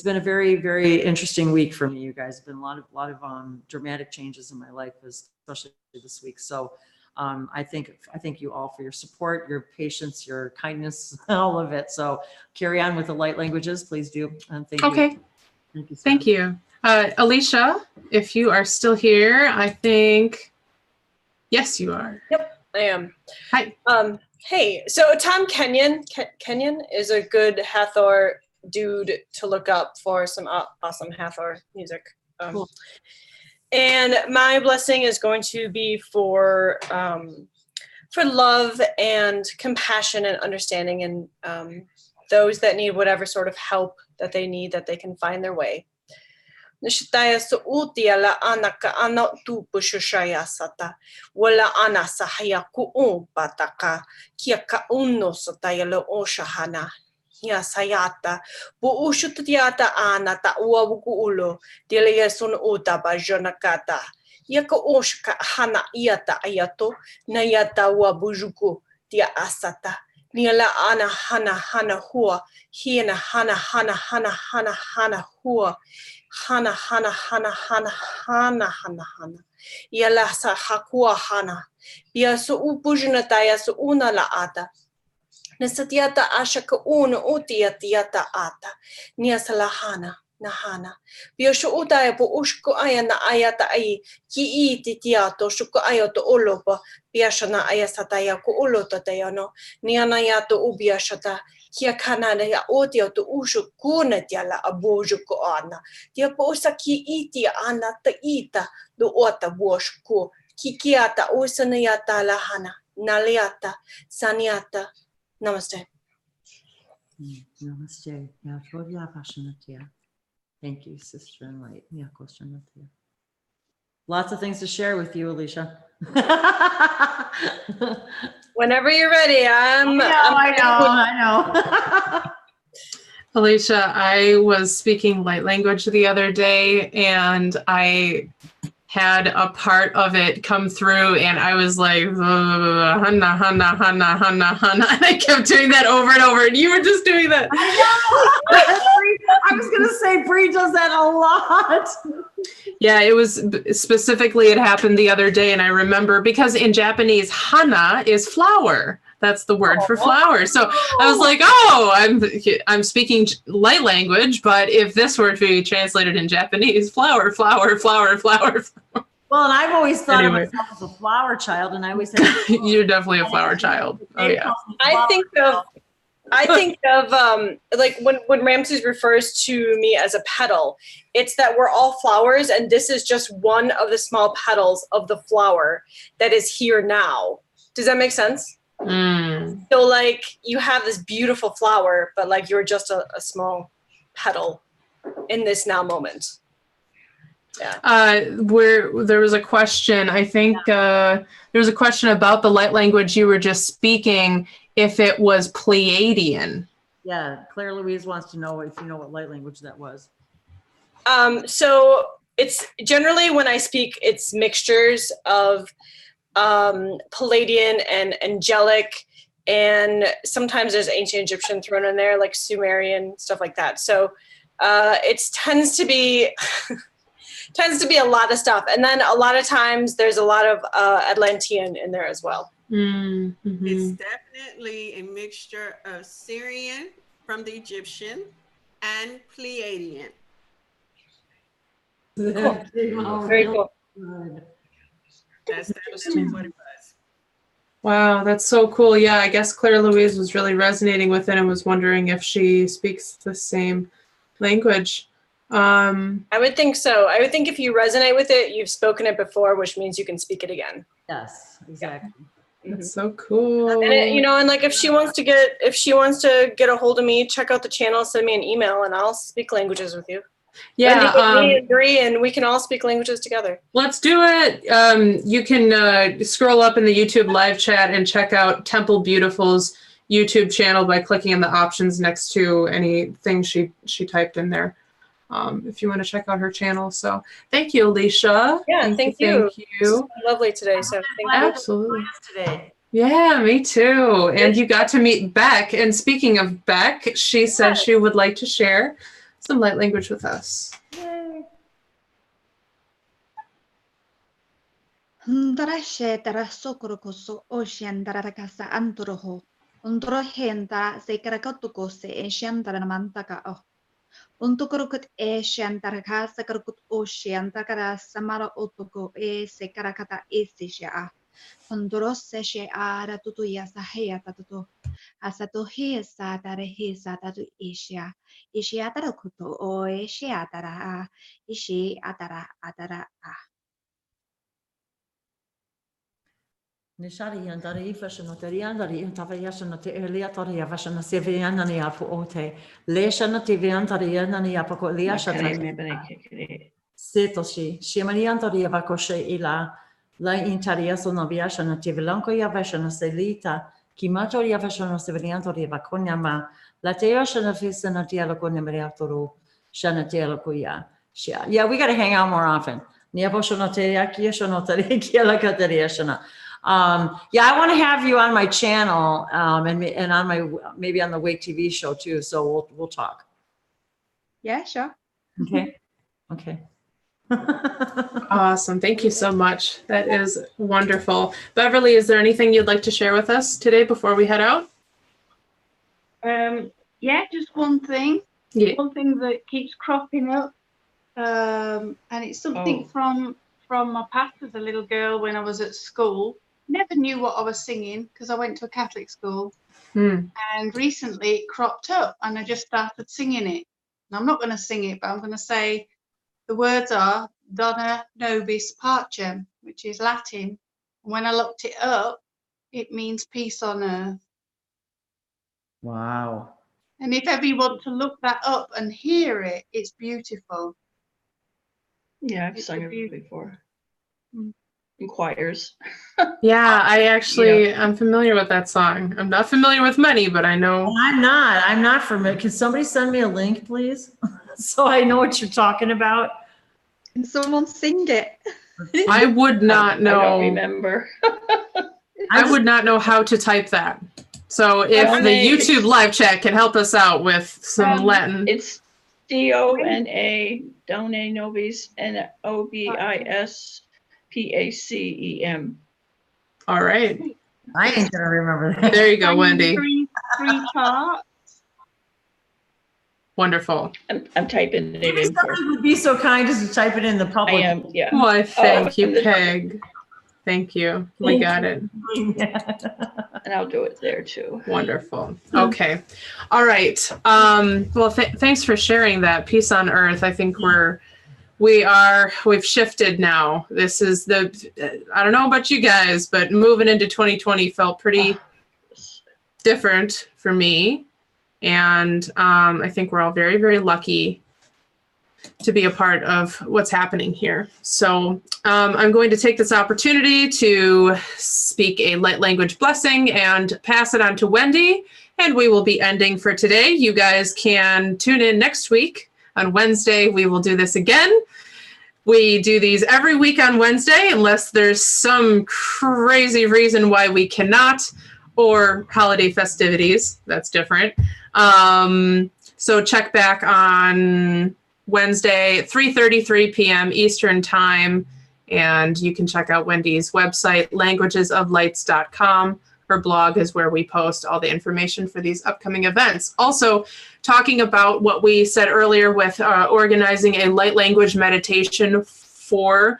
been a very, very interesting week for me, you guys. It's been a lot of dramatic changes in my life, especially this week. So I thank you all for your support, your patience, your kindness, all of it. So carry on with the light languages, please do. And thank you. Okay. Thank you. Sarah. Thank you. Alicia, if you are still here, I think, yes, you are. Yep, I am. Hi. Hey, so Tom Kenyon is a good Hathor dude to look up for some awesome Hathor music. Cool. And my blessing is going to be for love and compassion and understanding, and those that need whatever sort of help that they need, that they can find their way. Nishtaya su'utia la anaka ana tu pushushaya sata wala ana sahaya ku'un pataka kia kauno sataya lo oshahana ya sayata bu ushutiata ana ta uabuku ulo dilia sun uta bajonakata yaka oshka hana iata ayato na yata wabujuku dia asata niala ana hana hana hua hiena hana hana hana hana hana hua Hana, hana, hana, hana, hana, hana, hana. Yala sa hakua hana. Bia su upujuna taya su una la ata. Nasatiata asha ka una utiatiata ata. Nia salahana. Nahana. Bia shu utaya po ushko aya na ayata ai. Ki I titiato shuko ayoto olopa. Bia shana ayasataya ku ulota tayano. Nia na yato ubia shata. Kia kanana ya otio to ushu kuna tiala abuju ko ana. Tia po usa ki iti ana ta ita do ota woshku. Kikiata usana yata lahana. Naliata. Saniata. Namaste. Namaste. Thank you, Sister in Light. Lots of things to share with you, Alicia. Whenever you're ready, I know. Alicia, I was speaking light language the other day, and I had a part of it come through, and I was like, hana, hana, hana, hana, hana, and I kept doing that over and over, and you were just doing that. I was going to say, Bree does that a lot. Yeah, it was specifically, it happened the other day, and I remember because in Japanese, hana is flower. That's the word for flower. So I was like, oh, I'm speaking light language, but if this were to be translated in Japanese, flower, flower, flower, flower. Well, and I've always thought of myself as a flower child, and I always said, you're definitely a flower child. Oh yeah. I think of like when Ramses refers to me as a petal, it's that we're all flowers, and this is just one of the small petals of the flower that is here now. Does that make sense? Mm. So like you have this beautiful flower, but like you're just a small petal in this now moment. Yeah. Where there was a question, I think there was a question about the light language you were just speaking, if it was Pleiadian. Yeah, Claire Louise wants to know if you know what light language that was. So it's generally when I speak, it's mixtures of Palladian and angelic, and sometimes there's ancient Egyptian thrown in there, like Sumerian, stuff like that. So it tends to be a lot of stuff, and then a lot of times there's a lot of Atlantean in there as well. Mm-hmm. It's definitely a mixture of Syrian from the Egyptian and Pleiadian. Cool. Very cool. That's definitely what it was. Wow, that's so cool. Yeah, I guess Claire Louise was really resonating with it and was wondering if she speaks the same language. I would think so. I would think if you resonate with it, you've spoken it before, which means you can speak it again. Yes, exactly. Yeah. That's so cool. And it, and like if she wants to get a hold of me, check out the channel, send me an email, and I'll speak languages with you. Yeah, Wendy and Bree, and we can all speak languages together. Let's do it. You can scroll up in the YouTube live chat and check out Temple Beautiful's YouTube channel by clicking on the options next to anything she typed in there. If you want to check out her channel. So thank you, Alicia. Yeah, thank you. Thank you. Lovely today. So thank you. Absolutely. Today. Yeah, me too. And you got to meet Beck. And speaking of Beck, she said she would like to share some light language with us. Yay. Hundarashe tarasokurukoso ocean darakasa antoroho. Undrohenta se karakotokose eshan daramantaka o. Untukurukut eshan darakasa karukut ocean dakarasa mara otoko se karakata esisha. Undrose she ara tutuya sahea tatuto. Asato hesa tarehesa tatu isha. Ishi atarakuto o ishi atara. Ishi atara atara a. Nishari yandari fashion teriandari intavayashan te eliatoria fashion sevianani apu ote. Leshan te viantari yanani apako liashata. Setoshi, Shimaniantari Vakoshe ila, La Intaria Sonoviashana Tivilanko Yavashana Selita, Kimato Yavashana Seviliantori Vakonyama, La Teoshana Fisana Dialogonemiatoro, Shana Dialoguya. Yeah, we got to hang out more often. Yeah, I want to have you on my channel and on my maybe on the Wake TV show too. So we'll talk. Yeah, sure. Okay. Okay. Awesome. Thank you so much. That is wonderful. Beverly, is there anything you'd like to share with us today before we head out? Yeah, just one thing. Yeah. One thing that keeps cropping up, and it's something from my past as a little girl when I was at school. Never knew what I was singing because I went to a Catholic school. And recently it cropped up and I just started singing it. And I'm not going to sing it, but I'm going to say the words are Dona Nobis Pacem, which is Latin. And when I looked it up, it means peace on earth. Wow. And if ever you want to look that up and hear it, it's beautiful. Yeah, I've It's sung a it beautiful. before. In choirs. Yeah, I'm familiar with that song. I'm not familiar with many, but I know. I'm not familiar. Can somebody send me a link, please? So I know what you're talking about. Can someone sing it? I would not know. I don't remember. I would not know how to type that. So if the YouTube live chat can help us out with some Latin. It's D-O-N-A, Dona Nobis, N-O-B-I-S-P-A-C-E-M. All right. I ain't gonna remember that. There you go, Wendy. Three parts. Wonderful. I'm typing it Maybe in for. somebody would be so kind as to type it in the I public. am, yeah. Why, thank you, Peg. Thank you. We got it. And I'll do it there too. Wonderful. Okay. All right. Well, thanks for sharing that. Peace on earth. I think we've shifted now. This is I don't know about you guys, but moving into 2020 felt pretty different for me. And I think we're all very, very lucky to be a part of what's happening here. So I'm going to take this opportunity to speak a light language blessing and pass it on to Wendy, and we will be ending for today. You guys can tune in next week. On Wednesday, we will do this again. We do these every week on Wednesday, unless there's some crazy reason why we cannot, or holiday festivities. That's different. So check back on Wednesday, 3:33 p.m. Eastern Time. And you can check out Wendy's website, languagesoflights.com. Her blog is where we post all the information for these upcoming events. Also, talking about what we said earlier with organizing a light language meditation for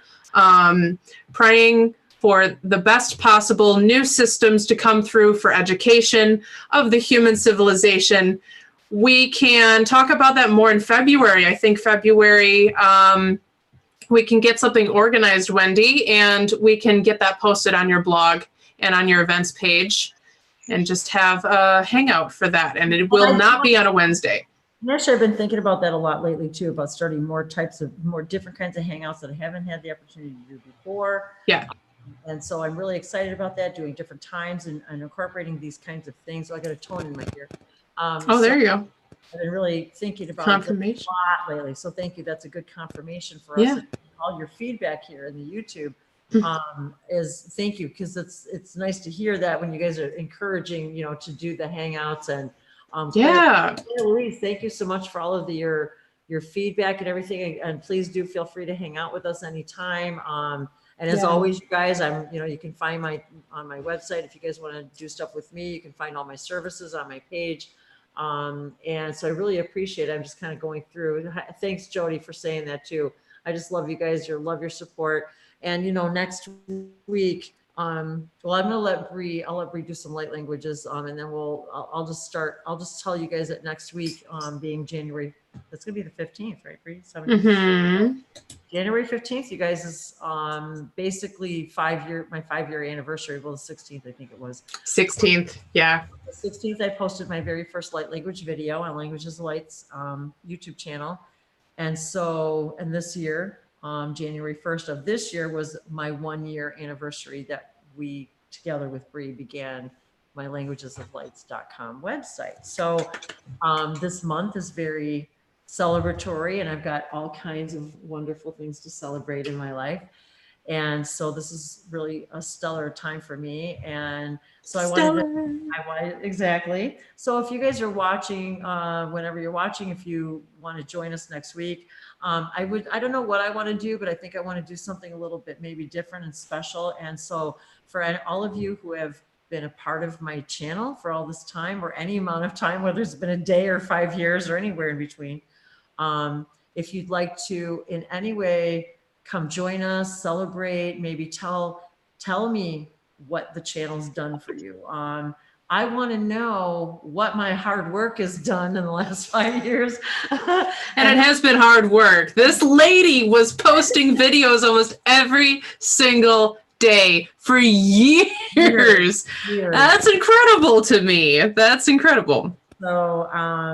praying for the best possible new systems to come through for education of the human civilization. We can talk about that more in February. I think February, we can get something organized, Wendy, and we can get that posted on your blog and on your events page and just have a hangout for that. And it will not be on a Wednesday. Actually, I've been thinking about that a lot lately too, about starting more different kinds of hangouts that I haven't had the opportunity to do before. Yeah. And so I'm really excited about that, doing different times and incorporating these kinds of things. So I got a tone in my ear. There you go. I've been really thinking about confirmation a lot lately. So thank you. That's a good confirmation for us. Yeah. And all your feedback here in the YouTube is thank you, because it's nice to hear that when you guys are encouraging, to do the hangouts and yeah. Louise, thank you so much for all of your feedback and everything. And please do feel free to hang out with us anytime. And as always, you guys, you can find on my website. If you guys want to do stuff with me, you can find all my services on my page. And so I really appreciate it. I'm just kind of going through. Thanks, Jody, for saying that too. I just love you guys. Love your support. And, next week, well, I'm going to let Bree do some light languages. And then I'll just tell you guys that next week, being January, that's going to be the 15th, right, Bree? 17th. Mm-hmm. January 15th, you guys, is basically my 5-year anniversary. Well, the 16th, I think it was. 16th, yeah. The 16th, I posted my very first light language video on Languages of Lights YouTube channel. And this year, January 1st of this year was my 1-year anniversary that we, together with Bree, began my languagesoflights.com website. So this month is very celebratory, and I've got all kinds of wonderful things to celebrate in my life. And so this is really a stellar time for me. And so I wanted exactly. So if you guys are watching, whenever you're watching, if you want to join us next week, I don't know what I want to do, but I think I want to do something a little bit maybe different and special. And so for all of you who have been a part of my channel for all this time, or any amount of time, whether it's been a day or 5 years or anywhere in between, if you'd like to in any way come join us, celebrate, maybe tell me what the channel's done for you. I want to know what my hard work has done in the last 5 years. And it has been hard work. This lady was posting videos almost every single day for years. That's incredible to me. That's incredible. So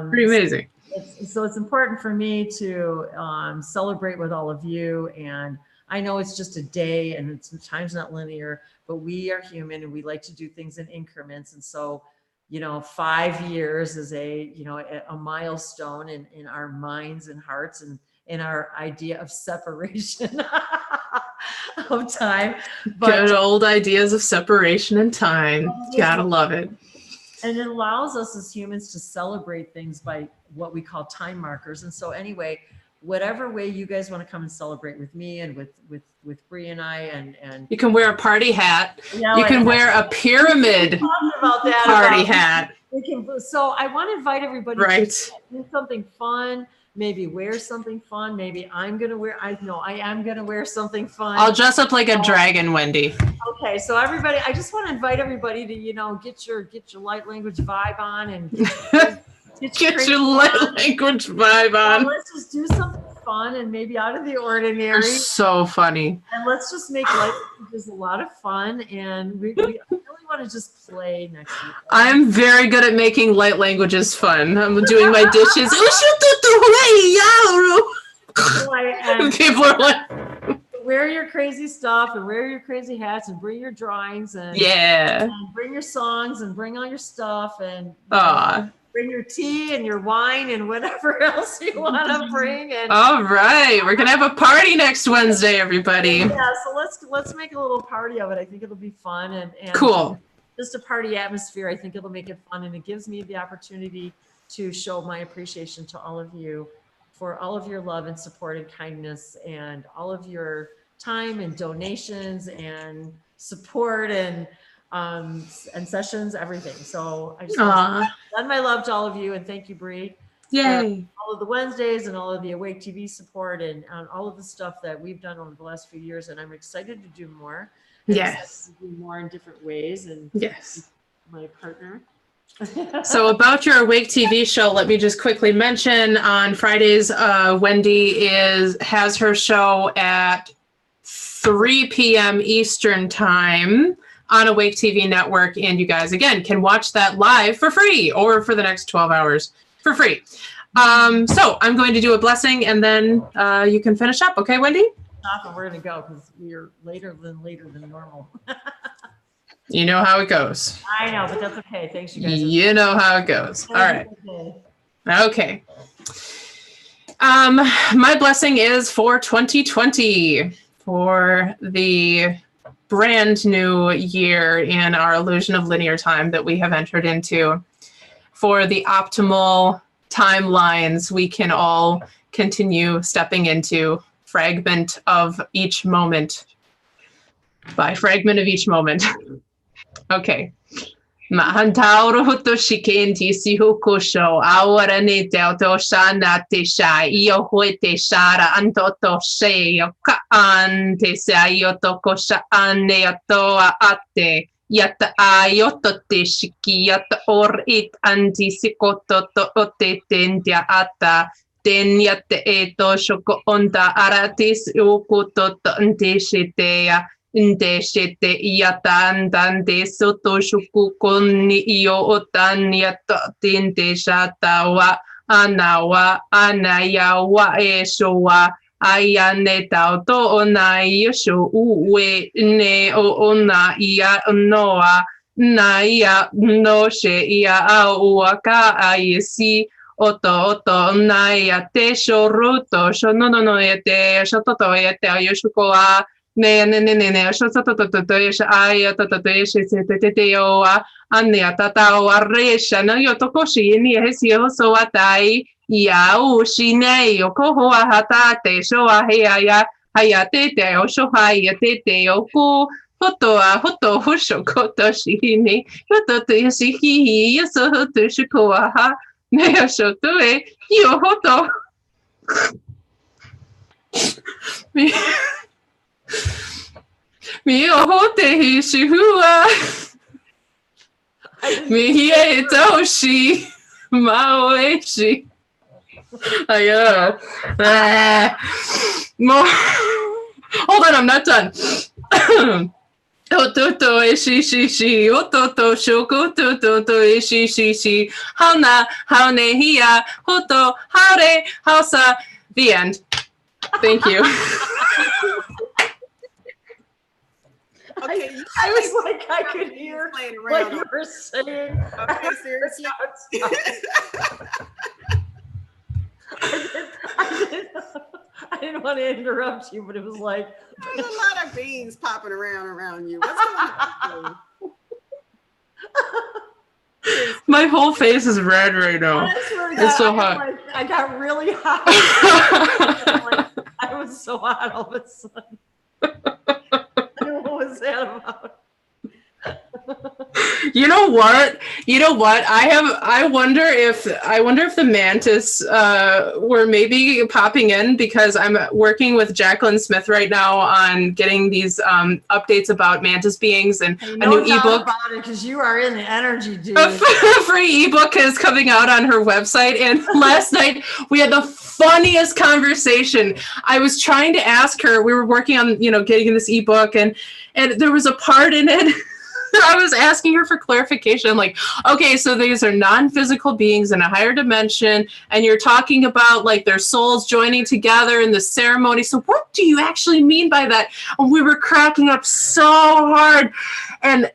pretty amazing. So it's important for me to celebrate with all of you. And I know it's just a day and time's not linear, but we are human and we like to do things in increments. And so, 5 years is a milestone in our minds and hearts and in our idea of separation of time. Good old ideas of separation and time. Gotta love it. And it allows us as humans to celebrate things by what we call time markers. And so anyway, whatever way you guys want to come and celebrate with me and with Bree and I, and you can wear a party hat. You can wear a pyramid party hat. So I want to invite everybody to do something fun. Maybe wear something fun. Maybe I'm going to wear, I am going to wear something fun. I'll dress up like a dragon, Wendy. Okay. So everybody, I just want to invite everybody to, get your light language vibe on and get your light language vibe on. Let's just do something fun and maybe out of the ordinary. You're so funny. And let's just make life just a lot of fun. And we really want to just play next week. I'm very good at making light languages fun. I'm doing my dishes. People are like, wear your crazy stuff and wear your crazy hats and bring your drawings and bring your songs and bring all your stuff and bring your tea and your wine and whatever else you want to bring. And all right, we're gonna have a party next Wednesday, everybody. Yeah, so let's make a little party of it. I think it'll be fun and cool. Just a party atmosphere. I think it'll make it fun, and it gives me the opportunity to show my appreciation to all of you for all of your love and support and kindness and all of your time and donations and support and sessions, everything. So I just want to send my love to all of you and thank you, Bree. Yay. All of the Wednesdays and all of the Awake TV support and all of the stuff that we've done over the last few years. And I'm excited to do more. Yes. To do more in different ways. And yes, my partner. So about your Awake TV show, let me just quickly mention on Fridays, Wendy has her show at 3 p.m. Eastern time on Awake TV Network. And you guys, again, can watch that live for free or for the next 12 hours for free. So I'm going to do a blessing and then you can finish up. Okay, Wendy? And we're going to go because we're later than normal. You know how it goes. I know, but that's okay. Thanks, you guys. You know how it goes. All right. Okay. My blessing is for 2020, for the brand new year in our illusion of linear time that we have entered into, for the optimal timelines we can all continue stepping into, fragment of each moment by fragment of each moment. Okay. Mahantauro huto shikenti si hukusho awara ne te auto shana te sha io hoi te shara antoto she ka ante sa io toko sha ane atoa ate yata ayoto te shiki yata or it anti sikoto to ote tentia ata ten yate eto shoko onda aratis ukuto ante shitea Ndeshete yatandande soto shukukoni iyo otani yatatinte shatawa anawa anayawa eshowa ayane tauto ona yosho uwe ne ona iya noa na ya no she ya auaka ayesi oto na ya te shoruto shono no yate shototo yate yoshukoa ne so to is ai to is te o ania tata o aresha no yo to koshi ni hesi ho so atai ia o shine o koho a hata te so a he aya te o so hai te o ku hoto hosho koto shine yo to isi hi yo so to shiko ha ne so to e yo hoto Mi o te hishihua. Mi hie toshi. Maoeshi. Ayo. More. Hold on, I'm not done. Ototo eshi. Ototo shoko toto eshi. Hauna, haune hia. Hoto, haure, hausa. The end. Thank you. Okay, I was like, I could hear playing what around. you were saying. Okay, seriously. I didn't want to interrupt you, but it was like There's a lot of beans popping around you. What's going on? My whole face is red right now. It's so hot. I got really hot. I was so hot all of a sudden. What was that about? You know what? I wonder if the mantis were maybe popping in because I'm working with Jacqueline Smith right now on getting these updates about mantis beings and a new ebook. About it because you are in the energy, dude. A free ebook is coming out on her website, and last night we had the funniest conversation. I was trying to ask her. We were working on getting this ebook, and there was a part in it. I was asking her for clarification. I'm like, okay, so these are non-physical beings in a higher dimension, and you're talking about like their souls joining together in the ceremony. So what do you actually mean by that? And we were cracking up so hard. And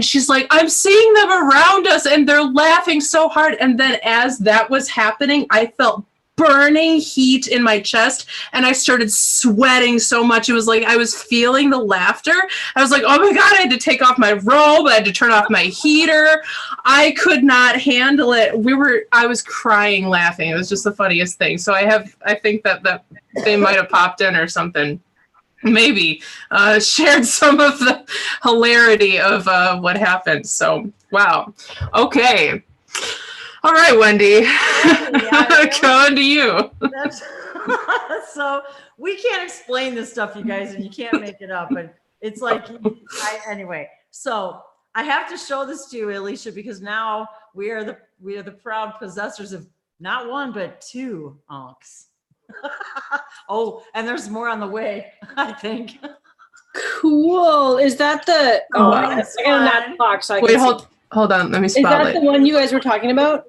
she's like, I'm seeing them around us, and they're laughing so hard. And then as that was happening, I felt burning heat in my chest, and I started sweating so much. It was like I was feeling the laughter. I was like, oh my God, I had to take off my robe. I had to turn off my heater. I could not handle it. I was crying laughing. It was just the funniest thing. So I think that they might have popped in or something. Maybe shared some of the hilarity of what happened. So, wow. Okay. All right, Wendy, going to you. So we can't explain this stuff, you guys, and you can't make it up, but it's like, anyway. So I have to show this to you, Alicia, because now we are the proud possessors of not one, but two Unks. Oh, and there's more on the way, I think. Cool. Is that the? Oh, I got that box. So Wait, hold on. Let me spotlight. Is that the one you guys were talking about?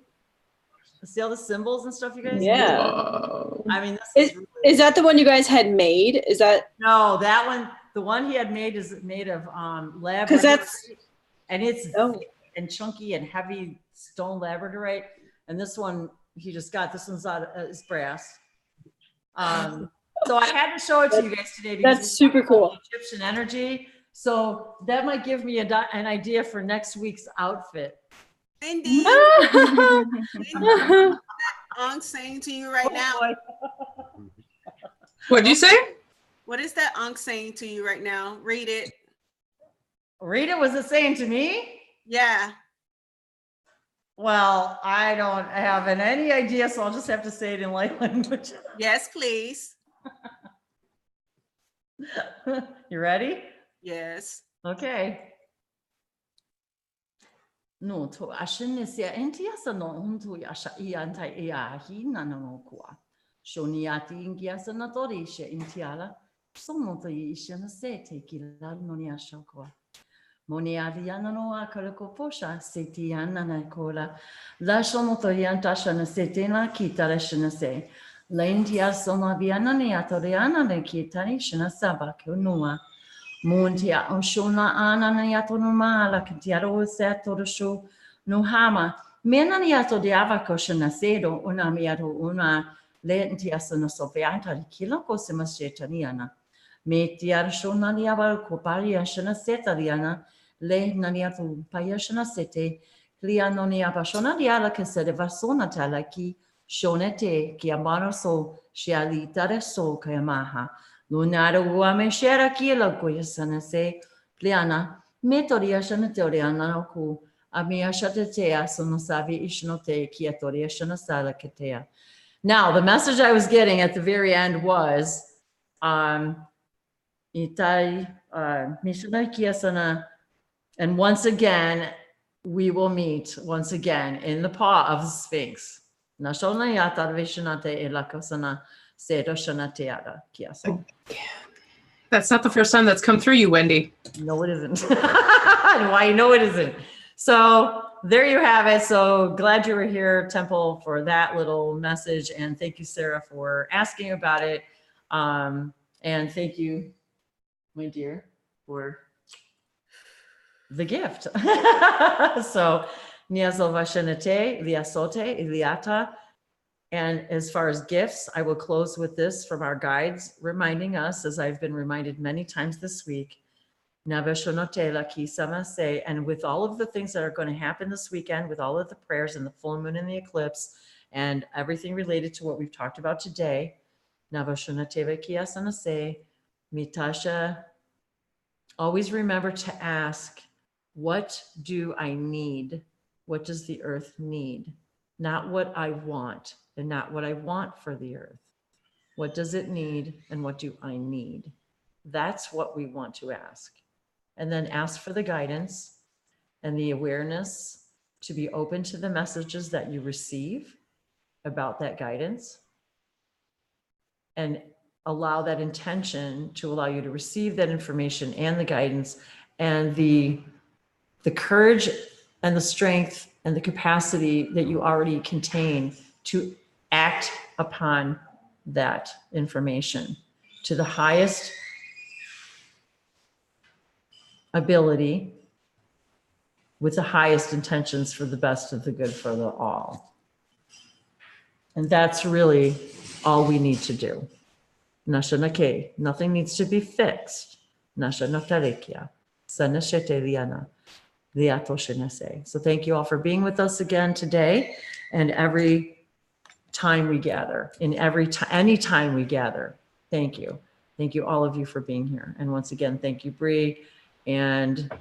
See all the symbols and stuff, you guys? Yeah. Whoa. I mean, is that the one you guys had made? Is that? No, that one. The one he had made is made of labradorite. Because that's. And it's thick and chunky and heavy stone labradorite. And this one he just got. This one's out is brass. So I had to show it to you guys today because that's super cool. Egyptian energy. So that might give me an idea for next week's outfit. Wendy, I'm saying to you right now. What'd you say? What is that Ankh saying to you right now? Read it. Read it. Was it saying to me? Yeah. Well, I don't have any idea, so I'll just have to say it in light language. Yes, please. You ready? Yes. Okay. No to ashin sia entiasa no huntu yasha ianta iahi nanano kwa. Shoniati ingiasa natori she intiala. Sono to ishana se te kilal no yasha kwa. Moniaviana no akalako posha setiana na kola. La sono to yantasha na setena kitara shana se. La intia sono viana ne atoriana ne kitani shana saba kunua. Muntia onshona anana yato no mala kitiaro seto do show no hama menani yato diava koshana sedo una miato una lentia sono sofianta di kilo cosima shetaniana Me tiara shona liaba koparia shana seta liana le naniatu payashana sete liano niaba shona liala kesede vasona tala ki shonete ki amano so shiali tare so kayamaha lunara uame shera ki la koyasana se liana metoria shana teoriana ku amia shatetea sono savi ishnote ki atoria shana sala ketea. Now, the message I was getting at the very end was, and once again, we will meet once again in the paw of the Sphinx. That's not the first time that's come through you, Wendy. No, it isn't. Why? No, it isn't. So there you have it. So glad you were here, Temple, for that little message. And thank you, Sarah, for asking about it. And thank you, my dear, for the gift. So, Niazol Vashenete, Liasote, Iliata. And as far as gifts, I will close with this from our guides, reminding us, as I've been reminded many times this week, and with all of the things that are going to happen this weekend, with all of the prayers and the full moon and the eclipse and everything related to what we've talked about today, Mitasha, always remember to ask, what do I need? What does the earth need? Not what I want, and not what I want for the earth. What does it need, and what do I need? That's what we want to ask. And then ask for the guidance and the awareness to be open to the messages that you receive about that guidance, and allow that intention to allow you to receive that information and the guidance and the courage and the strength and the capacity that you already contain to act upon that information to the highest ability, with the highest intentions for the best of the good for the all. And that's really all we need to do. Nashanake, nothing needs to be fixed. Nashanatalekia, sanasheteliana, liatoshenase. So thank you all for being with us again today, and every time we gather, any time we gather. Thank you. Thank you, all of you, for being here. And once again, thank you, Bree, and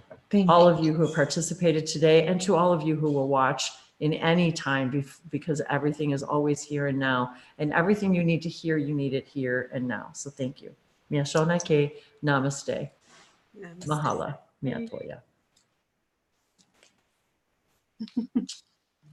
all of you who participated today, and to all of you who will watch in any time, because everything is always here and now, and everything you need to hear, you need it here and now. So thank you. Miyashonake, namaste. Namaste. Mahala, miyatoya.